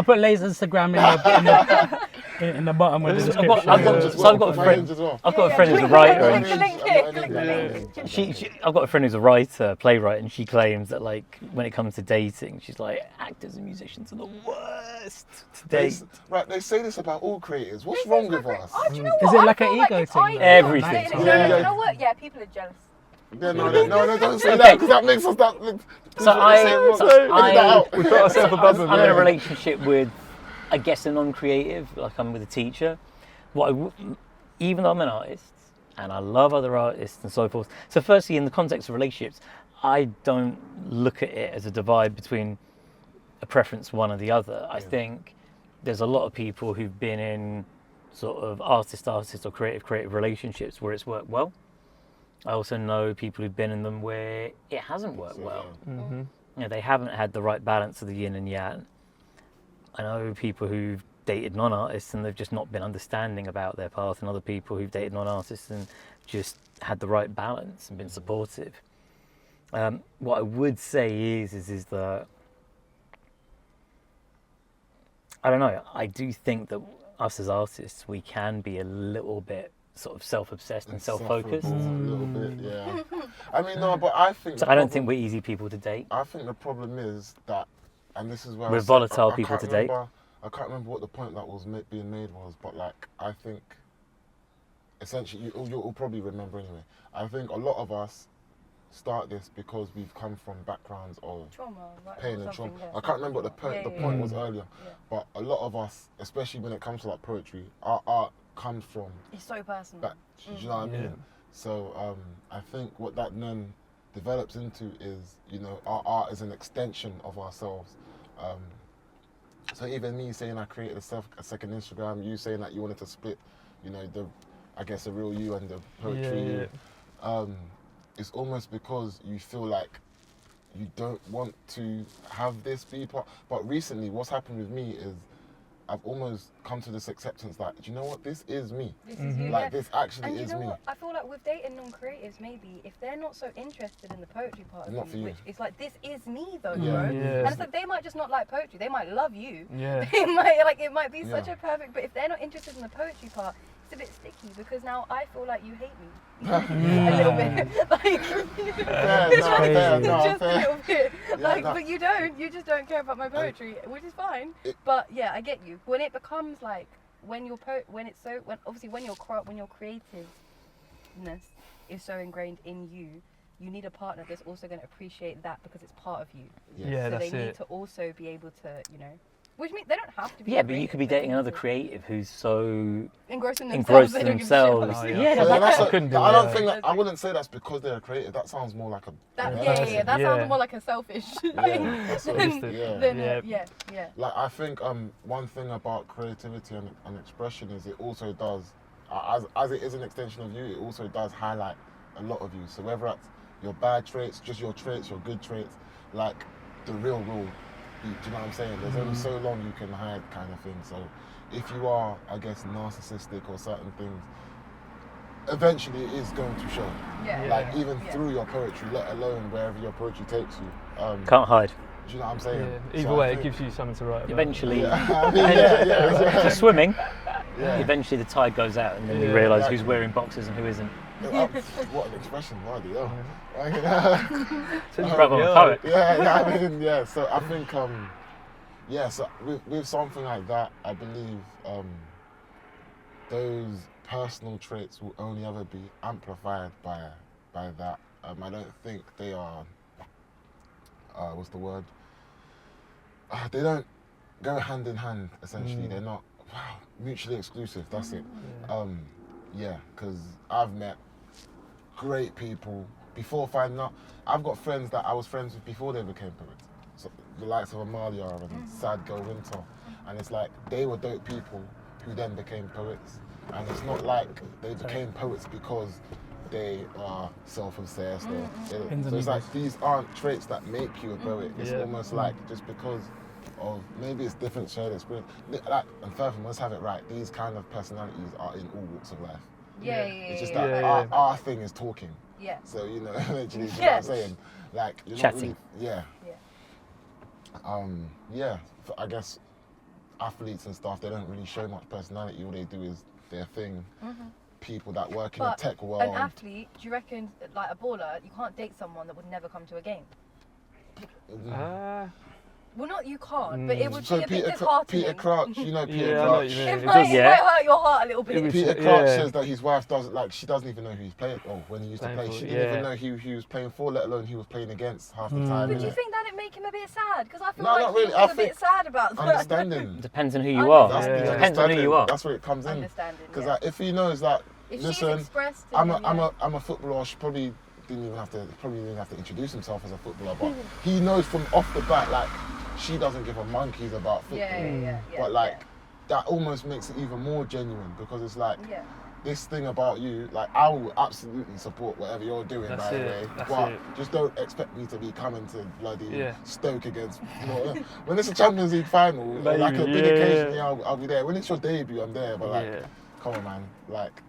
Speaker 3: put Lay's Instagram in the bottom of the description.
Speaker 4: I've got a friend who's a writer. I've got a friend who's a writer, playwright, and she claims that like when it comes to dating, she's like actors and musicians are the worst to date.
Speaker 5: Right, they say this about all creators. What's wrong with us?
Speaker 1: Do you know what?
Speaker 3: Is it
Speaker 1: I
Speaker 3: like
Speaker 1: feel
Speaker 3: an ego thing?
Speaker 4: Everything.
Speaker 1: You know what? Yeah, people are jealous.
Speaker 5: Yeah, no, don't say that, because that makes us that.
Speaker 2: We put ourselves above them.
Speaker 4: I'm in a relationship with, I guess, a non-creative. Like I'm with a teacher. Even though I'm an artist and I love other artists and so forth. So, firstly, in the context of relationships, I don't look at it as a divide between a preference one or the other. I think there's a lot of people who've been in sort of artist or creative relationships where it's worked well. I also know people who've been in them where it hasn't worked well.
Speaker 2: Mm-hmm.
Speaker 4: You know, they haven't had the right balance of the yin and yang. I know people who've dated non-artists and they've just not been understanding about their path, and other people who've dated non-artists and just had the right balance and been supportive. What I would say is that, I don't know, I do think that us as artists, we can be a little bit sort of self-obsessed and self-focused.
Speaker 5: A little bit, yeah. I mean, no, but I think...
Speaker 4: So I don't think we're easy people to date.
Speaker 5: I think the problem is that, and this is where
Speaker 4: we're volatile people to date.
Speaker 5: I can't remember what the point that was being made was, but like, I think, essentially, you'll probably remember anyway, I think a lot of us start this because we've come from backgrounds of
Speaker 1: Trauma, like,
Speaker 5: pain and trauma.
Speaker 1: yeah.
Speaker 5: I can't remember what the point was earlier, but a lot of us, especially when it comes to like poetry, our art comes from
Speaker 1: It's so personal.
Speaker 5: that, do you know what I mean? So I think what that then develops into is, you know, our art is an extension of ourselves. So even me saying I created a second Instagram, you saying that you wanted to split, you know, I guess the real you and the poetry you, it's almost because you feel like you don't want to have this be part. But recently, what's happened with me is I've almost come to this acceptance that, do you know what, this is me.
Speaker 1: This is you,
Speaker 5: Like, this actually
Speaker 1: and
Speaker 5: is
Speaker 1: you know
Speaker 5: me.
Speaker 1: what? I feel like with dating non-creatives, maybe if they're not so interested in the poetry part of
Speaker 5: Not for
Speaker 1: you,
Speaker 5: you.
Speaker 1: which is like, this is me though,
Speaker 5: Yeah.
Speaker 1: bro.
Speaker 2: Yeah.
Speaker 1: And it's like they might just not like poetry. They might love you.
Speaker 2: Yeah.
Speaker 1: It might be such
Speaker 5: Yeah.
Speaker 1: a perfect. But if they're not interested in the poetry part, it's a bit sticky because now I feel like you hate me a little bit. Like just a little bit. Like, but you don't. You just don't care about my poetry, which is fine. But yeah, I get you. When it becomes like when your creativeness is so ingrained in you, you need a partner that's also going to appreciate that because it's part of you.
Speaker 2: Yeah,
Speaker 1: So
Speaker 2: that's
Speaker 1: they need
Speaker 2: it.
Speaker 1: to also be able to, you know, which means they don't have to be.
Speaker 4: Yeah, but you could be
Speaker 1: creative,
Speaker 4: dating
Speaker 1: they
Speaker 4: another
Speaker 1: need to
Speaker 4: creative who's so
Speaker 1: engrossed in
Speaker 4: engrossed
Speaker 1: themselves.
Speaker 4: in
Speaker 1: they don't give a shit about
Speaker 4: themselves.
Speaker 1: you.
Speaker 2: Yeah. I couldn't do
Speaker 5: I don't
Speaker 2: that.
Speaker 5: think that, I wouldn't say that's because they're creative. That sounds more like a...
Speaker 1: That sounds more like a selfish.
Speaker 5: that's what it is.
Speaker 1: Yeah.
Speaker 5: Like, I think one thing about creativity and expression is it also does, as it is an extension of you, it also does highlight a lot of you. So whether that's your bad traits, just your traits, your good traits, like the real be. Do you know what I'm saying? There's only so long you can hide, kind of thing. So if you are, I guess, narcissistic or certain things, eventually it is going to show.
Speaker 1: Yeah.
Speaker 5: Like even through your poetry, let alone wherever your poetry takes you.
Speaker 4: Can't hide.
Speaker 5: Do you know what I'm saying?
Speaker 2: Yeah. Either way, it gives you something to write about.
Speaker 4: Eventually,
Speaker 5: Yeah.
Speaker 4: for swimming,
Speaker 5: Yeah.
Speaker 4: eventually the tide goes out and then you realise who's wearing boxes and who isn't.
Speaker 5: What an expression, bloody hell.
Speaker 4: Brother, I'm a poet.
Speaker 5: I mean, so I think, so with something like that, I believe those personal traits will only ever be amplified by that. I don't think they are, what's the word? They don't go hand in hand, essentially. They're not mutually exclusive, that's it. Because I've met great people before finding out. I've got friends that I was friends with before they became poets. So the likes of Amalia and Sad Girl Winter. And it's like they were dope people who then became poets. And it's not like they became poets because they are self-obsessed. So it's like these aren't traits that make you a poet. It's almost like just because of maybe it's different shared experience. Like, and furthermore, let's have it right. These kind of personalities are in all walks of life. It's just that our thing is talking.
Speaker 1: Yeah.
Speaker 5: So, you know, literally, you know what I'm saying? Like, you're
Speaker 4: Chatting.
Speaker 5: Not really, I guess athletes and stuff, they don't really show much personality. All they do is their thing. People that work in the tech world.
Speaker 1: An athlete, do you reckon, like a baller, you can't date someone that would never come to a game? Well, not you can't, but it would be a bit disheartening.
Speaker 5: Peter Crouch, you know Peter
Speaker 2: I know
Speaker 5: Crouch.
Speaker 2: what you mean.
Speaker 1: It might hurt your heart a little bit.
Speaker 5: Peter Crouch says that his wife she doesn't even know who he's playing. Oh, when he used to play, she didn't even know who he was playing for, let alone he was playing against half the time.
Speaker 1: But do you think that'd make him a bit sad? Because I feel
Speaker 5: No,
Speaker 1: like
Speaker 5: not
Speaker 1: he
Speaker 5: really.
Speaker 1: was a bit sad about that.
Speaker 5: Understanding.
Speaker 4: Depends on who you are.
Speaker 5: That's
Speaker 4: Depends on who you are.
Speaker 5: That's where it comes in.
Speaker 1: Understanding.
Speaker 5: Because like, if he knows that,
Speaker 1: If she's
Speaker 5: listen,
Speaker 1: expressed
Speaker 5: I'm a footballer. She probably didn't even have to introduce himself as a footballer, but he knows from off the bat, like, she doesn't give a monkeys about football. But like that almost makes it even more genuine because it's like this thing about you, like I will absolutely support whatever you're doing, by the way. But just don't expect me to be coming to bloody Stoke against when it's a Champions League final, like a big occasion, I'll be there. When it's your debut, I'm there. But like, come on, man, like.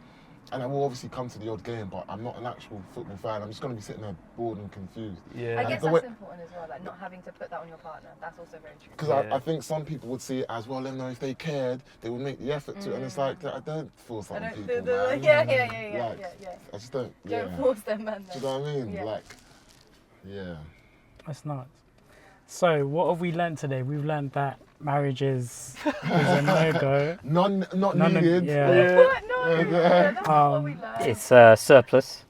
Speaker 5: And I will obviously come to the odd game, but I'm not an actual football fan. I'm just going to be sitting there bored and confused.
Speaker 1: I guess that's important as well, like not having to put that on your partner. That's also very true.
Speaker 5: Because I think some people would see it as, well, let them know if they cared, they would make the effort to. And it's like, I don't force on people, man.
Speaker 1: Yeah.
Speaker 5: I just don't.
Speaker 1: Don't force them, man.
Speaker 5: Do you know what I mean? Like,
Speaker 3: That's nuts. So, what have we learnt today? We've learnt that marriage is a no-go.
Speaker 5: Not needed.
Speaker 1: That's what we learned.
Speaker 4: It's surplus.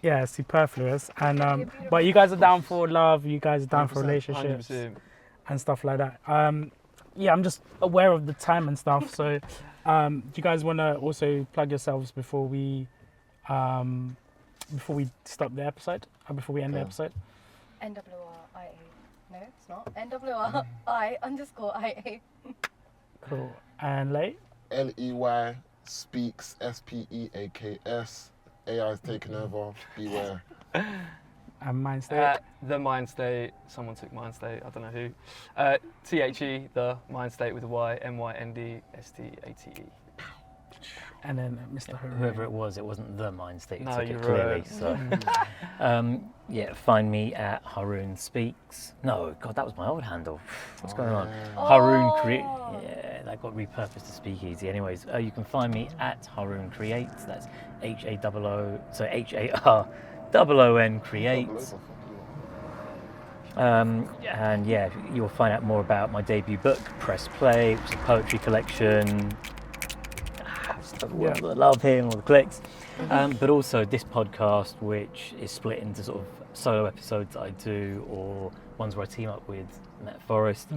Speaker 3: Yeah, superfluous. And but you guys are down for love. You guys are down for relationships
Speaker 2: 100%.
Speaker 3: and stuff like that. I'm just aware of the time and stuff. So, do you guys want to also plug yourselves before we stop the episode or before we end the episode?
Speaker 1: NWRIA. No, it's not. NWRI_IA.
Speaker 3: Cool. And Ley?
Speaker 5: Ley Speaks, SPEAKS. AI is taking over. Beware.
Speaker 3: And Myndstate?
Speaker 2: The Myndstate. Someone took Myndstate. I don't know who. THE, the Myndstate with a Y. MYNDSTATE.
Speaker 3: And then Mr. Haroon.
Speaker 4: Whoever it wasn't the Myndstate.
Speaker 2: No,
Speaker 4: took
Speaker 2: you're
Speaker 4: it clearly.
Speaker 2: right.
Speaker 4: So, find me at Haroon Speaks. No, God, that was my old handle. What's going on?
Speaker 1: Oh.
Speaker 4: Haroon Create. Yeah, that got repurposed to Speakeasy. Anyways, you can find me at Haroon Creates. That's HAROON Creates. And you'll find out more about my debut book, Press Play, which is a poetry collection. I love hearing all the clicks. But also this podcast, which is split into sort of solo episodes that I do, or ones where I team up with Metaforest.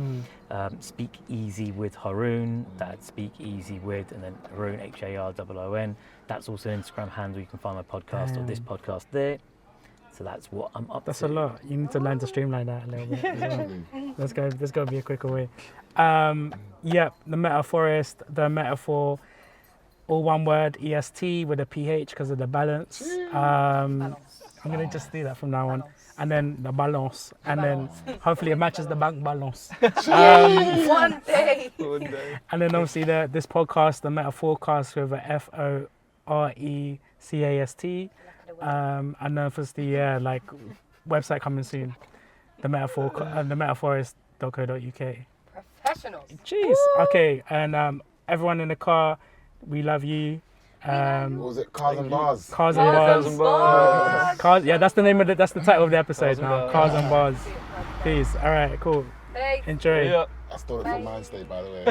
Speaker 4: Speak Easy with Haroon. That's Speak Easy with, and then Haroon, HAROON. That's also an Instagram handle. You can find my podcast or this podcast there. So that's what I'm up to.
Speaker 3: That's a lot. You need to learn to streamline that a little bit as well. There's got to be a quicker way. The Metaforest, the metaphor, all one word, EST with a PH because of the balance. I'm gonna just do that from now on.
Speaker 1: Balance.
Speaker 3: And then the balance, and then hopefully it matches the bank balance.
Speaker 1: One day.
Speaker 2: One day.
Speaker 3: And then obviously this podcast, the Metaforecast, with a Forecast. And then obviously like website coming soon, the themetaphorest.co.uk.
Speaker 1: Professionals.
Speaker 3: Jeez. Okay, and everyone in the car, we love you.
Speaker 5: What was it? Cars and Bars.
Speaker 3: Cars and Bars. Cars, yeah, that's the name of that's the title of the episode now. Cars and Bars. Peace. All right, cool.
Speaker 1: Thanks.
Speaker 3: Enjoy.
Speaker 2: Yeah.
Speaker 5: I stole it from Myndstate, by the way.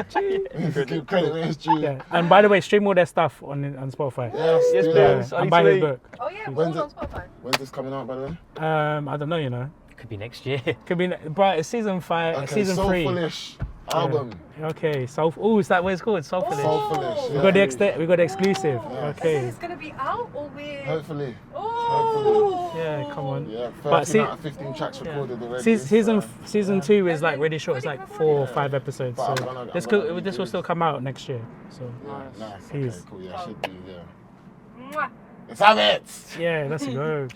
Speaker 5: Give credit where it's due.
Speaker 3: Yeah. And by the way, stream all their stuff on Spotify.
Speaker 5: Yes,
Speaker 2: Yes,
Speaker 5: do
Speaker 2: please.
Speaker 5: that.
Speaker 2: I
Speaker 3: And
Speaker 2: need
Speaker 3: buy
Speaker 2: to
Speaker 3: his
Speaker 2: eat.
Speaker 3: book.
Speaker 1: Oh yeah,
Speaker 5: When's
Speaker 1: all on
Speaker 5: it?
Speaker 1: Spotify.
Speaker 5: When's this coming out, by the way?
Speaker 3: I don't know, you know.
Speaker 4: Could be next year.
Speaker 3: Could be, bro. It's season 5,
Speaker 5: Okay,
Speaker 3: season
Speaker 5: Soul
Speaker 3: 3.
Speaker 5: Foolish album.
Speaker 3: Okay, so is that what it's called? Soul Foolish.
Speaker 5: Soul Foolish.
Speaker 1: Oh.
Speaker 3: We
Speaker 5: Yeah.
Speaker 3: got the we got the exclusive.
Speaker 5: Yeah.
Speaker 3: Okay.
Speaker 1: It's gonna be out or we're.
Speaker 5: Hopefully.
Speaker 1: Oh.
Speaker 3: Yeah, come on.
Speaker 5: Yeah, 13
Speaker 3: But see-
Speaker 5: out of 15 tracks recorded already.
Speaker 3: Season 2 is like really short. It's like 4 or 5 episodes.
Speaker 5: But
Speaker 3: So
Speaker 5: I'm gonna
Speaker 3: this
Speaker 5: redo
Speaker 3: will
Speaker 5: it.
Speaker 3: still come out next year. So
Speaker 5: Yeah, nice.
Speaker 3: Peace.
Speaker 5: Okay, cool. Yeah, should be. Yeah.
Speaker 1: Mwah.
Speaker 5: Let's have it.
Speaker 3: yeah, let's go.